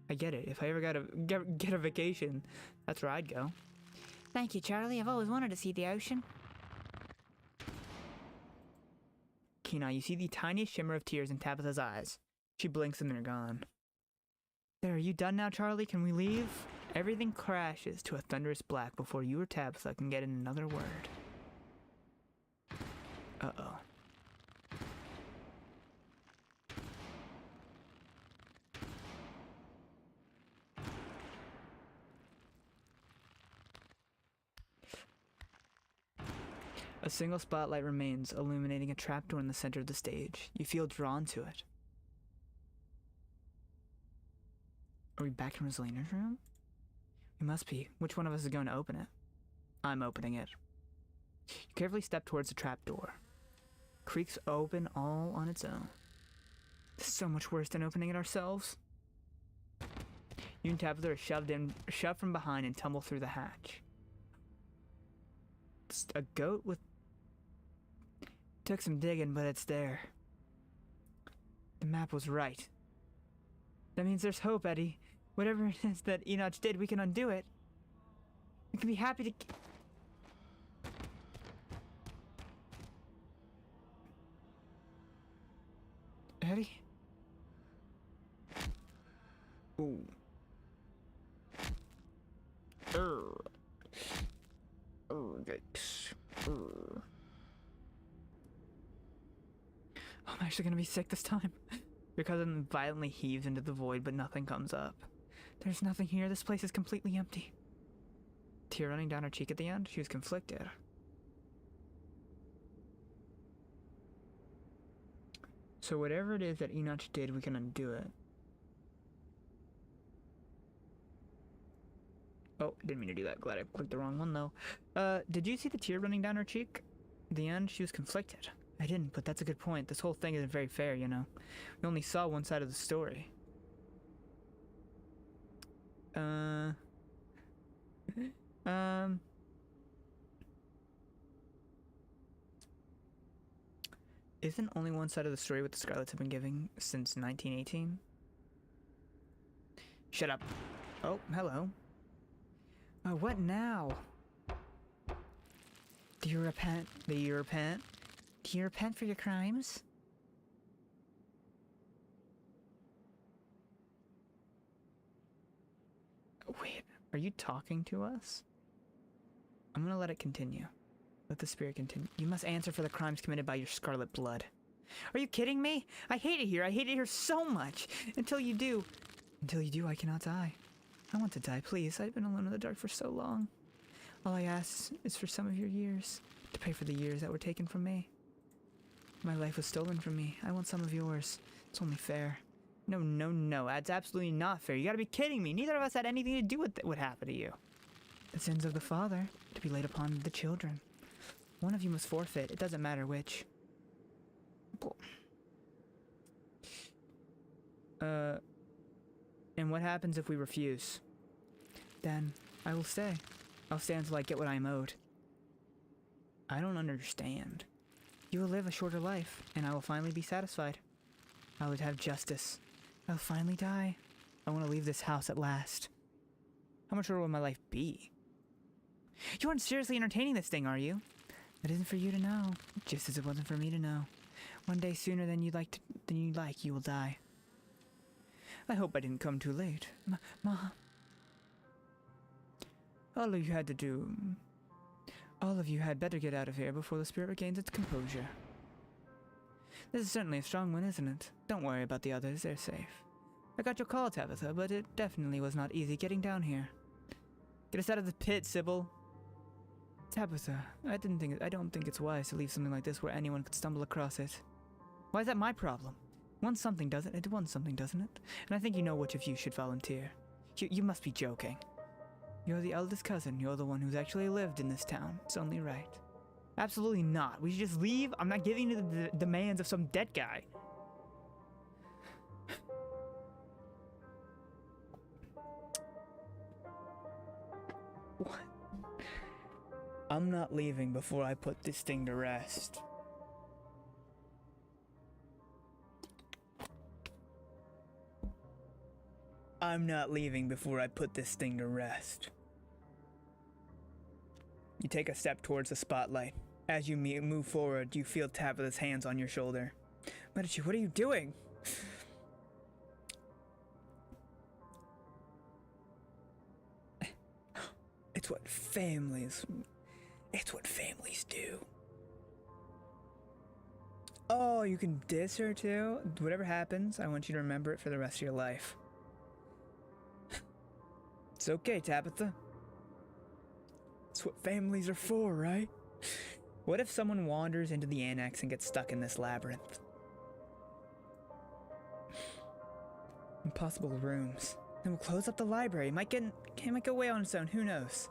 Speaker 1: I get it. If I ever get a vacation, that's where I'd go. Thank you, Charlie. I've always wanted to see the ocean. Kenai, you see the tiniest shimmer of tears in Tabitha's eyes. She blinks and they're gone. There, are you done now, Charlie? Can we leave? Everything crashes to a thunderous black before you or Tabitha can get in another word. Uh-oh. A single spotlight remains, illuminating a trapdoor in the center of the stage. You feel drawn to it. Are we back in Rosalina's room? We must be. Which one of us is going to open it? I'm opening it. You carefully step towards the trapdoor. Creaks open all on its own. This is so much worse than opening it ourselves. You and Tabitha are shoved from behind and tumble through the hatch. It's a goat with... Took some digging, but it's there. The map was right. That means there's hope, Eddie. Whatever it is that Enoch did, we can undo it. We can be happy to... Eddie? Ooh. Yikes. I'm actually gonna be sick this time. Your cousin violently heaves into the void, but nothing comes up. There's nothing here. This place is completely empty. Tear running down her cheek at the end. She was conflicted. So whatever it is that Enoch did, we can undo it. Oh, didn't mean to do that. Glad I clicked the wrong one, though. Did you see the tear running down her cheek? At the end, she was conflicted. I didn't, but that's a good point. This whole thing isn't very fair, you know. We only saw one side of the story. Isn't only one side of the story what the Scarlets have been giving since 1918? Shut up. Oh, hello. What now? Do you repent? Do you repent? Do you repent for your crimes? Wait, are you talking to us? I'm gonna let it continue. Let the spirit continue. You must answer for the crimes committed by your scarlet blood. Are you kidding me? I hate it here. I hate it here so much. Until you do. Until you do, I cannot die. I want to die, please. I've been alone in the dark for so long. All I ask is for some of your years. To pay for the years that were taken from me. My life was stolen from me. I want some of yours. It's only fair. No, no, no. That's absolutely not fair. You gotta be kidding me. Neither of us had anything to do with what happened to you. The sins of the father, to be laid upon the children. One of you must forfeit. It doesn't matter which. And what happens if we refuse? Then I will stay. I'll stay until I get what I'm owed. I don't understand. You will live a shorter life, and I will finally be satisfied. I would have justice. I'll finally die. I want to leave this house at last. How much shorter will my life be? You aren't seriously entertaining this thing, are you? It isn't for you to know, just as it wasn't for me to know. One day sooner than you'd like, you will die. I hope I didn't come too late. Mom. All of you had better get out of here before the spirit regains its composure. This is certainly a strong one, isn't it? Don't worry about the others, they're safe. I got your call, Tabitha, but it definitely was not easy getting down here. Get us out of the pit, Sybil. Tabitha, I don't think it's wise to leave something like this where anyone could stumble across it.
Speaker 2: Why is that my problem? Once something doesn't, it wants something, doesn't it? And I think you know which of you should volunteer. You must be joking. You're the eldest cousin. You're the one who's actually lived in this town. It's only right. Absolutely not. We should just leave. I'm not giving you the demands of some dead guy. What? I'm not leaving before I put this thing to rest. I'm not leaving before I put this thing to rest. You take a step towards the spotlight. As you move forward, you feel Tabitha's hands on your shoulder. Medici, what are you doing? It's what families do. Oh, you can diss her too? Whatever happens, I want you to remember it for the rest of your life. It's okay, Tabitha. It's what families are for, right? What if someone wanders into the annex and gets stuck in this labyrinth? Impossible rooms. Then we'll close up the library. It might go away on its own, who knows?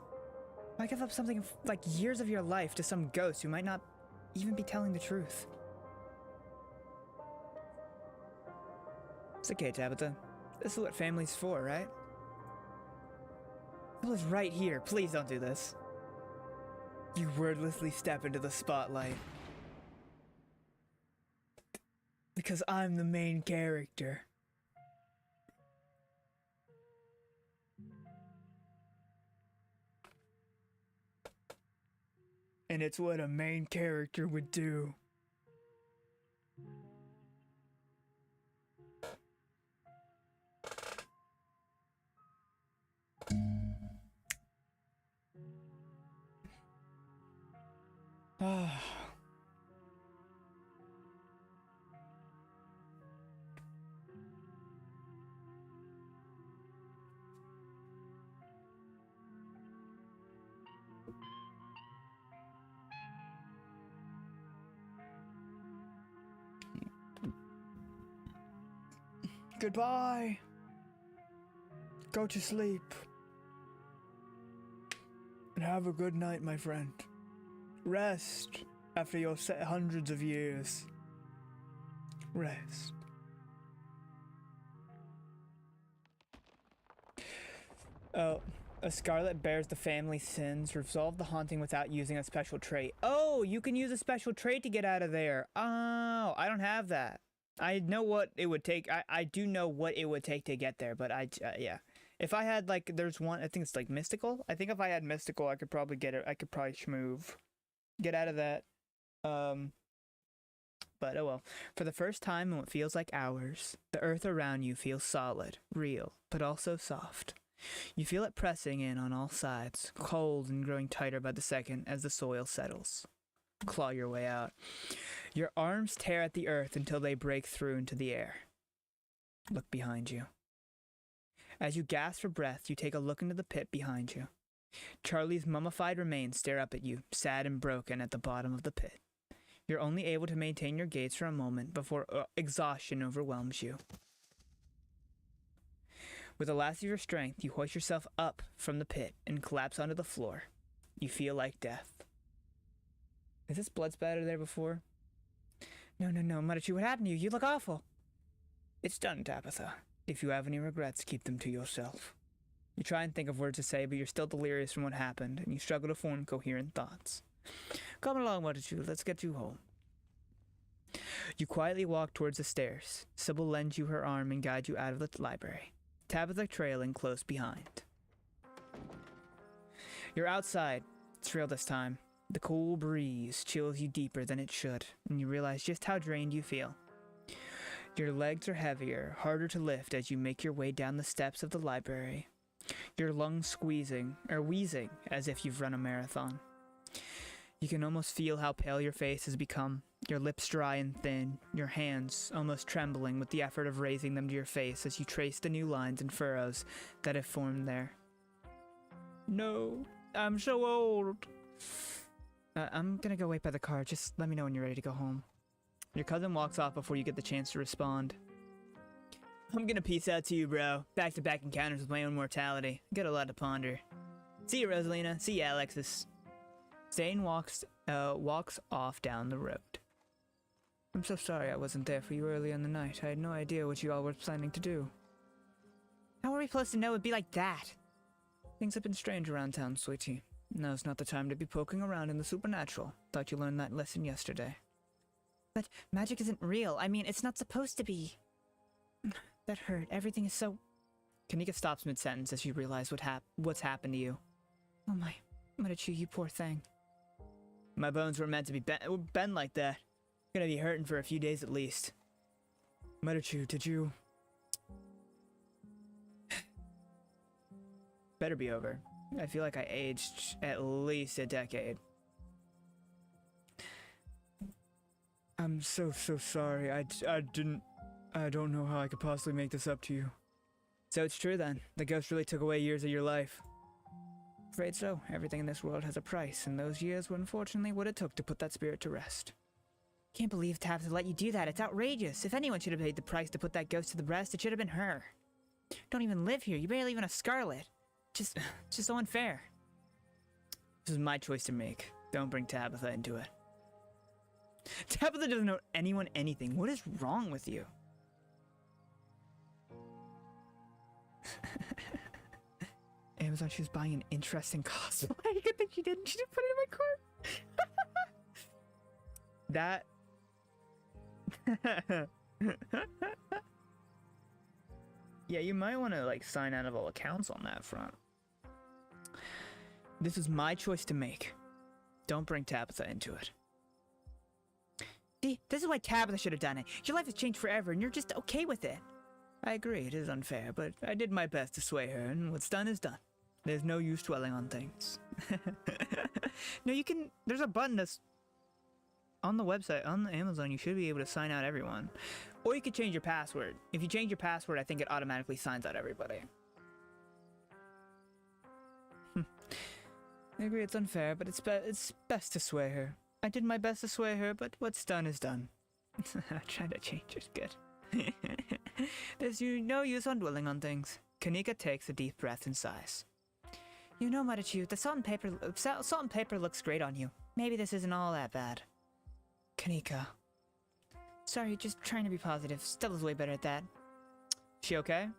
Speaker 2: Might give up something like years of your life to some ghost who might not even be telling the truth. It's okay, Tabitha. This is what family's for, right? It was right here. Please don't do this. You wordlessly step into the spotlight. Because I'm the main character. And it's what a main character would do. Ah. Goodbye. Go to sleep. And have a good night, my friend. Rest after your hundreds of years. Rest. Oh, a Scarlet bears the family sins. Resolve the haunting without using a special trait. Oh, you can use a special trait to get out of there. Oh, I don't have that. I know what it would take. I do know what it would take to get there, but yeah. If I had, like, there's one, I think it's, like, Mystical. I think if I had Mystical, I could probably get it. I could probably schmoove. Get out of that. But oh well. For the first time in what feels like hours, the earth around you feels solid, real, but also soft. You feel it pressing in on all sides, cold and growing tighter by the second as the soil settles. Claw your way out. Your arms tear at the earth until they break through into the air. Look behind you. As you gasp for breath, you take a look into the pit behind you. Charlie's mummified remains stare up at you, sad and broken at the bottom of the pit. You're only able to maintain your gaze for a moment before exhaustion overwhelms you. With the last of your strength, you hoist yourself up from the pit and collapse onto the floor. You feel like death. Is this blood spatter there before? No, Marichi, what happened to you? You look awful. It's done, Tabitha. If you have any regrets, keep them to yourself. You try and think of words to say, but you're still delirious from what happened, and you struggle to form coherent thoughts. Come along, Marichi, let's get you home. You quietly walk towards the stairs. Sybil lends you her arm and guides you out of the library, Tabitha trailing close behind. You're outside. It's real this time. The cool breeze chills you deeper than it should, and you realize just how drained you feel. Your legs are heavier, harder to lift as you make your way down the steps of the library. Your lungs wheezing as if you've run a marathon. You can almost feel how pale your face has become, your lips dry and thin, your hands almost trembling with the effort of raising them to your face as you trace the new lines and furrows that have formed there. No, I'm so old. I'm gonna go wait by the car. Just let me know when you're ready to go home.
Speaker 1: Your cousin walks off before you get the chance to respond. I'm gonna peace out to you, bro. Back-to-back encounters with my own mortality. Got a lot to ponder. See you, Rosalina. See ya, Alexis. Zane walks off down the road. I'm so sorry I wasn't there for you early in the night. I had no idea what you all were planning to do. How were we supposed to know it'd be like that? Things have been strange around town, sweetie. Now's not the time to be poking around in the supernatural. Thought you learned that lesson yesterday. But magic isn't real. I mean, it's not supposed to be. That hurt. Everything is so... Kanika stops mid-sentence as you realize what's happened to you. Oh my... Marichu, you poor thing. My bones were meant to be bent like that. Gonna be hurting for a few days at least. Marichu, did you... Better be over. I feel like I aged at least a decade. I'm so sorry. I don't know how I could possibly make this up to you. So it's true then. The ghost really took away years of your life. Afraid so. Everything in this world has a price, and those years were unfortunately what it took to put that spirit to rest. Can't believe Tabitha let you do that. It's outrageous. If anyone should have paid the price to put that ghost to the rest, it should have been her. Don't even live here. You barely even a Scarlet. Just so unfair. This is my choice to make. Don't bring Tabitha into it. Tabitha doesn't know anyone anything. What is wrong with you? Amazon, she was buying an interesting cosplay. Good thing she didn't. She didn't put it in my cart. Yeah, you might want to like sign out of all accounts on that front. This is my choice to make. Don't bring Tabitha into it. See, this is why Tabitha should have done it. Your life has changed forever and you're just okay with it. I agree, it is unfair, but I did my best to sway her, and what's done is done. There's no use dwelling on things. No, you can... There's a button that's... On the website, on the Amazon, you should be able to sign out everyone. Or you could change your password. If you change your password, I think it automatically signs out everybody. I agree it's unfair, but it's best to sway her. I did my best to sway her, but what's done is done. Trying to change is good. There's no use on dwelling on things. Kanika takes a deep breath and sighs. You know, Marichu, the salt and paper looks great on you. Maybe this isn't all that bad. Kanika. Sorry, just trying to be positive. Stella's way better at that. She okay?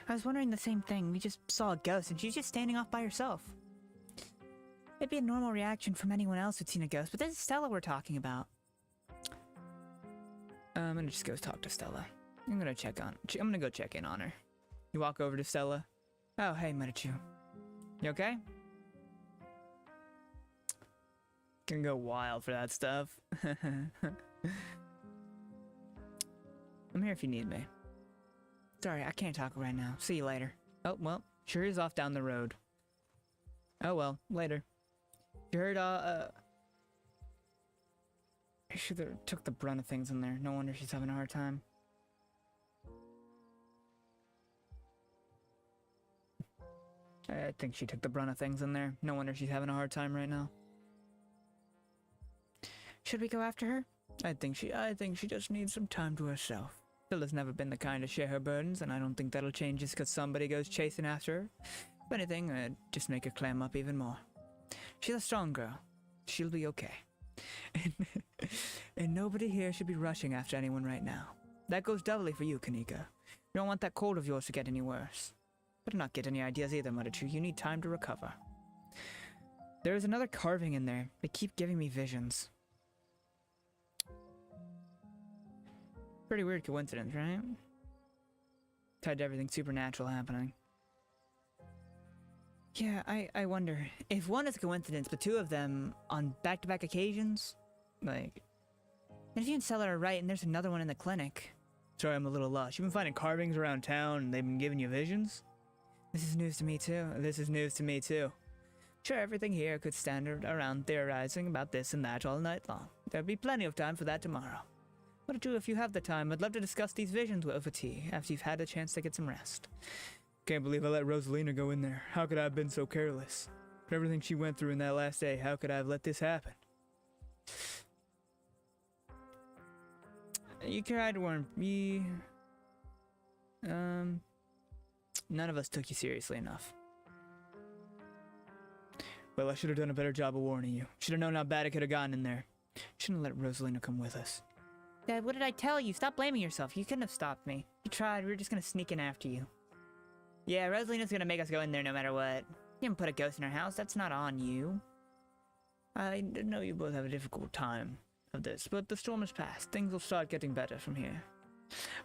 Speaker 1: I was wondering the same thing. We just saw a ghost and she's just standing off by herself. It'd be a normal reaction from anyone else who'd seen a ghost, but this is Stella we're talking about. I'm gonna just go talk to Stella. I'm gonna go check in on her. You walk over to Stella. Oh, hey, Marichu. You okay? Gonna go wild for that stuff. I'm here if you need me. Sorry, I can't talk right now. See you later. Oh, well, sure is off down the road. Oh well, later. You heard, I should have took the brunt of things in there. No wonder she's having a hard time. I think she took the brunt of things in there. No wonder she's having a hard time right now. Should we go after her? I think she just needs some time to herself. Stella's never been the kind to share her burdens, and I don't think that'll change just because somebody goes chasing after her. If anything, I'd just make her clam up even more. She's a strong girl. She'll be okay. And nobody here should be rushing after anyone right now. That goes doubly for you, Kanika. You don't want that cold of yours to get any worse. Better not get any ideas either, Marichu. You need time to recover. There is another carving in there. They keep giving me visions. Pretty weird coincidence, right? Tied to everything supernatural happening. Yeah, I wonder. If one is a coincidence, but two of them on back-to-back occasions? Like... And if you and Stella are right and there's another one in the clinic... Sorry, I'm a little lost. You've been finding carvings around town and they've been giving you visions? This is news to me too. Sure, everything here could stand around theorizing about this and that all night long. There'll be plenty of time for that tomorrow. What to do if you have the time? I'd love to discuss these visions over tea after you've had a chance to get some rest. Can't believe I let Rosalina go in there. How could I have been so careless? For everything she went through in that last day, how could I have let this happen? You tried to warn me. None of us took you seriously enough.
Speaker 2: Well, I should have done a better job of warning you. Should have known how bad it could have gotten in there. Shouldn't have let Rosalina come with us.
Speaker 1: Dad, what did I tell you? Stop blaming yourself. You couldn't have stopped me. You tried. We were just gonna sneak in after you. Yeah, Rosalina's gonna make us go in there no matter what. You didn't put a ghost in our house. That's not on you. I know you both have a difficult time of this, but the storm has passed. Things will start getting better from here.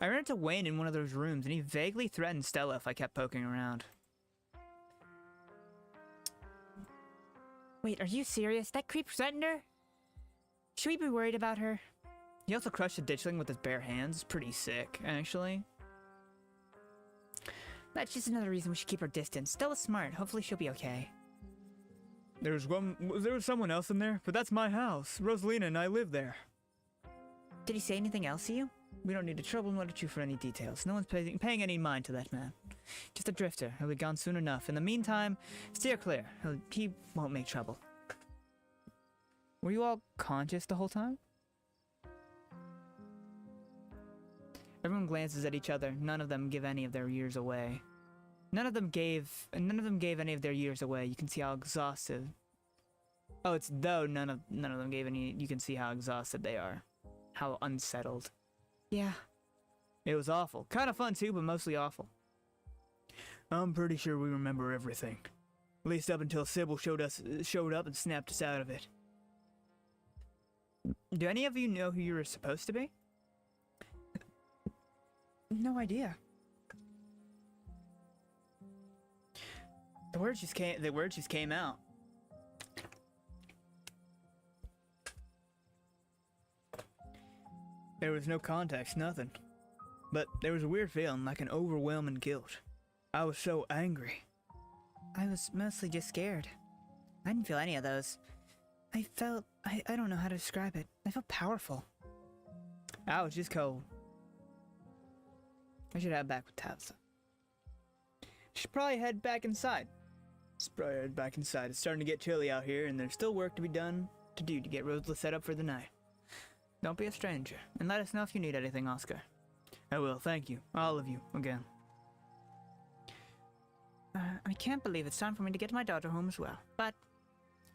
Speaker 1: I ran into Wayne in one of those rooms, and he vaguely threatened Stella if I kept poking around. Wait, are you serious? That creep threatened her? Should we be worried about her? He also crushed a ditchling with his bare hands. It's pretty sick, actually. That's just another reason we should keep our distance. Stella's smart. Hopefully she'll be okay.
Speaker 2: There was someone else in there, but that's my house. Rosalina and I live there.
Speaker 1: Did he say anything else to you? We don't need to trouble you for any details. No one's paying any mind to that man. Just a drifter. He'll be gone soon enough. In the meantime, steer clear. He won't make trouble. Were you all conscious the whole time? Everyone glances at each other. None of them give any of their years away. None of them gave any of their years away. You can see how exhausted. Oh, it's though none of them gave any. You can see how exhausted they are. How unsettled. Yeah. It was awful. Kind of fun too, but mostly awful.
Speaker 2: I'm pretty sure we remember everything. At least up until Sybil showed up and snapped us out of it.
Speaker 1: Do any of you know who you were supposed to be? No idea. The words just came out.
Speaker 2: There was no context, nothing. But there was a weird feeling, like an overwhelming guilt. I was so angry.
Speaker 1: I was mostly just scared. I didn't feel any of those. I felt... I don't know how to describe it. I felt powerful.
Speaker 2: I was just cold.
Speaker 1: I should head back with Tabitha.
Speaker 2: Should probably head back inside. It's starting to get chilly out here, and there's still work to be done to get Rosalie set up for the night.
Speaker 1: Don't be a stranger, and let us know if you need anything, Oscar.
Speaker 2: I will, thank you. All of you, again.
Speaker 1: I can't believe it's time for me to get my daughter home as well. But,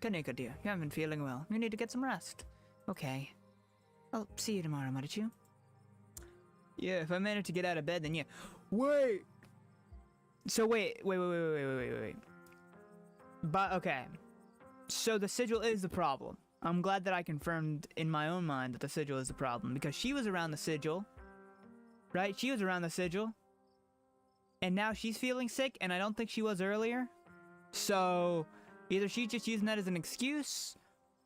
Speaker 1: Kaneko dear, you haven't been feeling well. You need to get some rest. Okay. I'll see you tomorrow, Marichu.
Speaker 2: Yeah, if I manage to get out of bed, then yeah. Wait!
Speaker 1: So wait. But, okay. So the sigil is the problem. I'm glad that I confirmed in my own mind that the sigil is the problem, because she was around the sigil, right? She was around the sigil, and now she's feeling sick, and I don't think she was earlier. So either she's just using that as an excuse,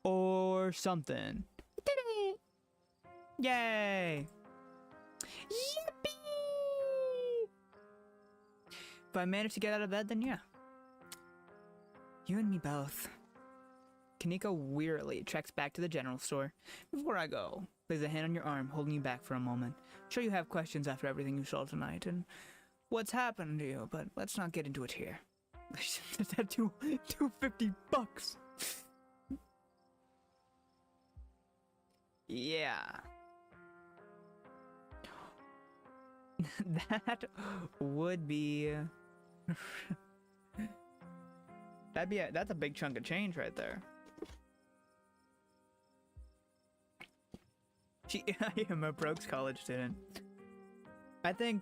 Speaker 1: or something. Did it! Yay! Yippee! If I manage to get out of bed, then yeah. You and me both. Kaneko wearily treks back to the general store. Before I go, lays a hand on your arm, holding you back for a moment. Sure you have questions after everything you saw tonight, and what's happened to you, but let's not get into it here.
Speaker 2: Just had $250.
Speaker 1: Yeah. That would be... that's a big chunk of change right there. I am a Brooks College student. I think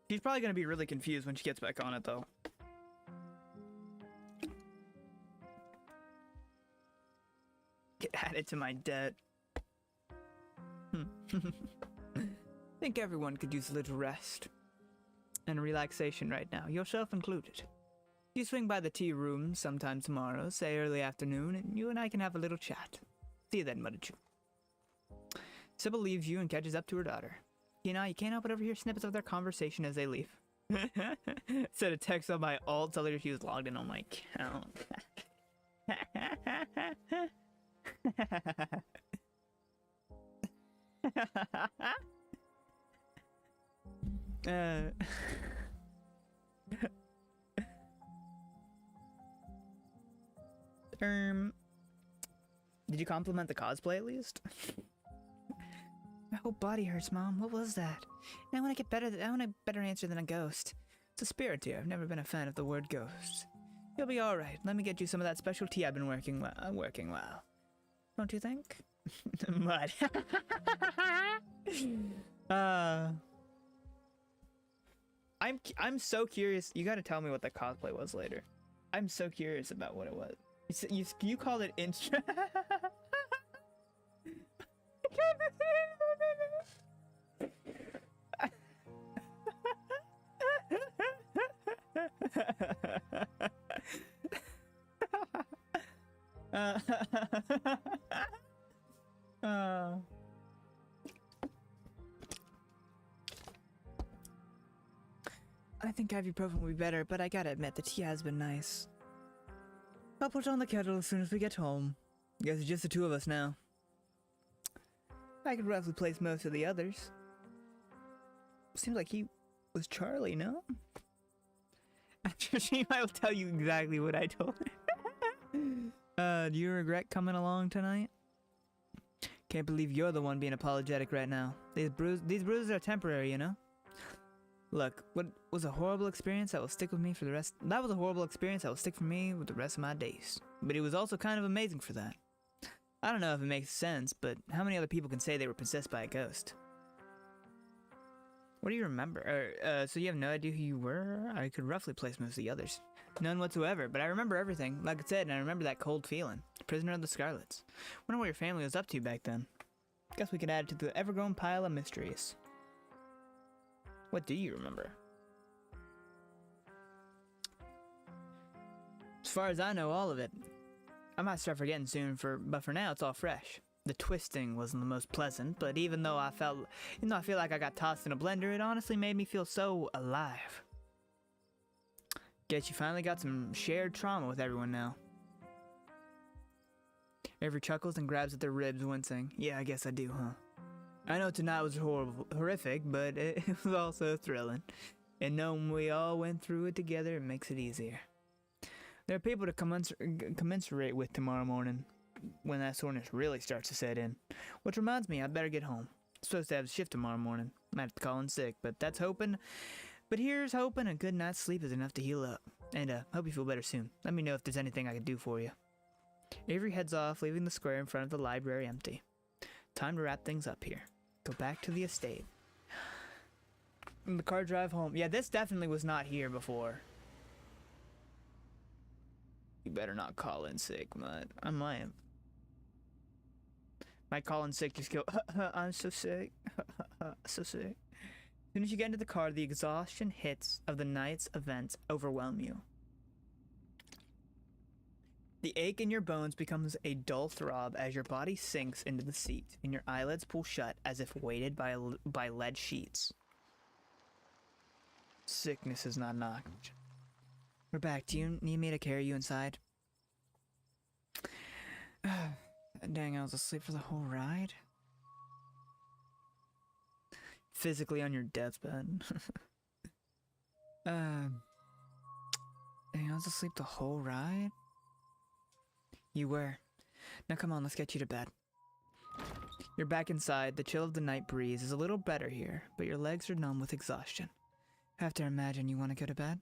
Speaker 1: she's probably gonna be really confused when she gets back on it, though. Get added to my debt. Think everyone could use a little rest and relaxation right now, yourself included. You swing by the tea room sometime tomorrow, say early afternoon, and you and I can have a little chat. See you then, Marichu. Sybil leaves you and catches up to her daughter. You know, you can't help but overhear snippets of their conversation as they leave. Sent a text on my alt, tell her she was logged in on my account. Did you compliment the cosplay at least? My whole body hurts, Mom. What was that? And I want to get better. I want a better answer than a ghost. It's a spirit here. I've never been a fan of the word ghost. You'll be all right. Let me get you some of that special tea I've been working well. Don't you think? Mud. I'm so curious. You got to tell me what the cosplay was later. I'm so curious about what it was. You called it intro. I think ibuprofen would be better, but I gotta admit the tea has been nice. I'll put on the kettle as soon as we get home. Guess it's just the two of us now. I could roughly place most of the others. Seems like he was Charlie, no? She might tell you exactly what I told her. Do you regret coming along tonight? Can't believe you're the one being apologetic right now. These bruises are temporary, you know? Look, what was a horrible experience that will stick with me for the rest. That was a horrible experience that will stick for me with the rest of my days. But it was also kind of amazing for that. I don't know if it makes sense, but how many other people can say they were possessed by a ghost? What do you remember? So you have no idea who you were? I could roughly place most of the others. None whatsoever, but I remember everything. Like I said, and I remember that cold feeling. Prisoner of the Scarlets. Wonder what your family was up to back then. Guess we could add it to the ever-growing pile of mysteries. What do you remember? As far as I know, all of it. I might start forgetting soon, but for now it's all fresh. The twisting wasn't the most pleasant, but even though I feel like I got tossed in a blender, it honestly made me feel so alive. Guess you finally got some shared trauma with everyone now. Avery chuckles and grabs at their ribs, wincing. Yeah, I guess I do, huh? I know tonight was horrific, but it was also thrilling. And knowing we all went through it together, it makes it easier. There are people to commensurate with tomorrow morning, when that soreness really starts to set in. Which reminds me, I'd better get home. I'm supposed to have a shift tomorrow morning. Might have to call in sick, but that's hoping. But here's hoping a good night's sleep is enough to heal up. And hope you feel better soon. Let me know if there's anything I can do for you. Avery heads off, leaving the square in front of the library empty. Time to wrap things up here. Go back to the estate. And the car drive home. Yeah, this definitely was not here before. You better not call in sick, Mutt. I might. Might call in sick, just go, I'm so sick. So sick. As soon as you get into the car, the exhaustion hits of the night's events overwhelm you. The ache in your bones becomes a dull throb as your body sinks into the seat and your eyelids pull shut as if weighted by lead sheets. Sickness is not knocked. We're back. Do you need me to carry you inside? Dang, I was asleep for the whole ride. Physically on your deathbed. Dang, I was asleep the whole ride? You were. Now come on, let's get you to bed. You're back inside. The chill of the night breeze is a little better here, but your legs are numb with exhaustion. Have to imagine you want to go to bed?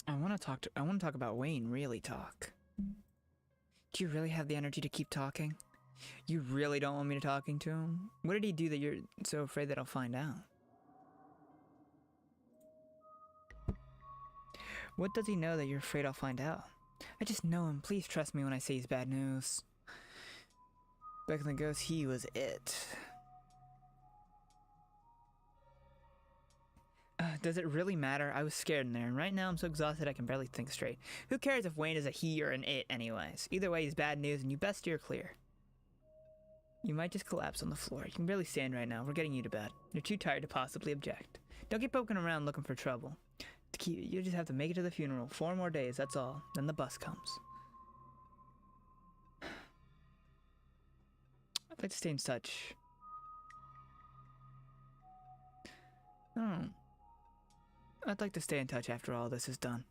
Speaker 1: I want to talk about Wayne, really talk. Do you really have the energy to keep talking? You really don't want me to talking to him? What did he do that you're so afraid that I'll find out? What does he know that you're afraid I'll find out? I just know him. Please trust me when I say he's bad news. Back in the ghost, he was it. Does it really matter? I was scared in there, and right now I'm so exhausted I can barely think straight. Who cares if Wayne is a he or an it anyways? Either way, he's bad news, and you best steer clear. You might just collapse on the floor. You can barely stand right now. We're getting you to bed. You're too tired to possibly object. Don't get poking around looking for trouble. You just have to make it to the funeral. 4 more days, that's all. Then the bus comes. I'd like to stay in touch. Oh. I'd like to stay in touch after all this is done.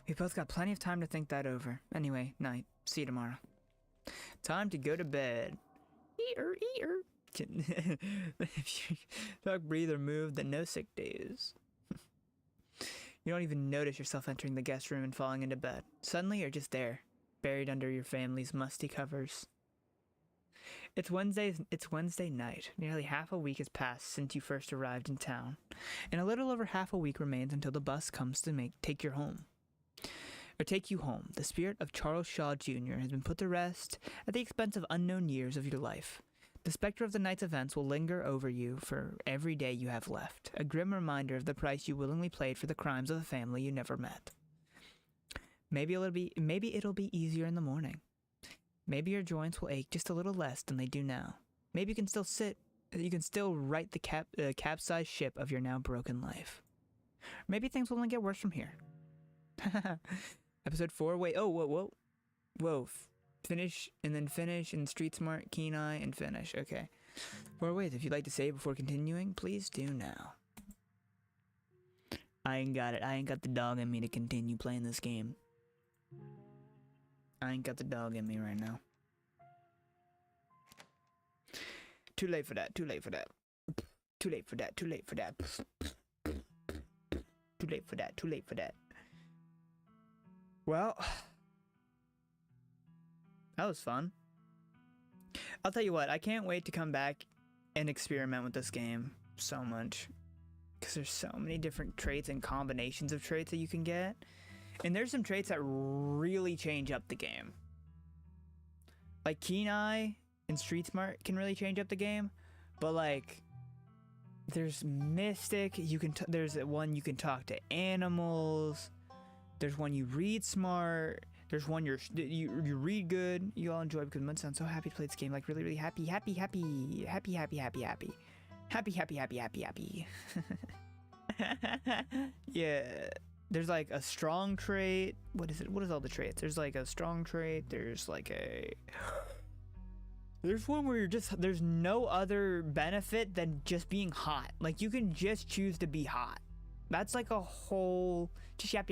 Speaker 1: We both got plenty of time to think that over. Anyway, night. See you tomorrow. Time to go to bed. Eater, eater. If you talk, breathe, or move, then no sick days. You don't even notice yourself entering the guest room and falling into bed. Suddenly you're just there, buried under your family's musty covers. It's Wednesday night. Nearly half a week has passed since you first arrived in town, and a little over half a week remains until the bus comes to take you home. The spirit of Charles Shaw Jr. has been put to rest at the expense of unknown years of your life. The specter of the night's events will linger over you for every day you have left, a grim reminder of the price you willingly paid for the crimes of a family you never met. Maybe it'll be easier in the morning. Maybe your joints will ache just a little less than they do now. Maybe you can still right the capsized ship of your now broken life. Maybe things will only get worse from here. Episode 4, wait, oh, whoa. Finish, and Street Smart, Keen Eye, and finish. Okay. 4 ways. If you'd like to save before continuing, please do now. I ain't got it. I ain't got the dog in me to continue playing this game. I ain't got the dog in me right now. Too late for that. Too late for that. Too late for that. Too late for that. Too late for that. Too late for that. Well, that was fun. I'll tell you what, I can't wait to come back and experiment with this game so much. Because there's so many different traits and combinations of traits that you can get. And there's some traits that really change up the game. Like Keen Eye and Street Smart can really change up the game. But like, there's Mystic, there's one you can talk to animals. There's one you read smart. There's one you read good. You all enjoy because Mud sounds so happy to play this game. Like really, really happy. Yeah. There's like a strong trait. What is it? What is all the traits? There's like a strong trait. There's one where there's no other benefit than just being hot. Like you can just choose to be hot. That's like a whole, just yap.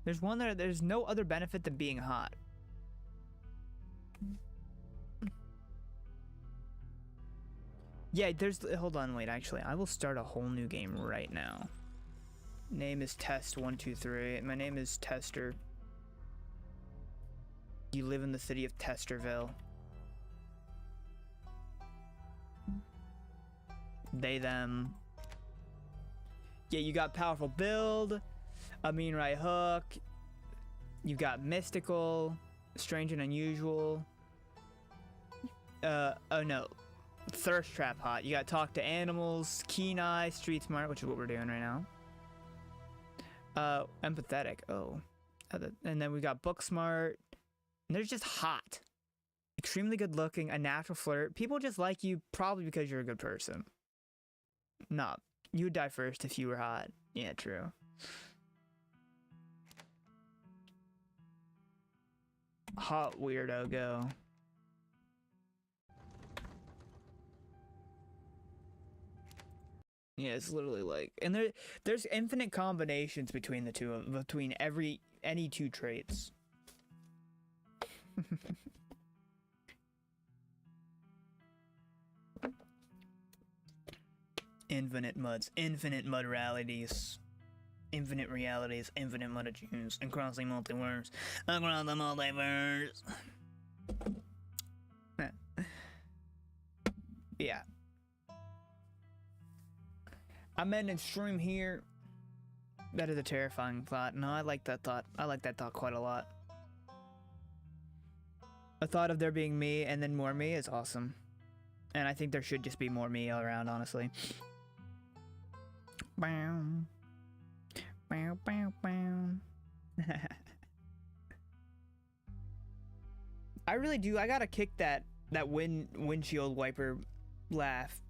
Speaker 1: There's one that there's no other benefit than being hot. Yeah, hold on, wait, actually, I will start a whole new game right now. Name is Test123. My name is Tester. You live in the city of Testerville. They, them. Yeah, you got powerful build, a mean right hook, you got mystical, strange and unusual. Oh no, thirst trap hot. You got talk to animals, keen eye, street smart, which is what we're doing right now. Empathetic. Oh, and then we got book smart. And they're just hot, extremely good looking, a natural flirt. People just like you probably because you're a good person. Nah, you would die first if you were hot. Yeah, true. Hot weirdo, go. Yeah, it's literally like, and there's infinite combinations between the two of any two traits. Infinite muds, infinite mud realities, infinite realities, infinite mutations, across the multiverse, across the multiverse. Yeah. I'm ending stream here. That is a terrifying thought. No, I like that thought. I like that thought quite a lot. A thought of there being me and then more me is awesome. And I think there should just be more me all around, honestly. Bow. Bow, bow, bow. I really do. I gotta kick that windshield wiper laugh.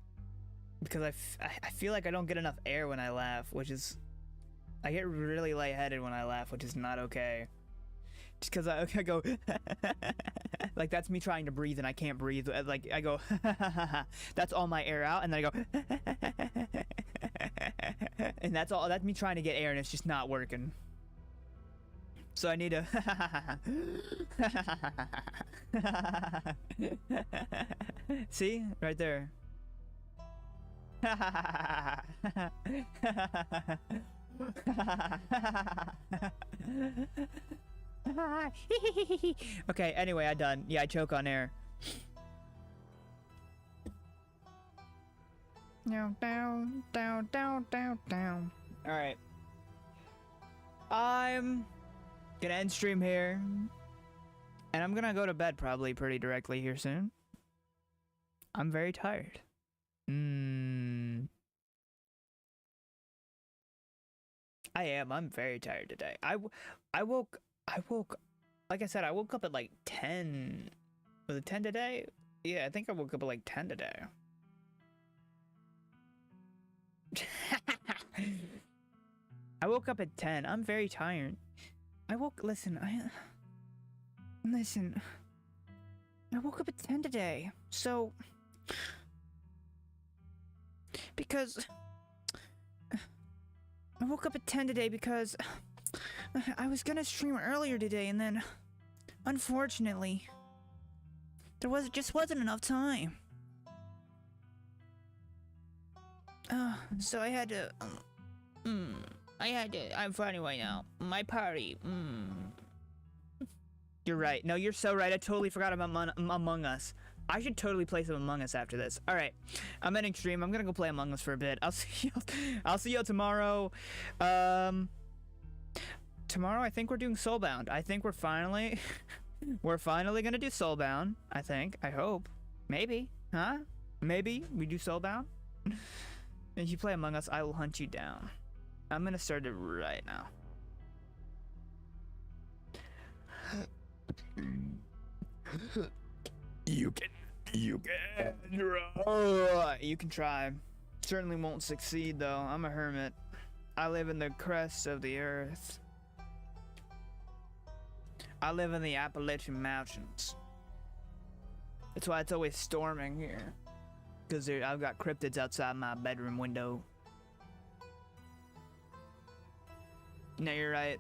Speaker 1: Because I feel like I don't get enough air when I laugh, which is... I get really lightheaded when I laugh, which is not okay. Just because I go... like, that's me trying to breathe and I can't breathe. Like, I go... that's all my air out, and then I go... and that's me trying to get air and it's just not working. So I need to. See? Right there. Okay, anyway, I'm done. Yeah, I choke on air. Down. Alright. I'm gonna end stream here. And I'm gonna go to bed probably pretty directly here soon. I'm very tired. I am. I'm very tired today. I woke, like I said, I woke up at like 10. Was it 10 today? Yeah, I think I woke up at like 10 today. I woke up at 10. I'm very tired. Listen, I woke up at 10 today. So, because I woke up at 10 today because I was gonna stream earlier today, and then unfortunately there just wasn't enough time. So I had to I'm fine right now. My party. You're right. No, you're so right. I totally forgot about Among Us. I should totally play some Among Us after this. All right, I'm ending stream. I'm gonna go play Among Us for a bit. I'll see y'all tomorrow. Tomorrow I think we're doing Soulbound. I think we're finally gonna do Soulbound. I think. I hope. Maybe. Huh? Maybe we do Soulbound. If you play Among Us, I will hunt you down. I'm gonna start it right now. You can try. Certainly won't succeed though. I'm a hermit. I live in the crest of the earth. I live in the Appalachian Mountains. That's why it's always storming here. Because I've got cryptids outside my bedroom window. No, you're right.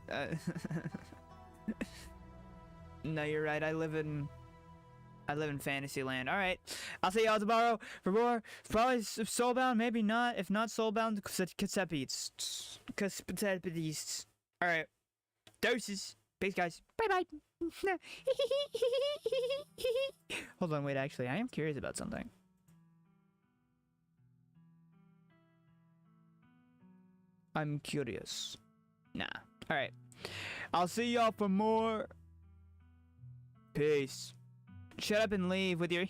Speaker 1: No, you're right. I live in Fantasyland. All right, I'll see y'all tomorrow for more. Probably Soulbound, maybe not. If not Soulbound, Cassepites. All right, doses. Peace, guys. Bye bye. Hold on, wait. Actually, I am curious about something. I'm curious. Nah. All right. I'll see y'all for more. Peace. Shut up and leave with your